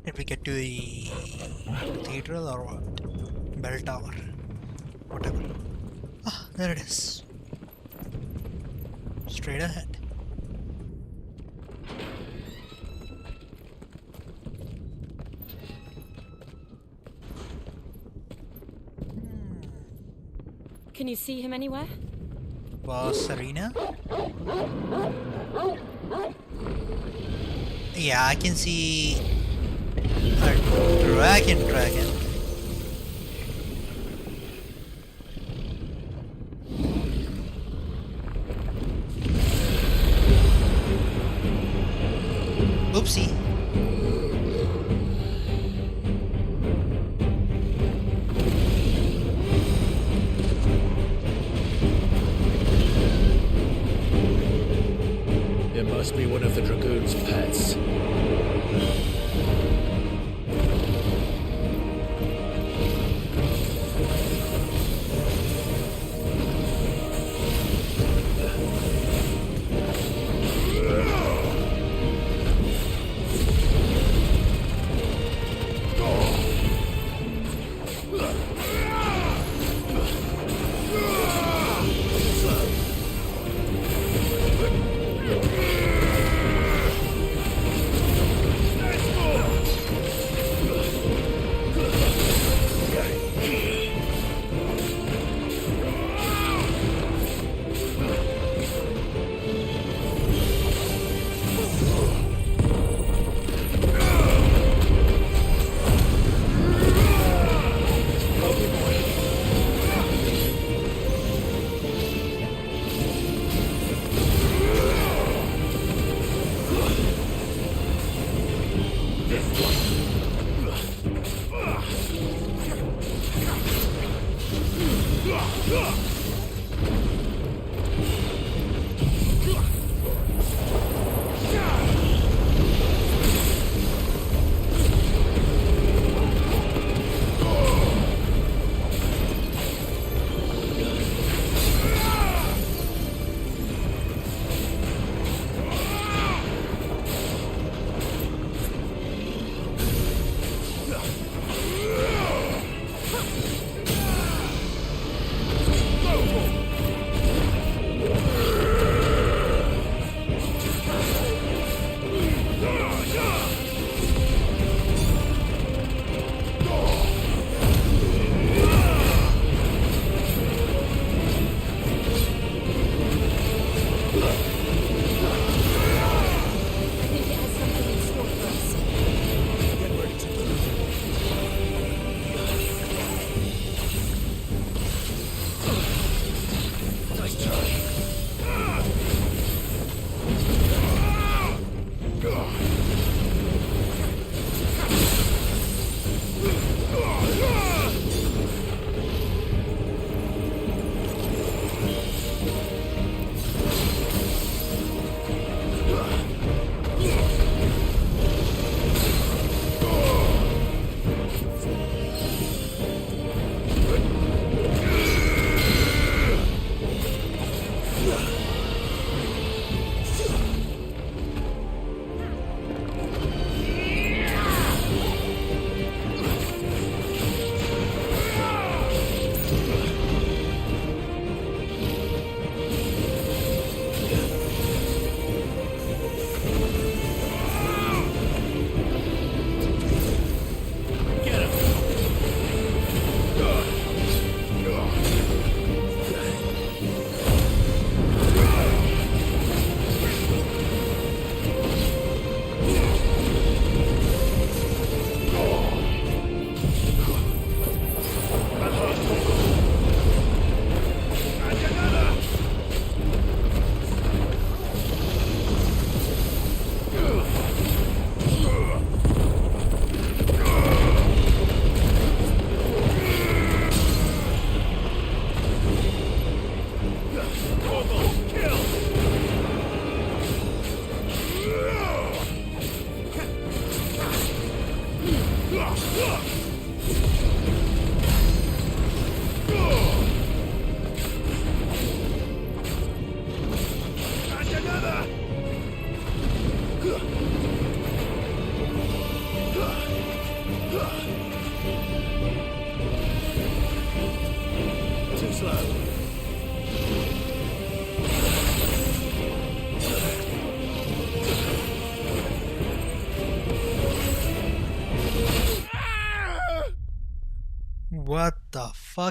B: Did we get to the cathedral or what? Bell tower. Whatever. Ah, there it is. Straight ahead.
D: Can you see him anywhere?
B: Boss arena? Yeah, I can see a dragon. Oopsie.
U: It must be one of the Dragoon's pets.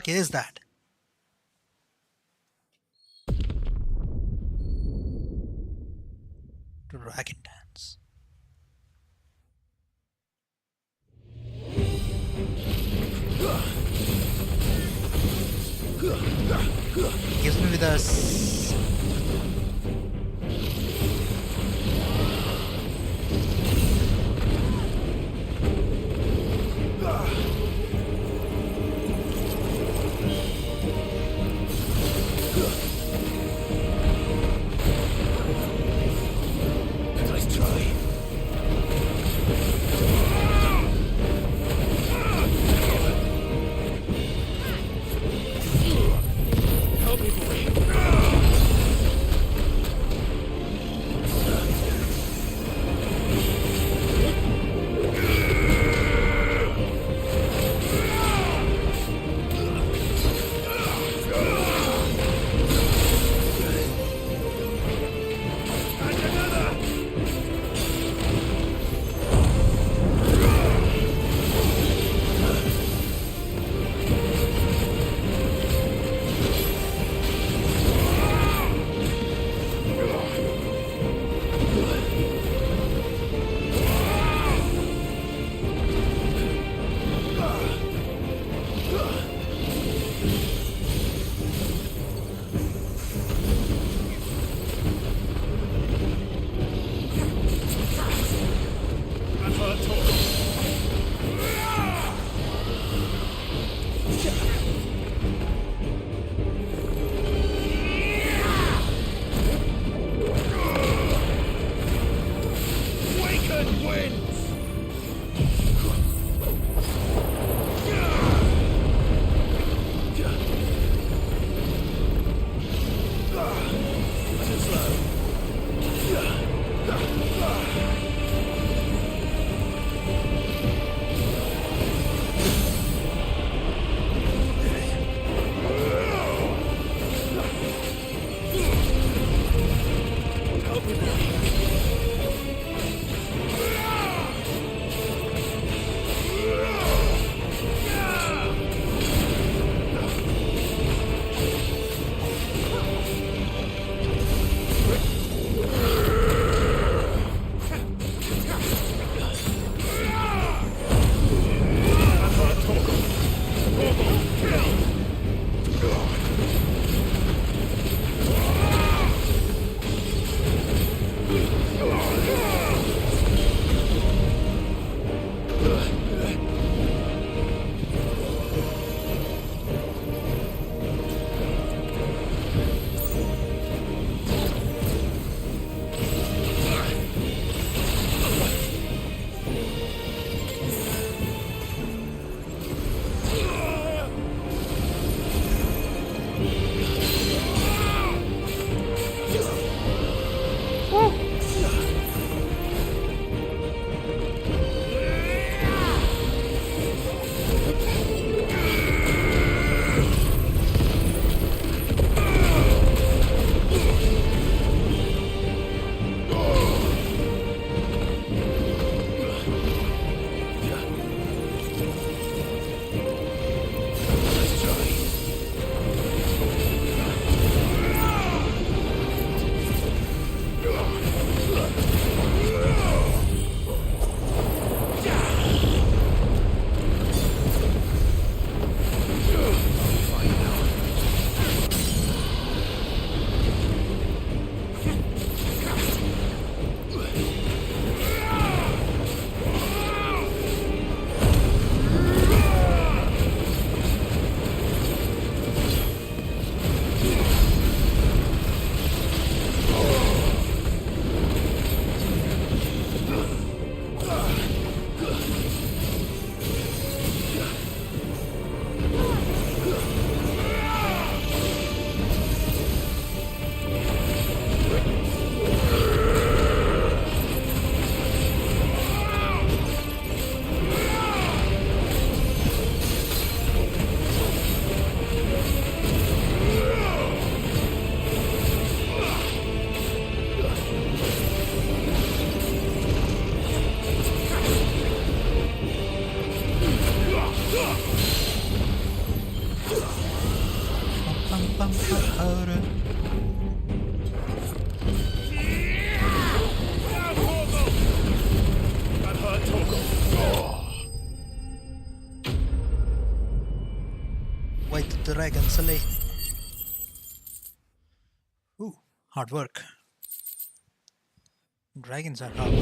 B: fuck is that? Dragon dance. Gives me this.
U: Nice try.
J: Help me, boy.
B: dragon, silly. Ooh, hard work. Dragons are hard work.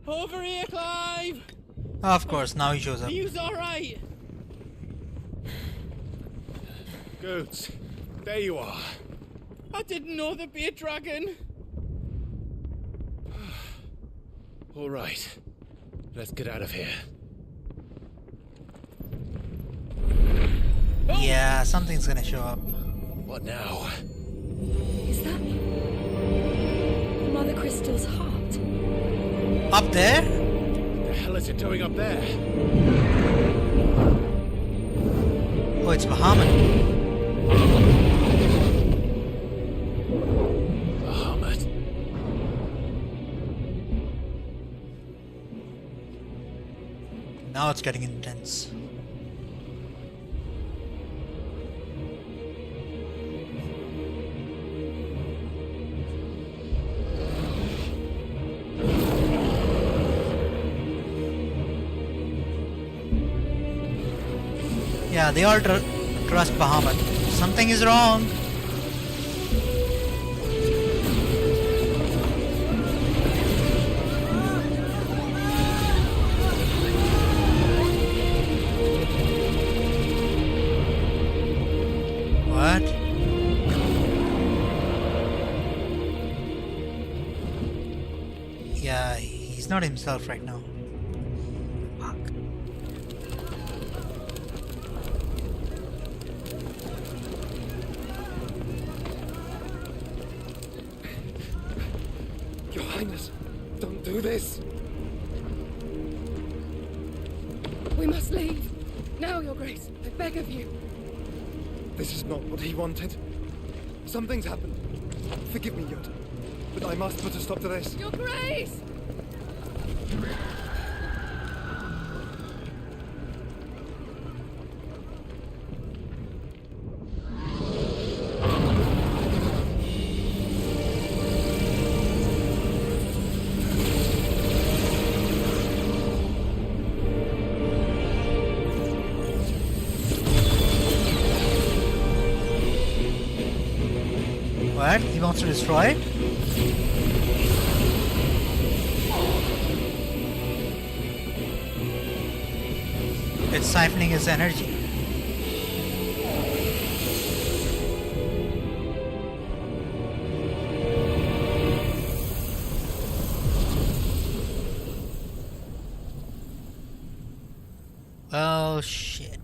A: Over here, Clive!
B: Of course, now he shows
A: Are
B: up.
A: you alright?
F: Goods, there you are.
A: I didn't know there'd be a dragon.
U: All right, let's get out of here.
B: Yeah, something's gonna show up.
U: What now?
K: Is that Mother Crystal's heart?
B: Up there?
U: What the hell is it doing up there?
B: Oh, it's Bahamut.
U: Bahamut.
B: Now it's getting intense. Yeah, they all trust Bahamut. Something is wrong. What? Yeah, he's not himself right now. Fuck.
G: Your Highness, don't do this.
K: We must leave. Now, Your Grace. I beg of you.
G: This is not what he wanted. Something's happened. Forgive me, Yoda, but I must put a stop to this.
K: Your Grace!
B: What? He wants to destroy it? It's siphoning his energy. Oh shit.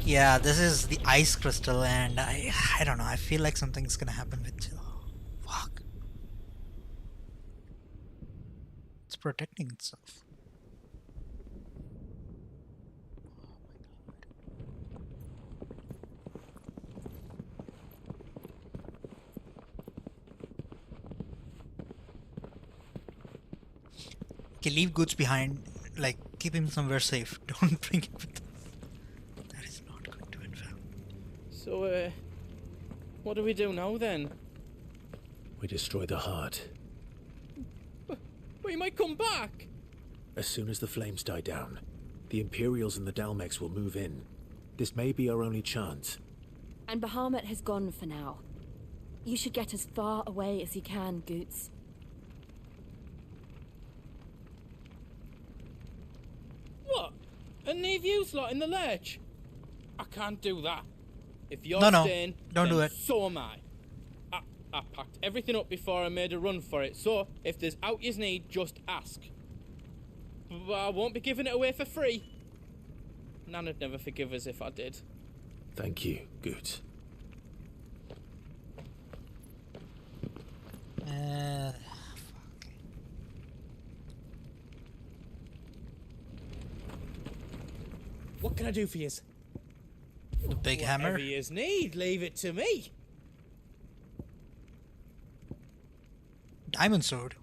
B: Yeah, this is the ice crystal, and I don't know. I feel like something's gonna happen with. Fuck. It's protecting itself. Okay, leave goods behind. Like, keep him somewhere safe. Don't bring it with us.
A: So, what do we do now then?
U: We destroy the heart.
A: But he might come back!
U: As soon as the flames die down, the Imperials and the Dalmex will move in. This may be our only chance.
H: And Bahamut has gone for now. You should get as far away as you can, Goots.
A: What? And leave you lot in the lurch? I can't do that. If you're
B: No,
A: staying,
B: don't do
A: then
B: it.
A: so am I. I packed everything up before I made a run for it, so if there's out you need, just ask. But I won't be giving it away for free. Nana'd never forgive us if I did.
U: Thank you, Goots.
L: What can I do for you?
B: big hammer.
A: Whatever you need, leave it to me.
B: Diamond sword.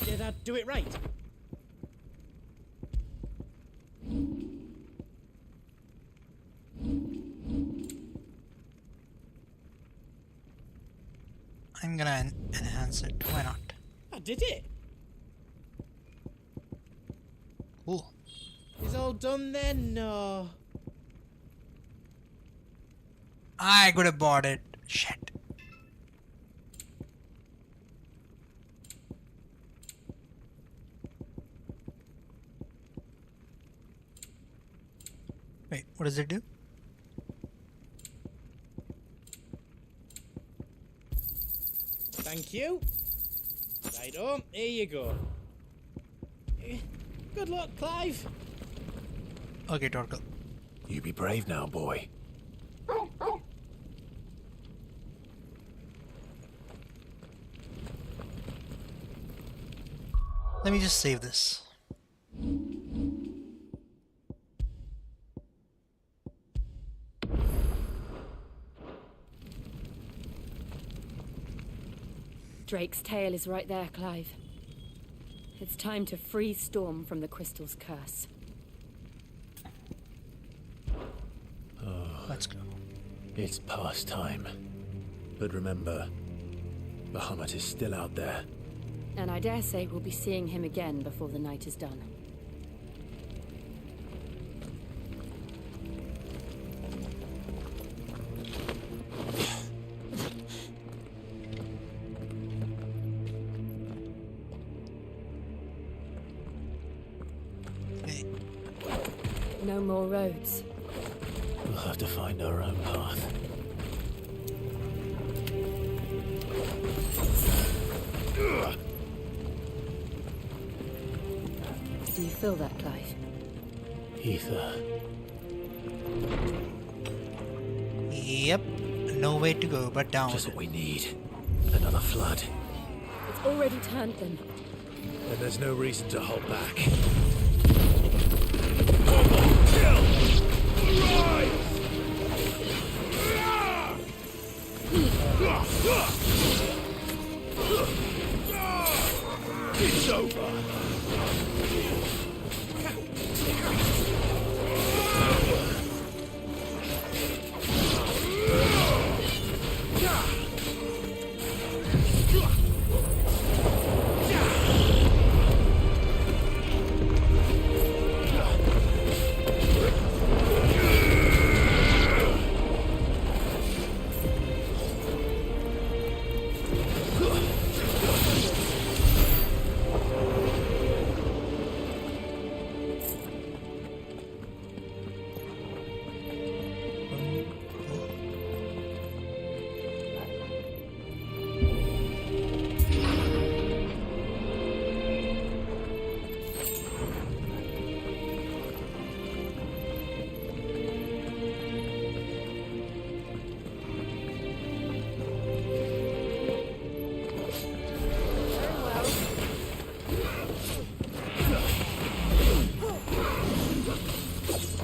A: Did I do it right?
B: I'm gonna enhance it. Why not?
A: I did it.
B: Ooh.
A: Is all done then? No.
B: I could have bought it. Shit. Wait, what does it do?
A: Thank you. Righto, here you go. Good luck, Clive.
B: Okay, Torkel.
U: You be brave now, boy.
B: Let me just save this.
D: Drake's tail is right there, Clive. It's time to free Storm from the crystal's curse.
B: Let's go.
U: It's past time. But remember, Bahamut is still out there.
D: And I dare say we'll be seeing him again before the night is done. No more roads.
U: We'll have to find our own path.
D: Do you feel that, Clive?
U: Ether.
B: Yep. No way to go but down.
U: Just what we need. Another flood.
D: It's already turned them.
U: And there's no reason to hold back. It's over.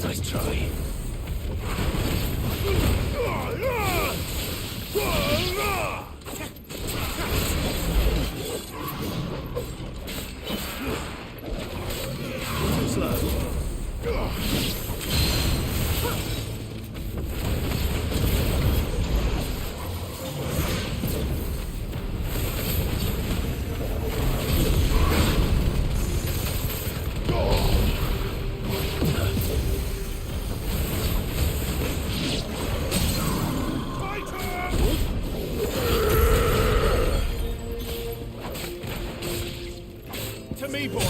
U: Nice try. Too slow. To me, boy.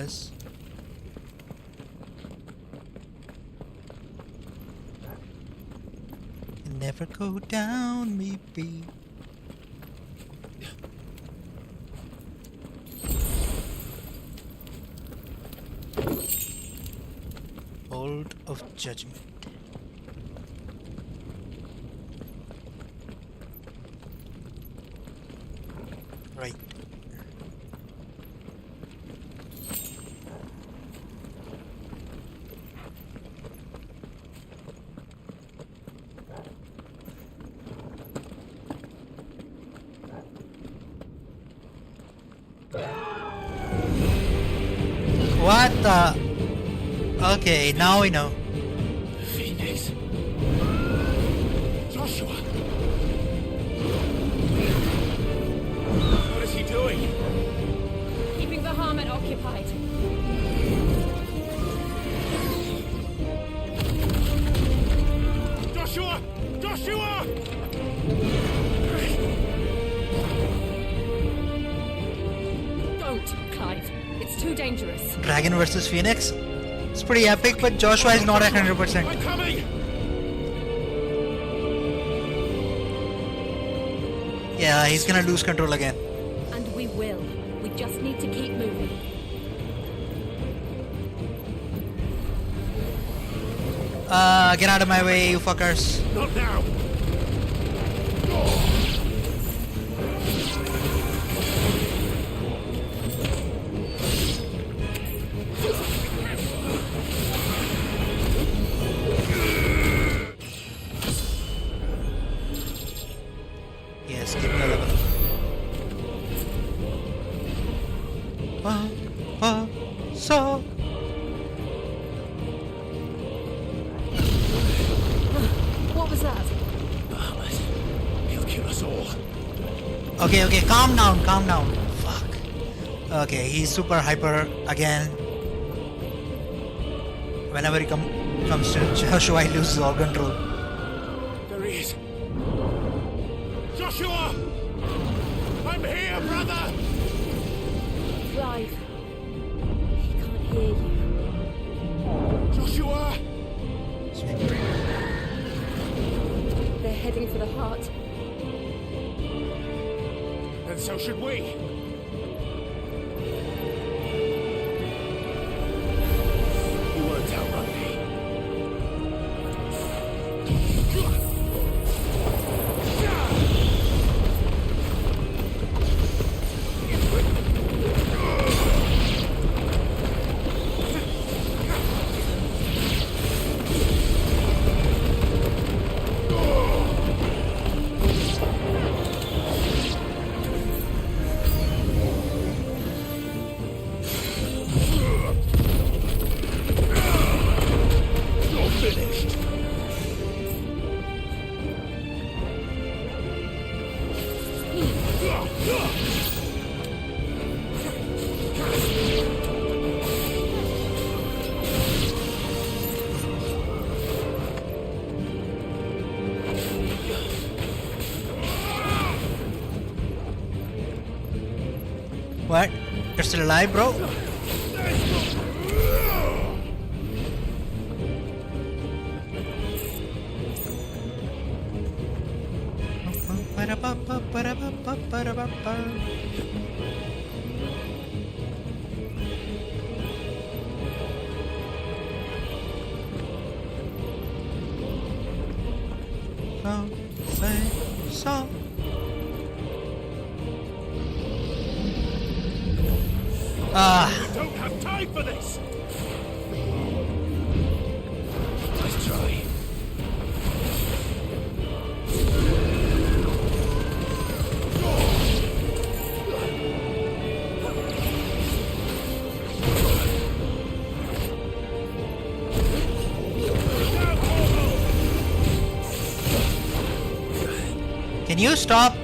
B: this. Never go down, maybe. Bolt of Judgment. Right. What the? Okay, now we know.
F: Phoenix. Joshua. What is he doing?
D: Keeping the Bahamut occupied.
F: Joshua! Joshua!
D: Don't, Clive. It's too dangerous.
B: Dragon versus Phoenix? It's pretty epic, but Joshua is not at 100%.
F: I'm coming!
B: Yeah, he's gonna lose control again.
D: And we will. We just need to keep moving.
B: Get out of my way, you fuckers.
F: Not now!
B: Yes, give me a level. So.
D: What was that?
F: Bahamut. He'll kill us all.
B: Okay, calm down, Fuck. Okay, he's super hyper again. Whenever he comes to Joshua, he loses all control.
F: There he is. Joshua! I'm here, brother!
D: Clive. He can't hear you.
F: Joshua!
D: They're heading for the heart.
F: And so should we. You won't outrun me.
B: What? You're still alive, bro?
F: I don't have time for this! Let's try.
B: Can you stop?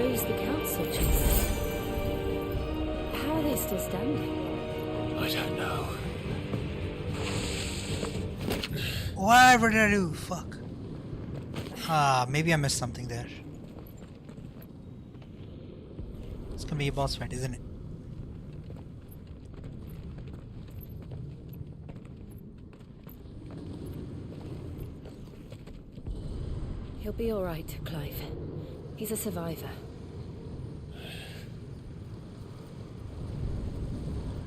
D: Those the council chests. How are they still standing?
U: I don't know.
B: Whatever did I do? Fuck. Maybe I missed something there. It's gonna be a boss fight, isn't it?
K: He'll be all right, Clive. He's a survivor.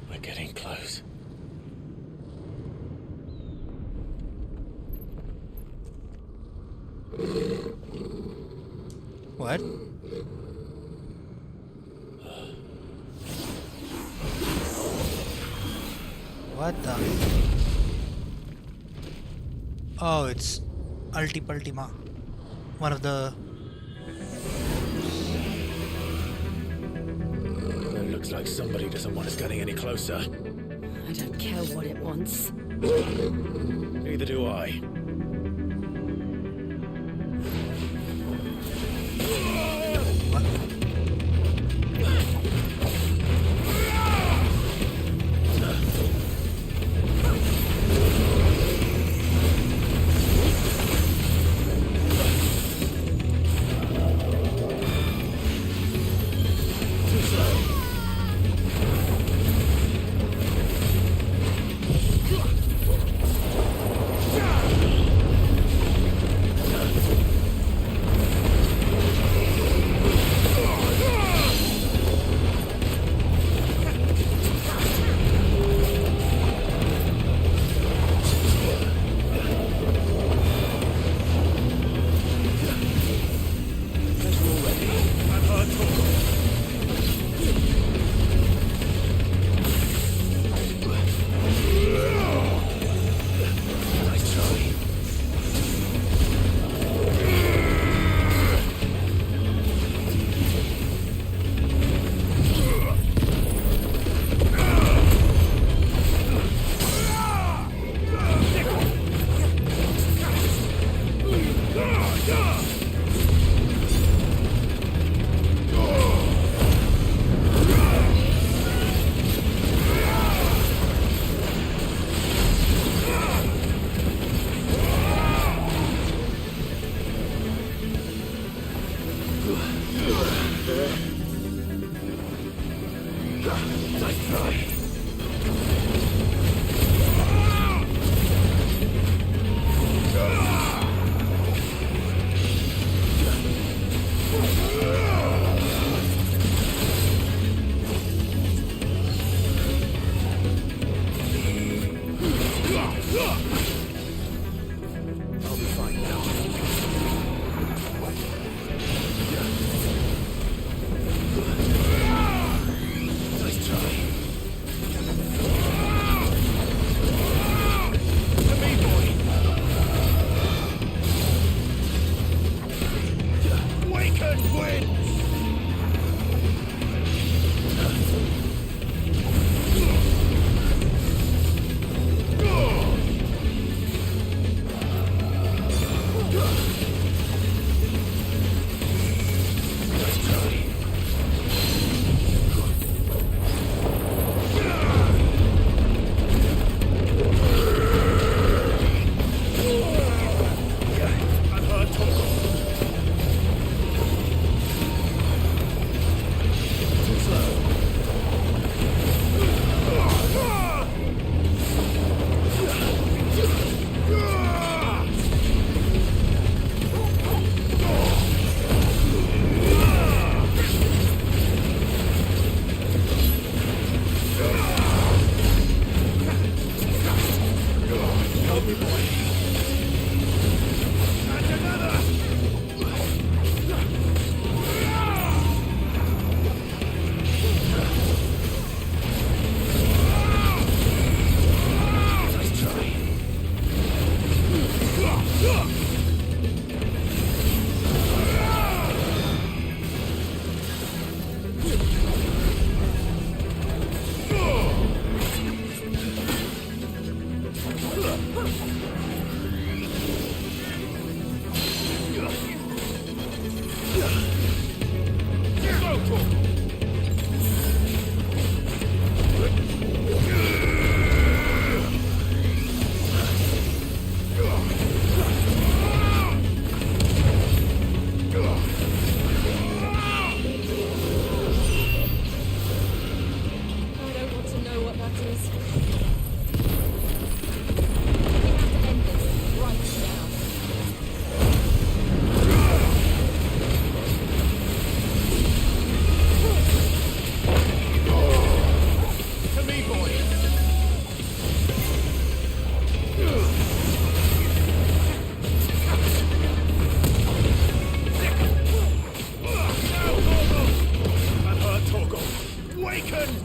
U: We're getting close.
B: What? What the? Oh, it's Ultima. One of the...
U: It looks like somebody doesn't want us getting any closer.
K: I don't care what it wants.
U: Neither do I.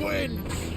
P: wins!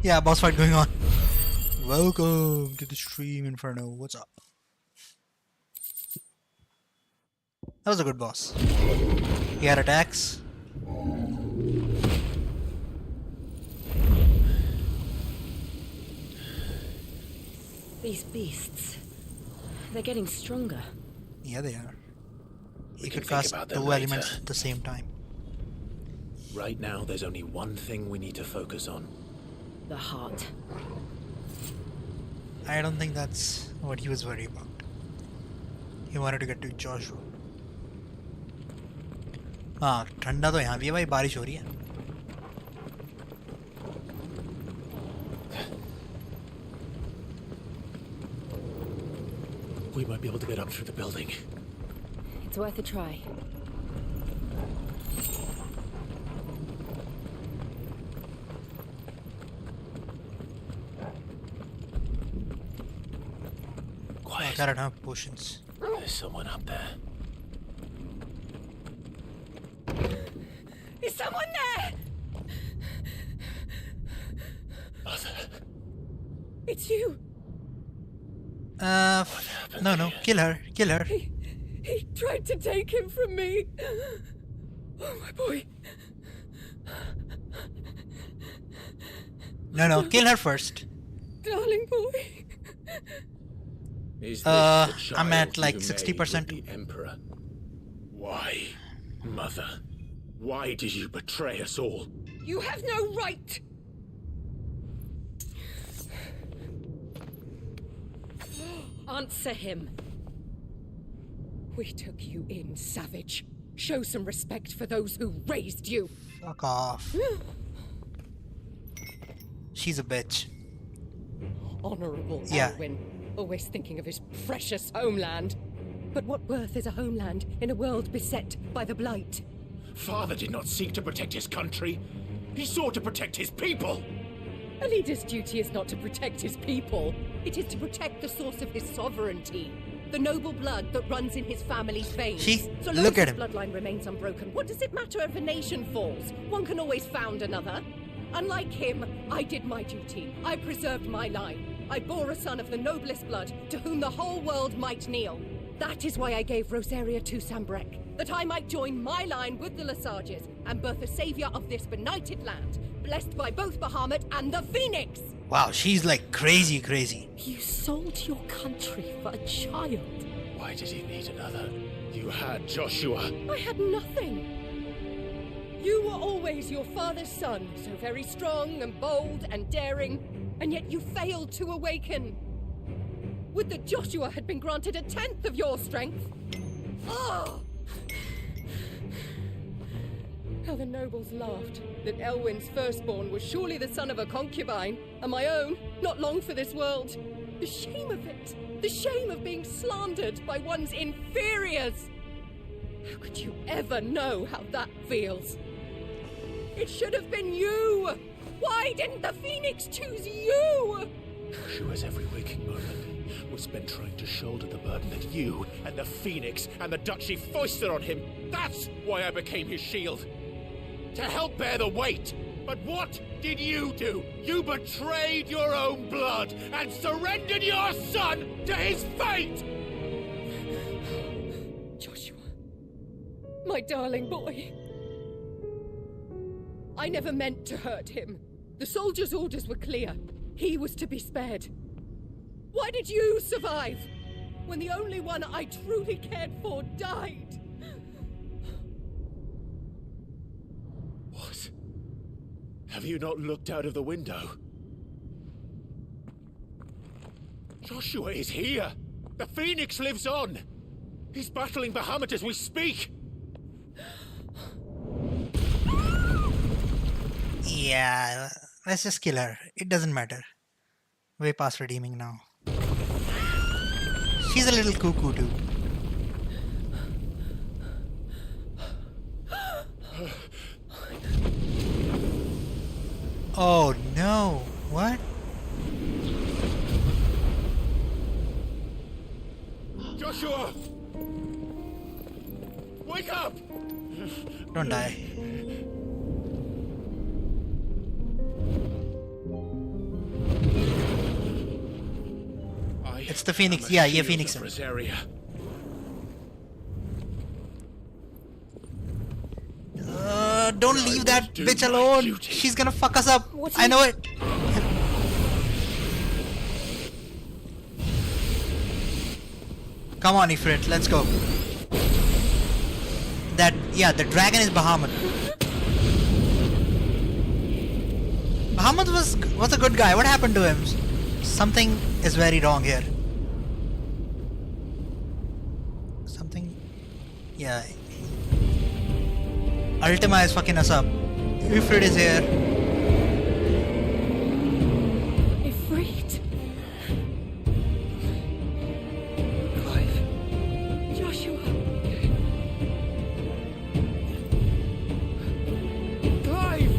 B: Yeah, boss fight going on. Welcome to the stream, Inferno. What's up? That was a good boss. He had attacks.
K: These beasts, they're getting stronger.
B: Yeah, they are.
U: We
B: He
U: can
B: could
U: think
B: cast
U: about
B: two
U: them later.
B: elements at the same time.
U: Right now, there's only one thing we need to focus on.
K: The heart.
B: I don't think that's what he was worried about. He wanted to get to Joshua. हाँ ठंडा तो यहाँ भी है भाई बारिश हो रही है.
U: We might be able to get up through the building.
K: It's worth a try.
B: I gotta have potions.
U: There's someone up there.
K: Is someone there?
U: Mother.
K: It's you.
B: No, kill her, kill her.
K: He tried to take him from me. Oh, my boy.
B: No, kill her first.
K: Darling boy.
U: Is this the child
B: I'm at like
U: you
B: 60%.
U: made with the Emperor? Why, Mother? Why did you betray us all?
K: You have no right. Answer him. We took you in, savage. Show some respect for those who raised you.
B: Fuck off. She's a bitch.
K: Honorable
B: Yeah.
K: Alwyn, always thinking of his precious homeland. But what worth is a homeland in a world beset by the Blight?
U: Father did not seek to protect his country. He sought to protect his people.
K: A leader's duty is not to protect his people. It is to protect the source of his sovereignty. The noble blood that runs in his family's veins. So long
B: Look
K: as
B: at
K: his
B: him.
K: bloodline remains unbroken, what does it matter if a nation falls? One can always found another. Unlike him, I did my duty. I preserved my line. I bore a son of the noblest blood, to whom the whole world might kneel. That is why I gave Rosaria to Sambrek, that I might join my line with the Lesages and birth a savior of this benighted land, blessed by both Bahamut and the Phoenix!
B: Wow, she's like crazy.
K: You sold your country for a child.
U: Why did he need another? You had Joshua.
K: I had nothing. You were always your father's son, so very strong and bold and daring, and yet you failed to awaken. Would that Joshua had been granted 1/10 of your strength? Oh! How the nobles laughed that Elwyn's firstborn was surely the son of a concubine, and my own, not long for this world. The shame of it! The shame of being slandered by one's inferiors! How could you ever know how that feels? It should have been you! Why didn't the Phoenix choose you?
U: Joshua's every waking moment was spent trying to shoulder the burden that you and the Phoenix and the Duchy foisted on him. That's why I became his shield. To help bear the weight. But what did you do? You betrayed your own blood and surrendered your son to his fate!
K: Joshua, my darling boy. I never meant to hurt him. The soldiers' orders were clear. He was to be spared. Why did you survive when the only one I truly cared for died?
U: What? Have you not looked out of the window? Joshua is here! The Phoenix lives on! He's battling Bahamut as we speak!
B: Yeah, let's just kill her. It doesn't matter. Way past redeeming now. She's a little cuckoo too. Oh no, what?
U: Joshua! Wake up!
B: Don't die. It's the Phoenix. Yeah, Phoenix. Don't leave that bitch alone. She's gonna fuck us up. I know it. Come on, Ifrit. Let's go. The dragon is Bahamut. Bahamut was a good guy. What happened to him? Something is very wrong here. Something... Yeah. Ultima is fucking us up. Ifrit is here.
K: Ifrit? Clive. Joshua.
U: Clive!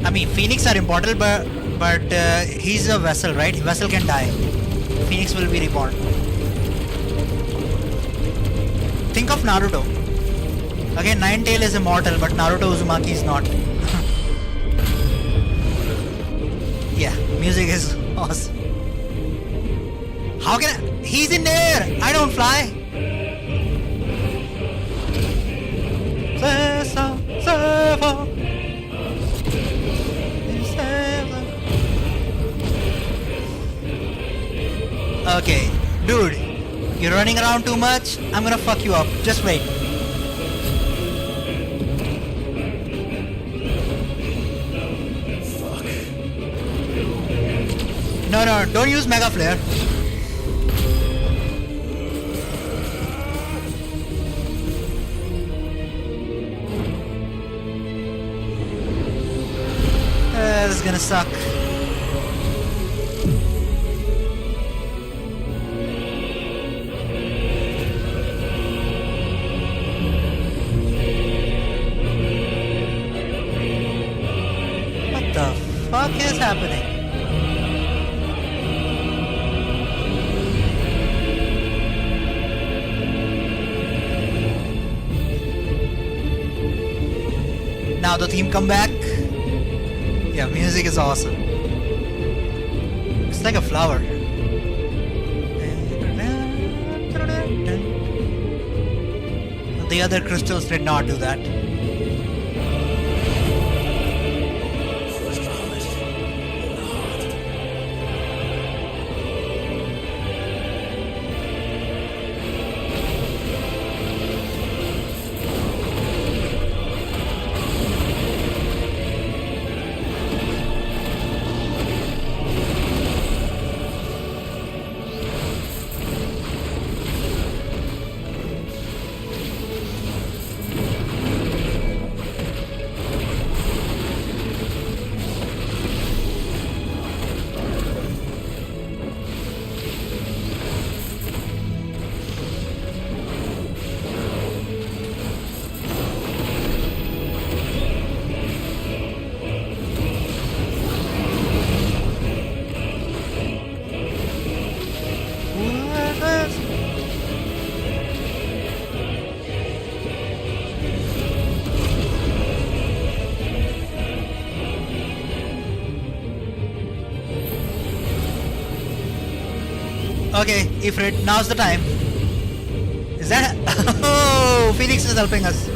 B: I mean, Phoenix are important, but he's a vessel, right? Vessel can die. Phoenix will be reborn. Think of Naruto. Again, Ninetail is immortal, but Naruto Uzumaki is not. Yeah, music is awesome. How can I? He's in there! I don't fly! Okay, dude, you're running around too much. I'm gonna fuck you up. Just wait.
U: Fuck.
B: No, don't use Mega Flare. This is gonna suck. now the theme come back. Yeah, music is awesome. It's like a flower. The other crystals did not do that. Okay, Ifrit, now's the time. Is that? Oh, Phoenix is helping us.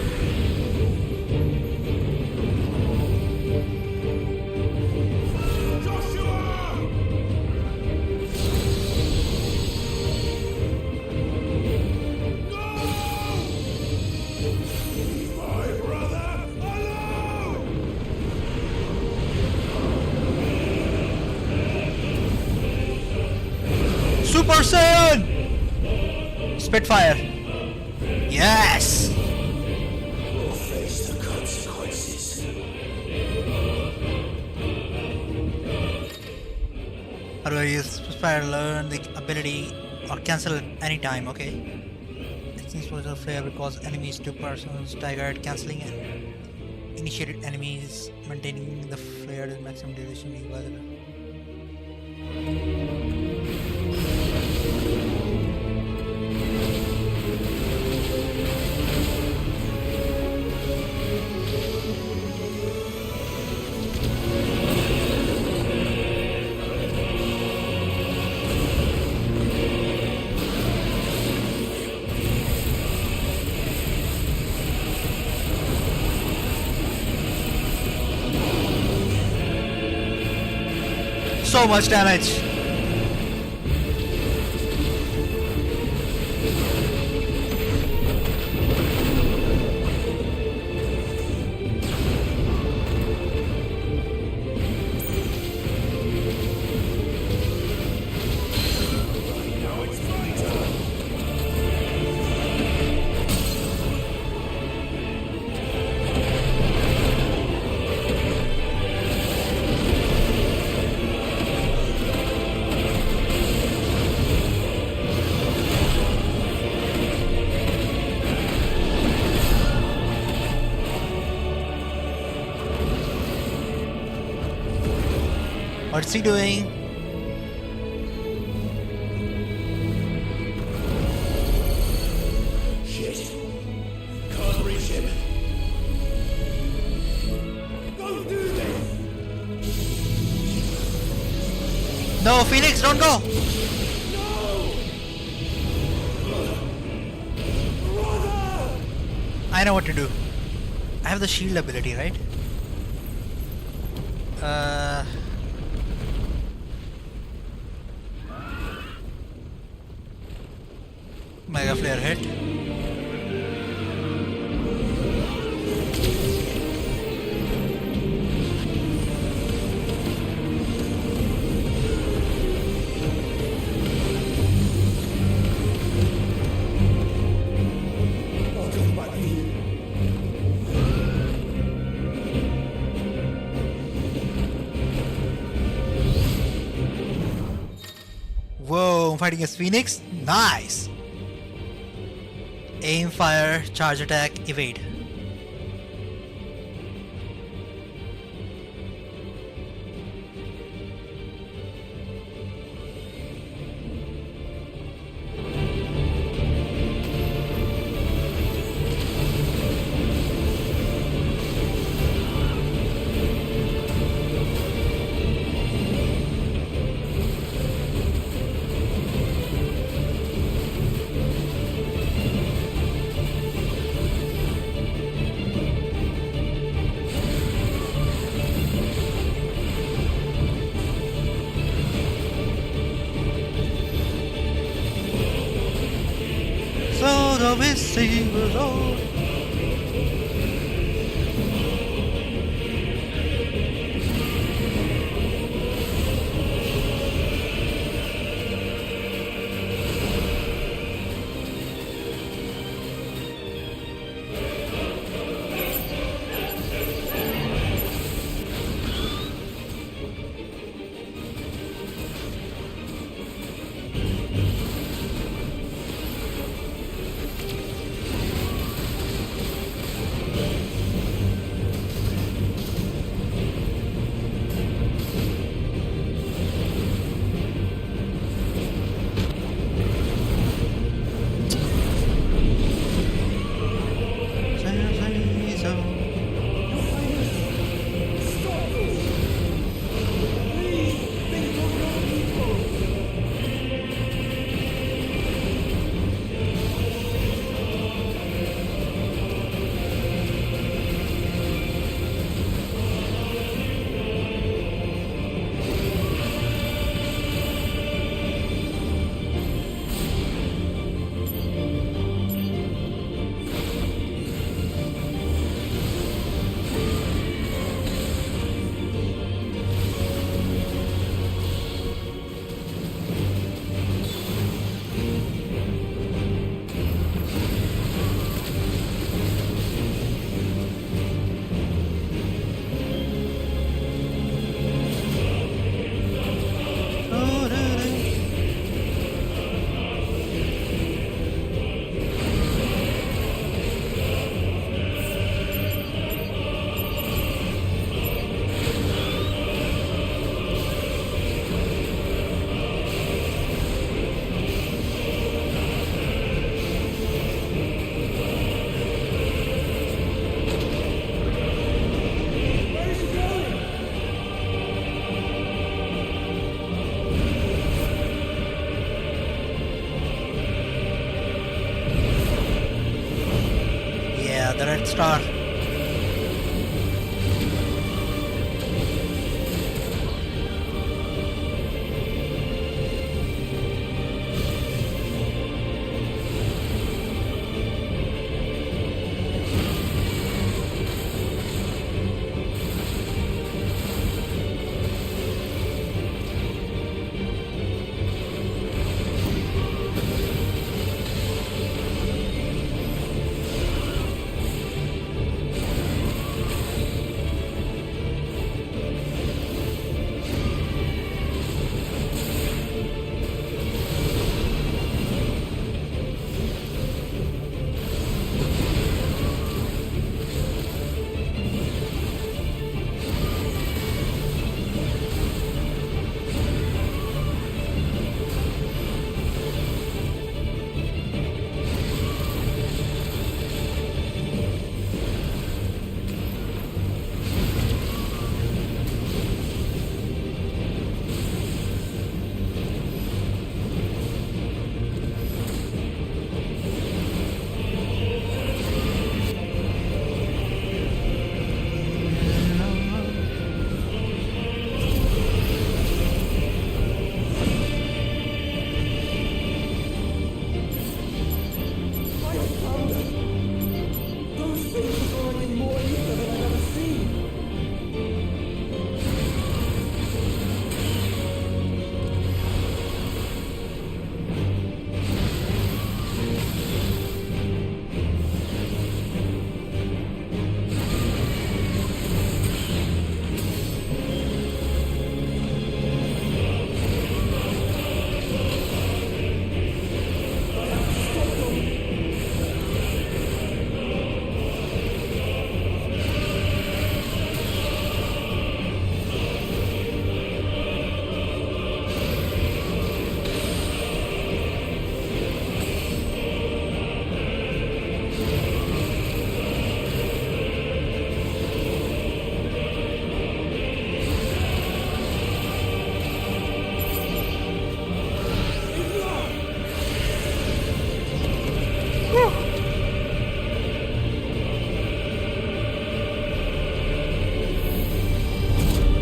B: Super Saiyan! Spitfire. Yes!
P: We'll face the consequences.
B: How do I use Spitfire? Learn the ability or cancel it anytime, okay? Exchange for the flare because enemies 2 persons staggered, cancelling it. Initiated enemies, maintaining the flare at maximum duration equal. So much damage. What's he doing?
P: Shit. Can't reach him. Don't do this!
B: No, Phoenix, don't go! I know what to do. I have the shield ability, right? Mega flare hit. Whoa, I'm fighting as Phoenix? Nice! Aim, fire, charge attack, evade. of his saber sword. The red star.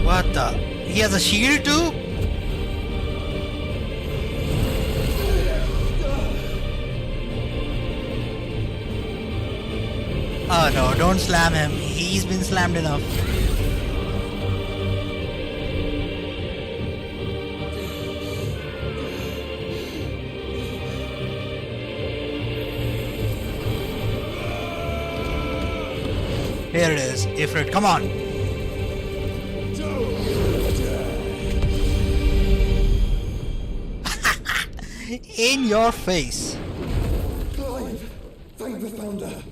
B: What the? He has a shield too? Oh no, don't slam him. He's been slammed enough. Here it is. Ifrit, come on. In your face.
G: Clive, thank the Founder.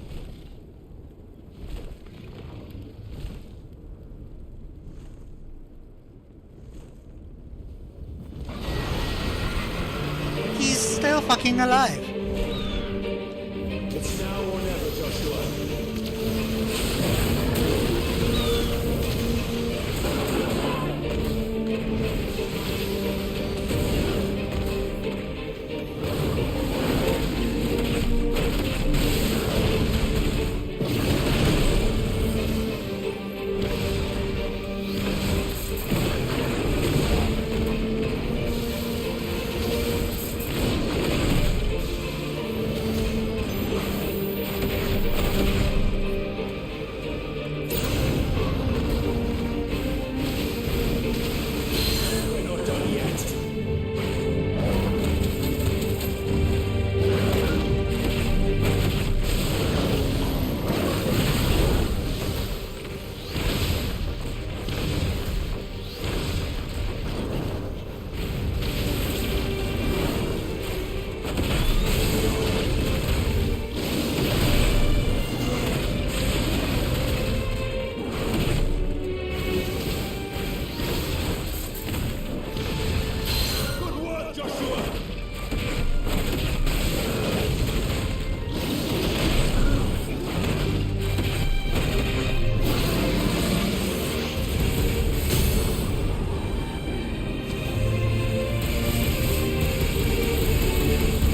B: He's still fucking alive.
E: It's now or never, Joshua.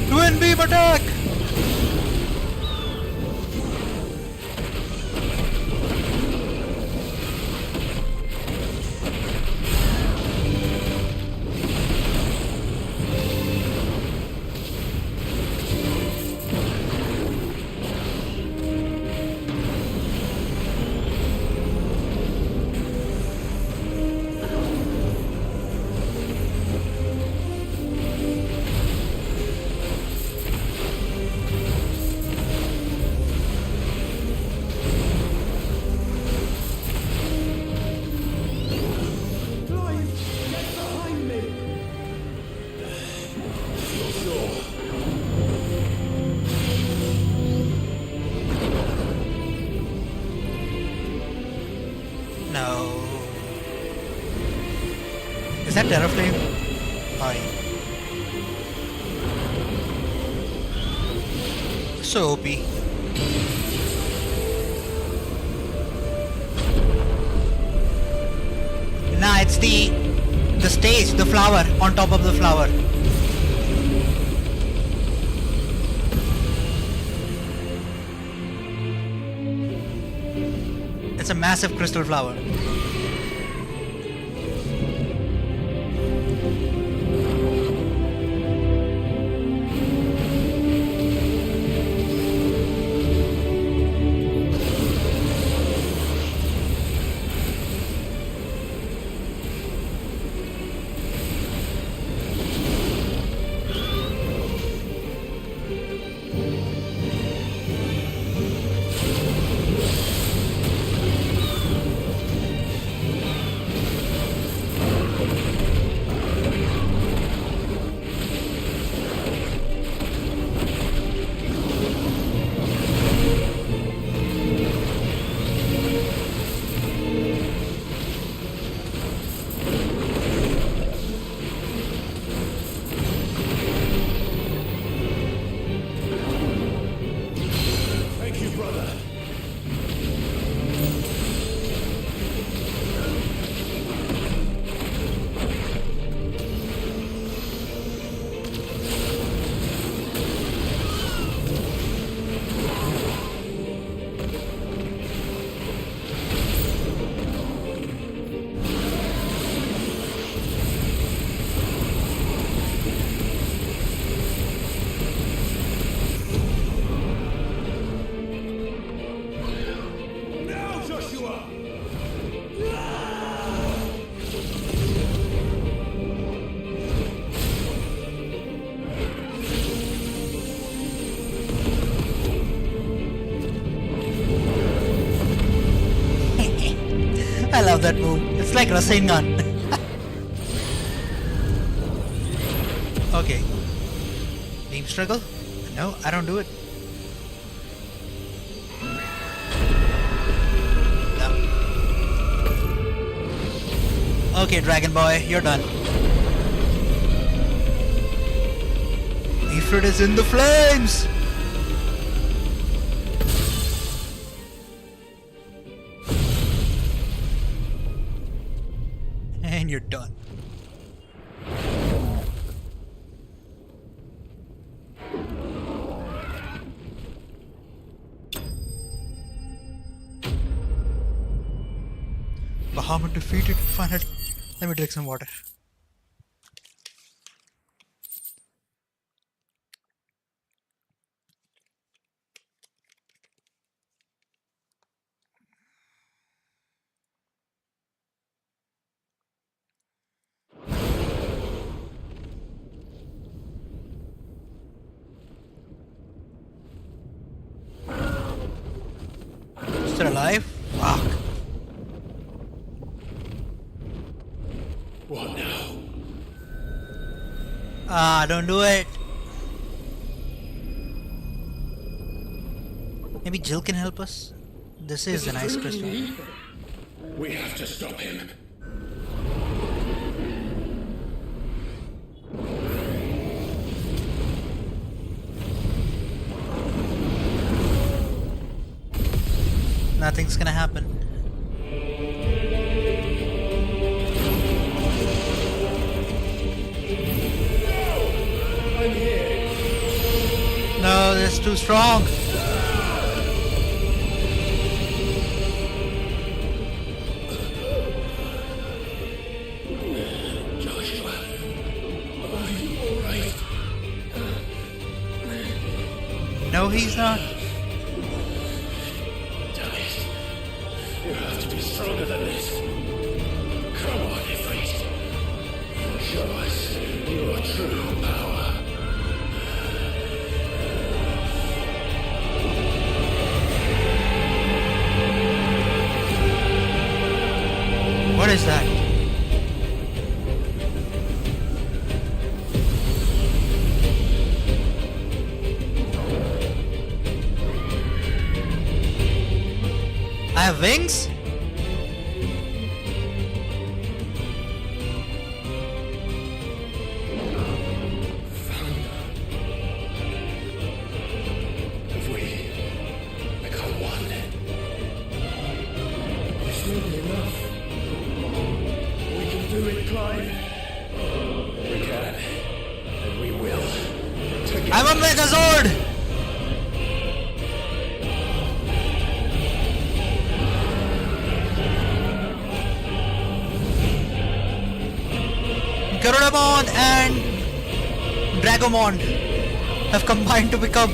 B: Twin beam attack! No. Is that Terraflame? Oh, yeah. So OP. Nah, it's the stage, the flower on top of the flower. It's a massive crystal flower. I love that move. It's like Rasengan. Okay. Beam struggle? No, I don't do it. No. Okay, Dragon Boy, you're done. Ifrit is in the flames! And you're done. Bahamut defeated. Finally. Let me drink some water. Still alive? Fuck.
U: What now?
B: Ah, don't do it. Maybe Jill can help us? This is an ice crystal.
U: We have to stop him.
B: Nothing's gonna happen.
U: I'm here.
B: No, that's too strong.
U: Joshua, are you alright?
B: No, he's not.
U: Damn it. You have to be stronger than this. Come on, Ifrit. Show us your true power.
B: What is that? I have wings?
U: If we become one, this will be enough. We can do it, Clive. We can, and we will. Together.
B: I'm on Megazord! Garudamon and Dragomon have combined to become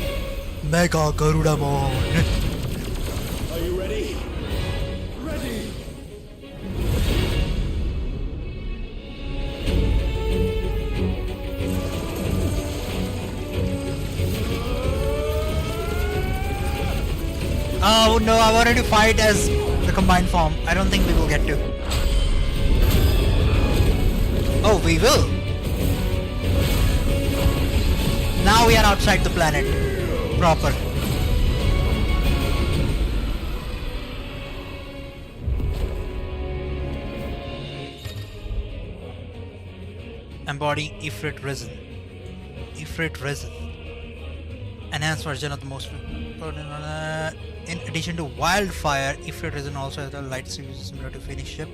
B: Mega Garudamon.
U: Are you ready? Ready!
B: Oh no, I wanted to fight as the combined form. I don't think we will get to. Oh, we will. Now we are outside the planet. Proper. Embody Ifrit Risen. Ifrit Risen. Enhanced version of the most... In addition to Wildfire, Ifrit Risen also has a light series similar to Phoenix Ship.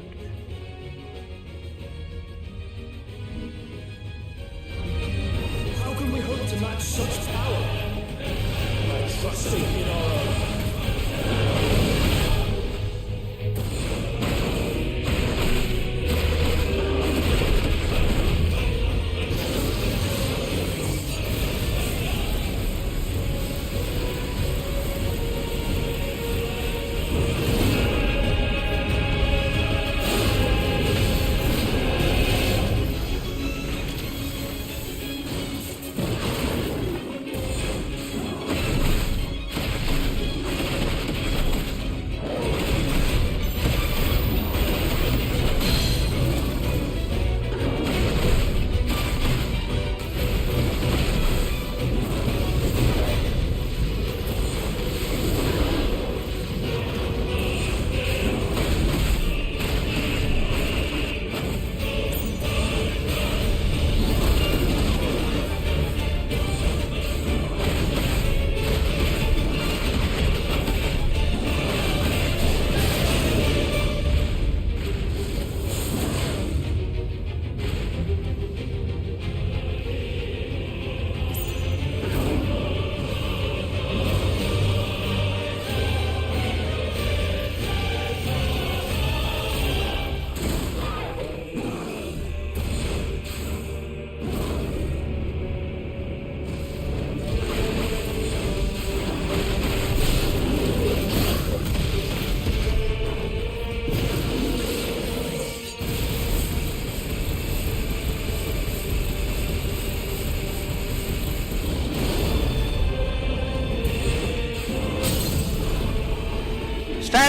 U: How can we hope to match such power? By trusting in our own.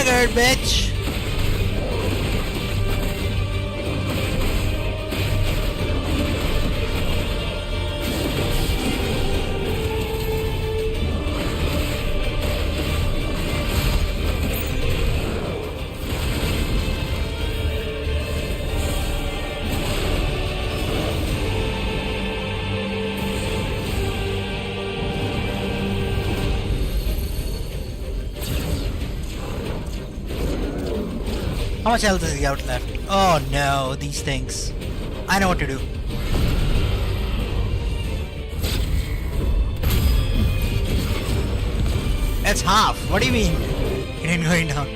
B: staggered, bitch! How much health is he out left? Oh no, these things. I know what to do. It's half. What do you mean? It ain't going down.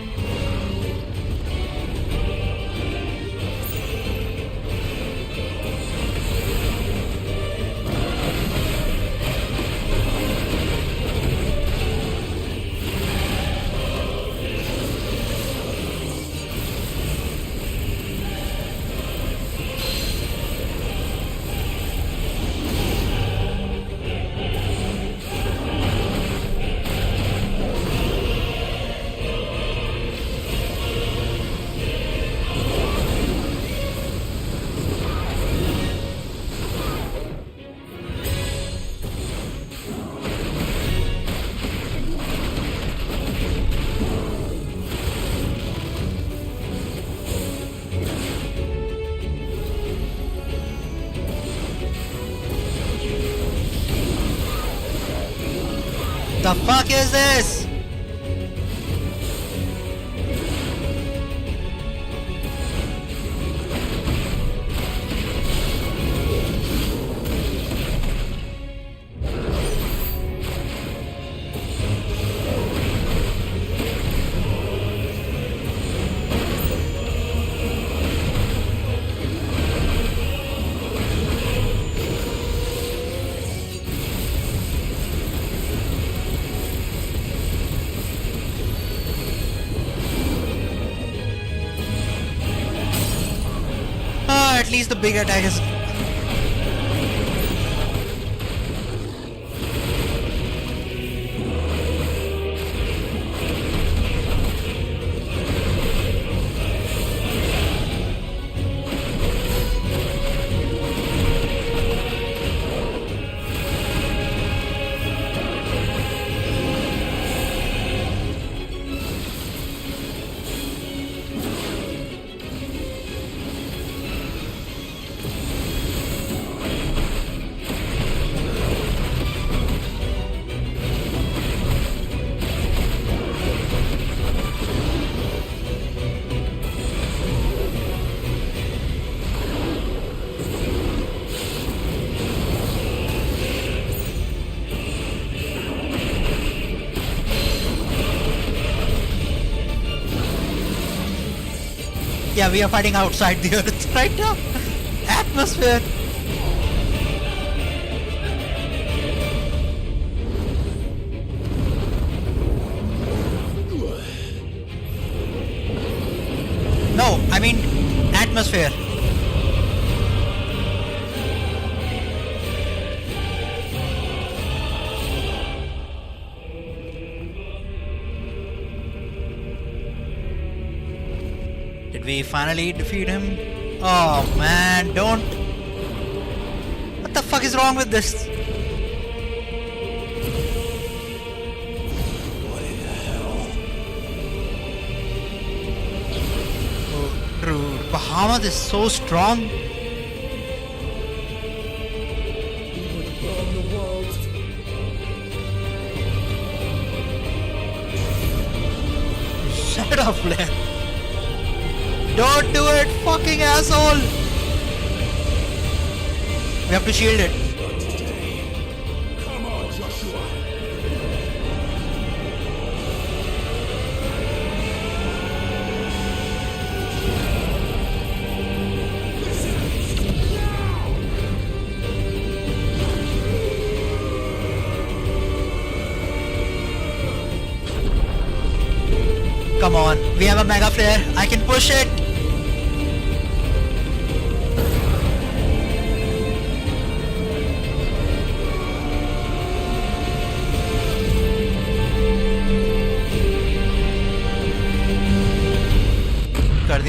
B: The fuck is this? At least the big attack is... Yeah, we are fighting outside the earth right now. Atmosphere. No, I mean atmosphere. Did we finally defeat him? Oh man, don't. What the fuck is wrong with this? What in the hell? Oh, dude, Bahamut is so strong. Shut up, Blair. Don't do it, fucking asshole! We have to shield it.
E: Come on, Joshua.
B: Come on, we have a mega flare. I can push it.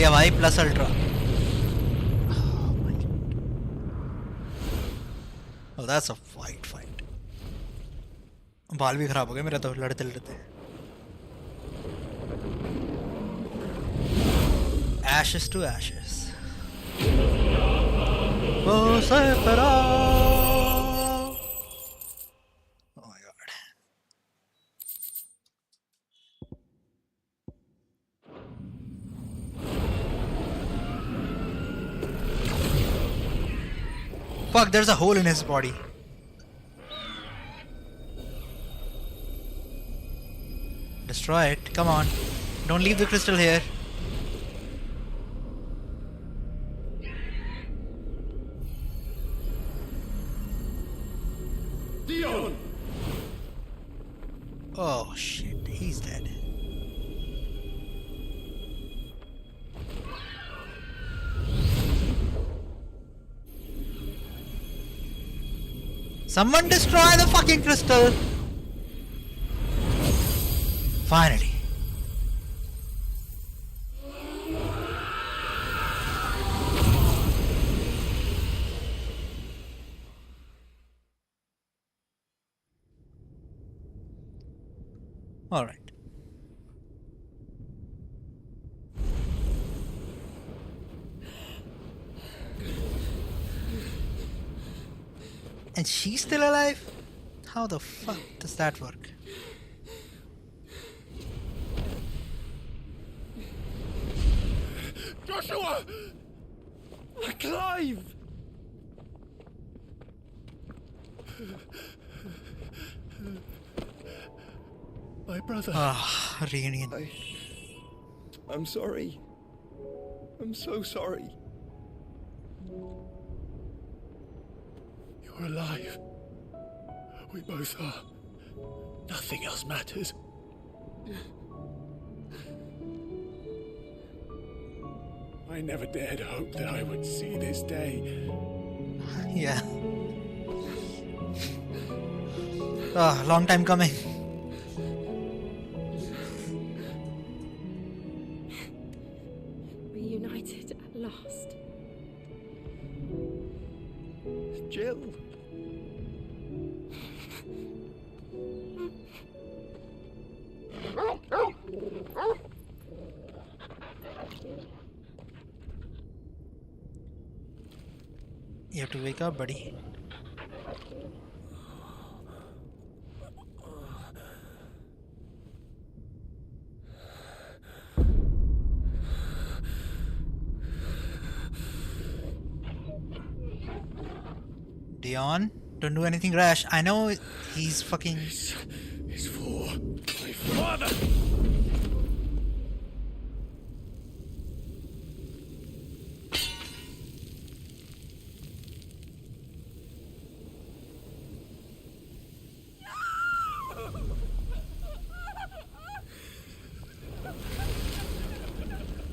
B: दिया भाई plus ultra. Oh, that's a fight. बाल भी खराब हो गए मेरा तो लड़ते लड़ते. Ashes to ashes. Vocifera. Oh my god. Fuck, there's a hole in his body. Destroy it. Come on. Don't leave the crystal here.
E: Dion!
B: Oh shit, he's dead. Someone destroy the fucking crystal! Finally. All right. And she's still alive? How the fuck does that work?
E: Joshua! Clive!
G: My brother.
B: Ah, reunion.
G: I'm sorry. I'm so sorry.
U: You're alive. We both are. Nothing else matters.
E: I never dared hope that I would see this day.
B: Yeah. Ah, long time coming.
D: Reunited at last.
G: Jill.
B: You have to wake up, buddy. Dion, don't do anything rash. I know he's fucking...
E: It's for my father!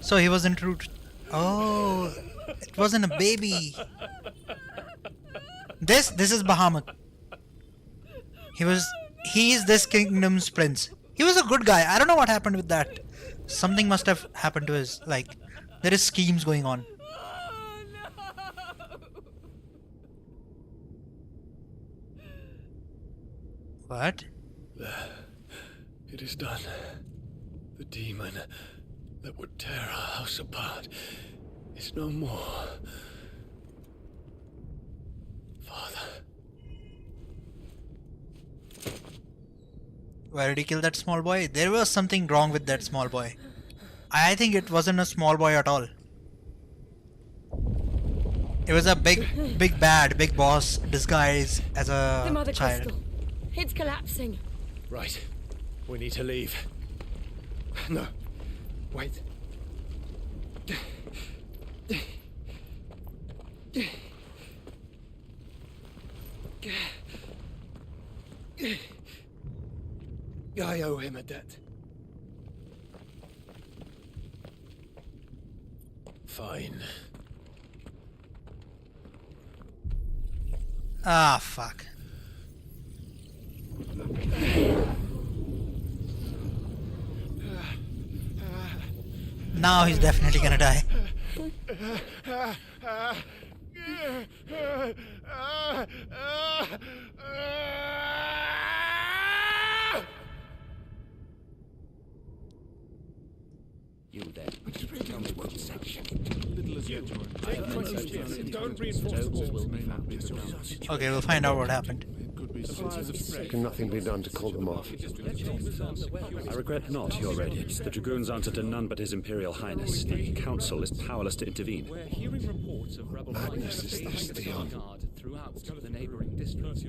B: So he wasn't rude. Oh, it wasn't a baby. This is Bahamut. He is this kingdom's prince. He was a good guy. I don't know what happened with that. Something must have happened to his, like, there is schemes going on. What?
U: It is done. The demon that would tear our house apart is no more. Father.
B: Why did he kill that small boy? There was something wrong with that small boy. I think it wasn't a small boy at all. It was a big boss disguised as a
D: The mother
B: child.
D: crystal. It's collapsing.
U: Right. We need to leave.
G: No. Wait. I owe him a debt.
U: Fine.
B: Ah, fuck. Now he's definitely gonna die.
U: You there. Tell me what section.
L: Little as yet, don't reinforce the walls.
B: Okay, we'll find out what happened.
U: Can nothing be done to call them off?
I: I regret not, Your Radiance. The Dragoons answer to none but His Imperial Highness. The Council is powerless to intervene.
J: We're hearing reports of rebel
U: Madness is this, Dion.
J: throughout the neighboring districts.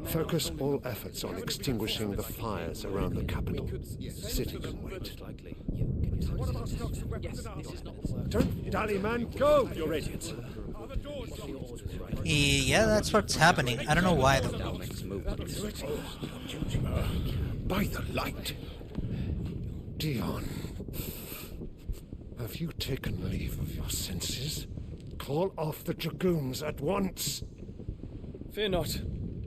U: Focus all efforts on extinguishing the fires around the capital. City can wait. Don't dally, man. Go!
I: Your Radiance.
B: Yeah, that's what's happening. I don't know why though.
U: By the light. Dion. Have you taken leave of your senses? Call off the Dragoons at once.
R: Fear not.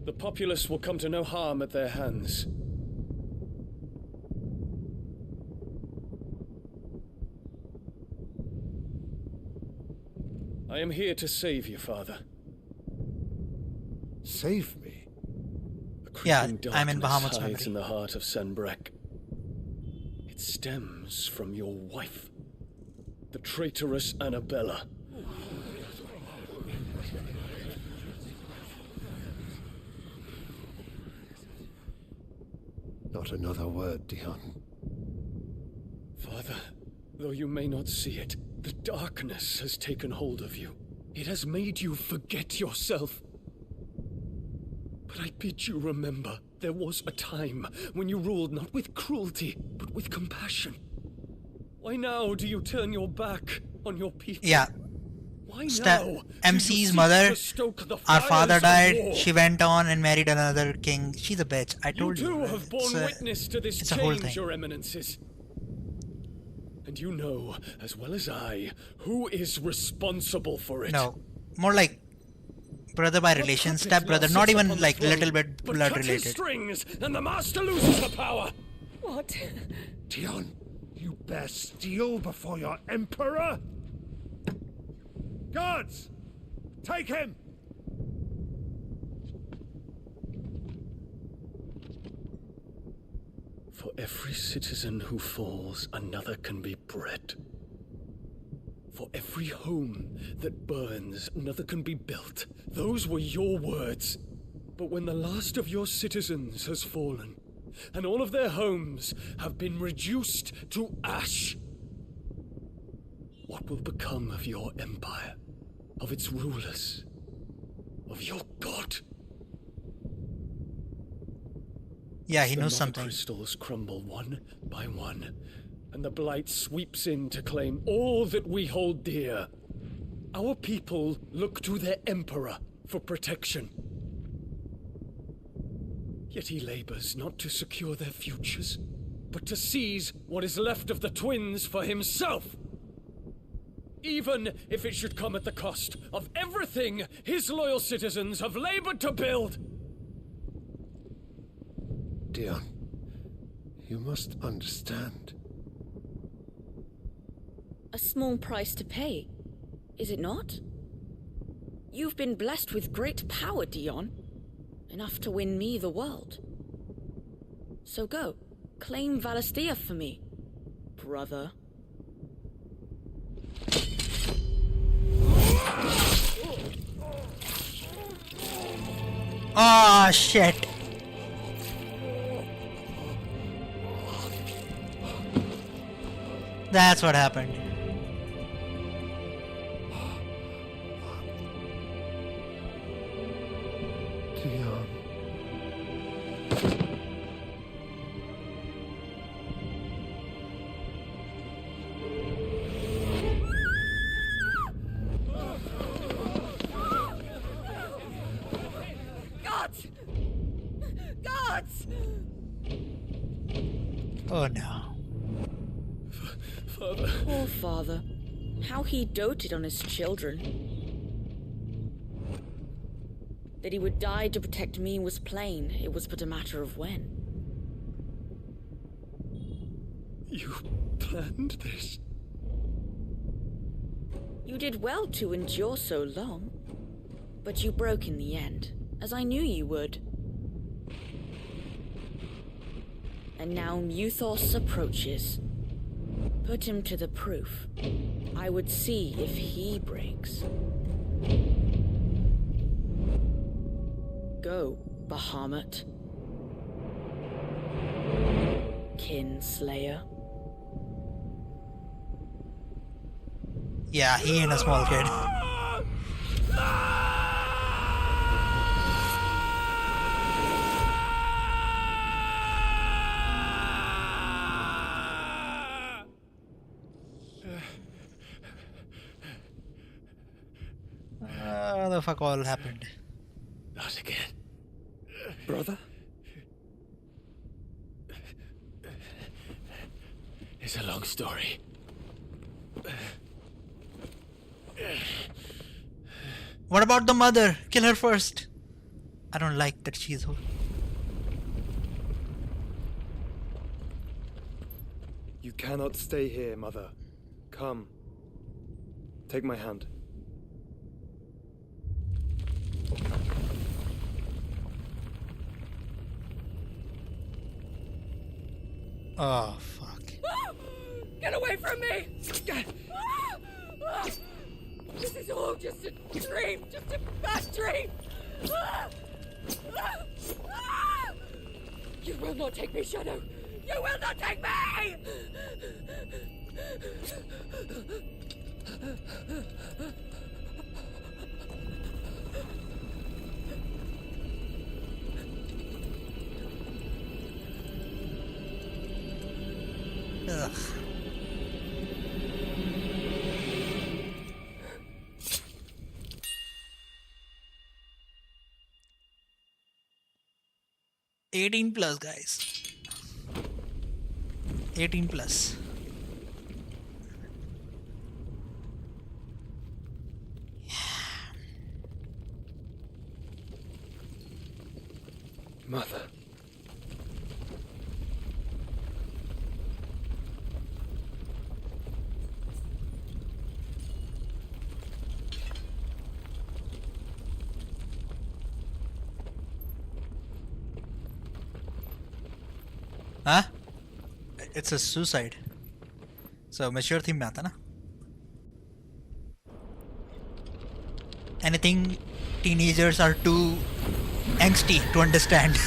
R: The populace will come to no harm at their hands. I am here to save you, Father.
U: Save me?
B: Yeah, I'm in Bahamut's memory.
R: Hides in the heart of Sanbreque. It stems from your wife, the traitorous Annabella.
U: Not another word, Dion.
R: Father, though you may not see it, the darkness has taken hold of you. It has made you forget yourself. But I bid you remember, there was a time when you ruled not with cruelty, but with compassion. Why now do you turn your back on your people?
B: Yeah.
R: Why now
B: MC's mother, our father died, she went on and married another king. She's a bitch. I told you.
R: You too have borne witness to this change, Your Eminences. And you know, as well as I, who is responsible for it.
B: No, more like brother by relation, step brother, not even like little bit blood related.
R: Strings, and the master loses the power.
K: What?
U: Dion, you bear steel before your emperor? Guards! Take him!
R: For every citizen who falls, another can be bred. For every home that burns, another can be built. Those were your words. But when the last of your citizens has fallen, and all of their homes have been reduced to ash, what will become of your empire? Of its rulers? Of your god?
B: Yeah, he
R: The
B: knows
R: mother
B: something.
R: crystals crumble one by one, and the blight sweeps in to claim all that we hold dear. Our people look to their emperor for protection. Yet he labors not to secure their futures, but to seize what is left of the twins for himself. Even if it should come at the cost of everything his loyal citizens have labored to build.
U: Dion, you must understand.
C: A small price to pay, is it not? You've been blessed with great power, Dion. Enough to win me the world. So go, claim Valisthea for me, brother.
B: Ah, shit. That's what happened.
U: Dion.
C: Gods! Gods!
B: Oh no.
R: Father.
C: Poor father. How he doted on his children. That he would die to protect me was plain. It was but a matter of when.
R: You planned this?
C: You did well to endure so long. But you broke in the end, as I knew you would. And now Muthos approaches. Put him to the proof. I would see if he breaks. Go, Bahamut. Kinslayer.
B: Yeah, he ain't a small kid. What the fuck all happened?
U: Not again. Brother? It's a long story.
B: What about the mother? Kill her first. I don't like that she's whole.
G: You cannot stay here, Mother. Come. Take my hand.
B: Oh, fuck.
C: Get away from me! This is all just a dream, just a bad dream! You will not take me, Shadow! You will not take me!
B: Ugh. +18, guys. 18+.
G: Mother.
B: Huh? It's a suicide. So mature theme में आता ना. Anything teenagers are too angsty to understand.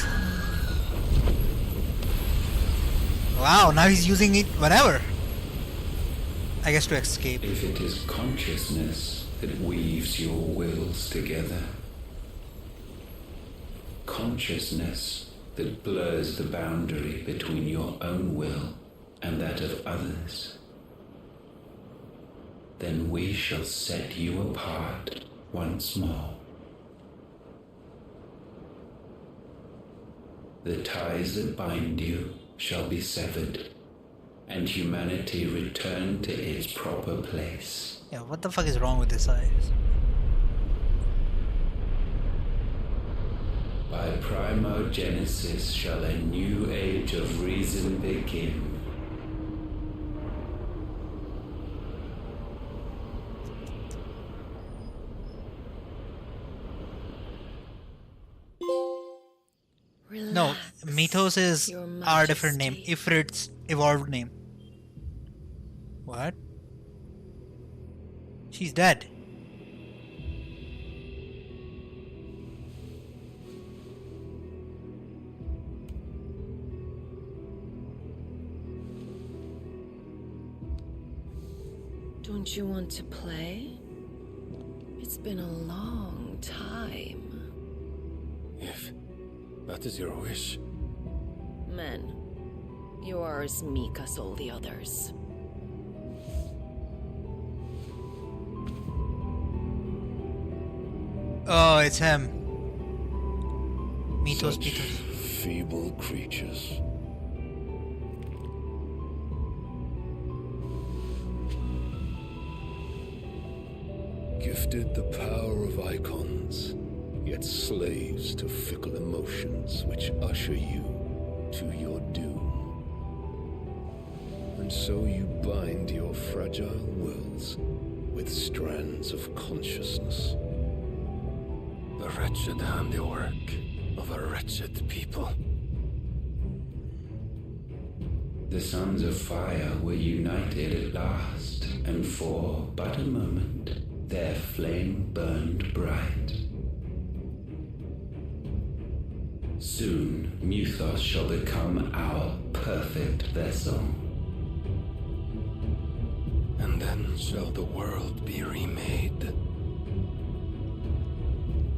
B: Wow, now he's using it whenever. I guess to escape.
O: If it is consciousness that weaves your wills together, consciousness that blurs the boundary between your own will and that of others, then we shall set you apart once more. The ties that bind you shall be severed, and humanity return to its proper place.
B: Yeah, what the fuck is wrong with this eyes?
O: By primogenesis shall a new age of reason begin.
B: No, Mythos is our different name. Ifrit's evolved name. What? She's dead.
K: Don't you want to play? It's been a long time.
U: If that is your wish.
K: Men, you are as meek as all the others.
B: Oh, it's him. Mythos,
U: Such feeble creatures. Gifted the power of icons, yet slaves to fickle emotions which usher you to your doom. And so you bind your fragile wills with strands of consciousness. The wretched handiwork of a wretched people.
O: The Sons of Fire were united at last, and for but a moment their flame burned bright. Soon Muthos shall become our perfect vessel.
U: And then shall the world be remade.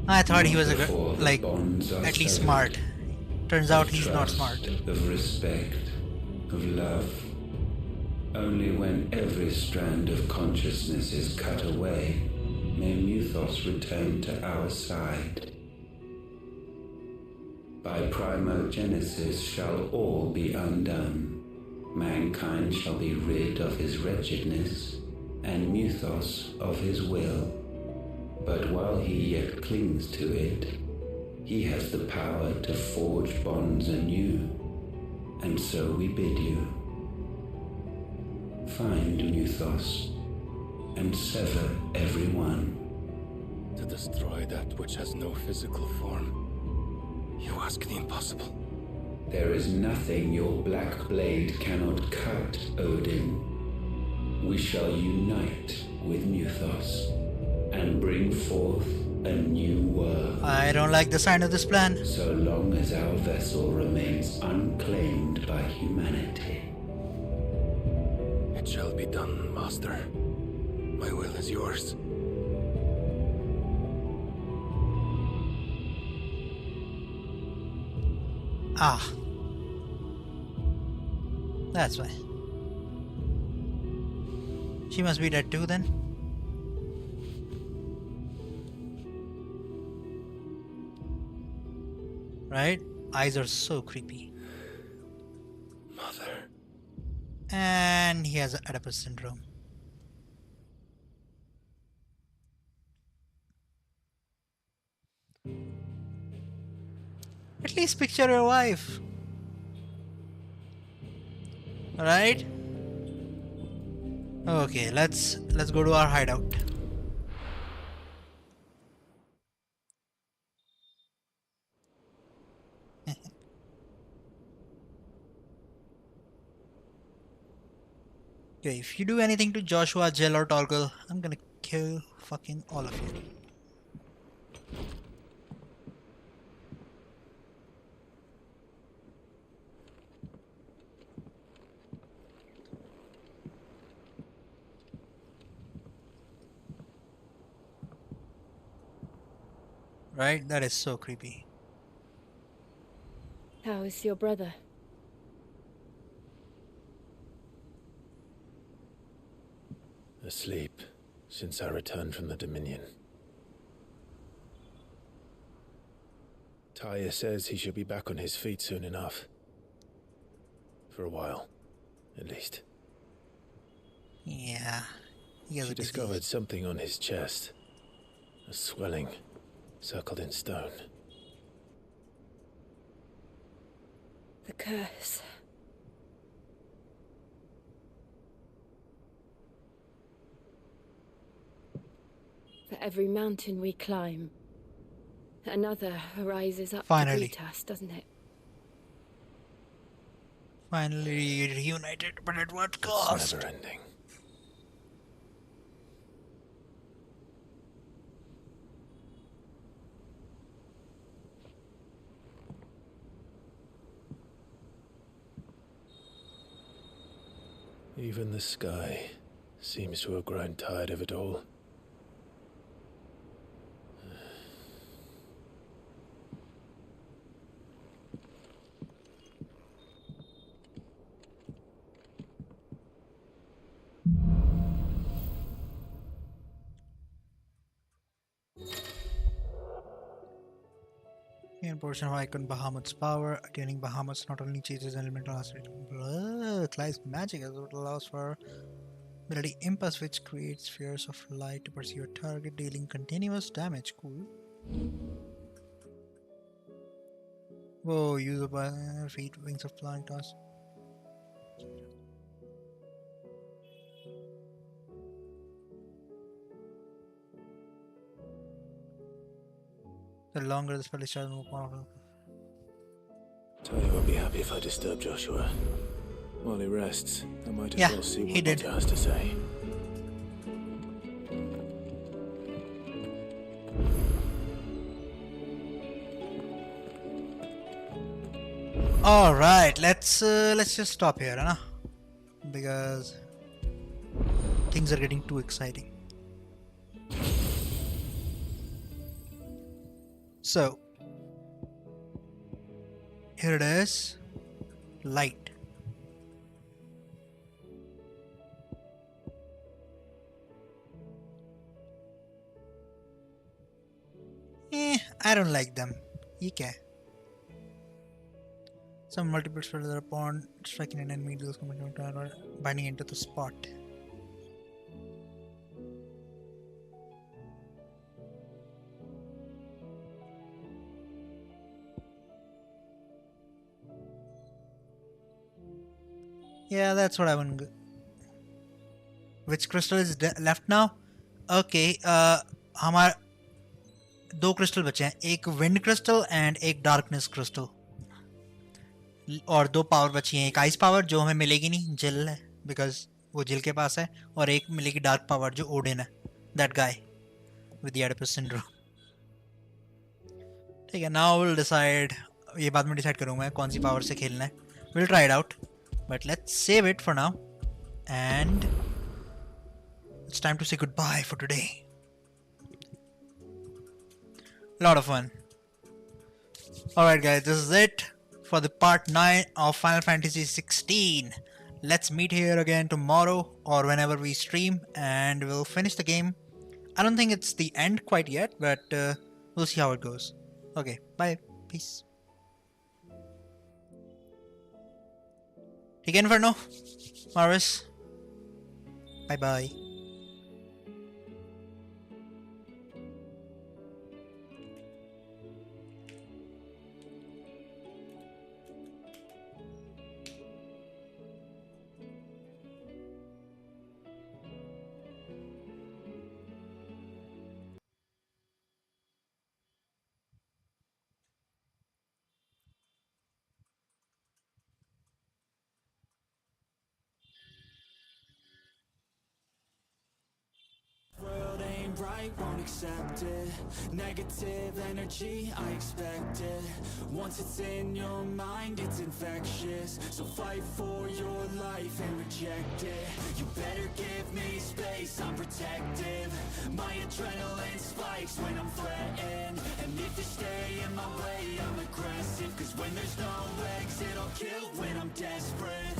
B: I thought he was a
O: Before the
B: like
O: bonds are
B: at least
O: severed,
B: smart. Turns out
O: of
B: he's not
O: trust,
B: smart.
O: Of respect, of love. Only when every strand of consciousness is cut away may Muthos return to our side. By primogenesis shall all be undone. Mankind shall be rid of his wretchedness, and Muthos of his will. But while he yet clings to it, he has the power to forge bonds anew, and so we bid you. Find Muthos, and sever everyone.
U: To destroy that which has no physical form, you ask the impossible.
O: There is nothing your black blade cannot cut, Odin. We shall unite with Muthos and bring forth a new world.
B: I don't like the sign of this plan.
O: So long as our vessel remains unclaimed by humanity.
U: It shall be done, Master. My will is yours.
B: Ah. That's why. She must be dead too then. Right? Eyes are so creepy.
U: Mother.
B: And he has Oedipus syndrome. At least picture your wife. Alright? Okay, let's go to our hideout. Okay, if you do anything to Joshua, Jill, or Torgal, I'm gonna kill fucking all of you. Right? That is so creepy.
K: How is your brother?
U: Asleep since I returned from the Dominion. Tyre says he should be back on his feet soon enough. For a while, at least.
B: Yeah.
U: She discovered something on his chest. A swelling, circled in stone.
K: The curse. For every mountain we climb, another rises up
B: Finally.
K: to greet us, doesn't it?
B: Finally reunited, but at what cost?
U: It's never ending. Even the sky seems to have grown tired of it all.
B: Main portion of icon Bahamut's power. Attaining Bahamut's not only changes elemental aspect, Clive's magic as it allows for ability Impulse, which creates spheres of light to pursue a target, dealing continuous damage. Cool. Whoa, use by feet, wings of flying toss. longer the spell is charged, more powerful.
U: Talia won't be happy if I disturb Joshua. While he rests, I might as well see what Potter has to say.
B: All right, let's just stop here, huh? Because things are getting too exciting. So here it is, light. I don't like them. Okay. Some multiple spells are upon striking an enemy, those coming to binding into the spot. Yeah, that's what I want to go. Which crystal is left now? Okay, हमारे दो crystal बचे हैं, एक wind crystal and एक darkness crystal. और दो power बची हैं, एक आइस पावर जो हमें मिलेगी नहीं, जिल है बिकॉज वो जिल के पास है, और एक मिलेगी डार्क पावर जो ओडिन है, that guy with the Oedipus syndrome. ठीक है, नाउ विल डिसाइड, ये बाद में डिसाइड करूंगा कौन सी पावर से खेलना है. Will try it out but let's save it for now and it's time to say goodbye for today. Lot of fun. Alright guys, this is it for the part 9 of Final Fantasy 16. Let's meet here again tomorrow or whenever we stream and we'll finish the game. I don't think it's the end quite yet, but we'll see how it goes. Okay, bye. Peace. Take care, Inferno. Maris. Bye bye.
M: Right, won't accept it. Negative energy, I expect it. Once it's in your mind, it's infectious. So fight for your life and reject it. You better give me space, I'm protective. My adrenaline spikes when I'm threatened. And if you stay in my way, I'm aggressive. Cause when there's no exit, I'll kill when I'm desperate.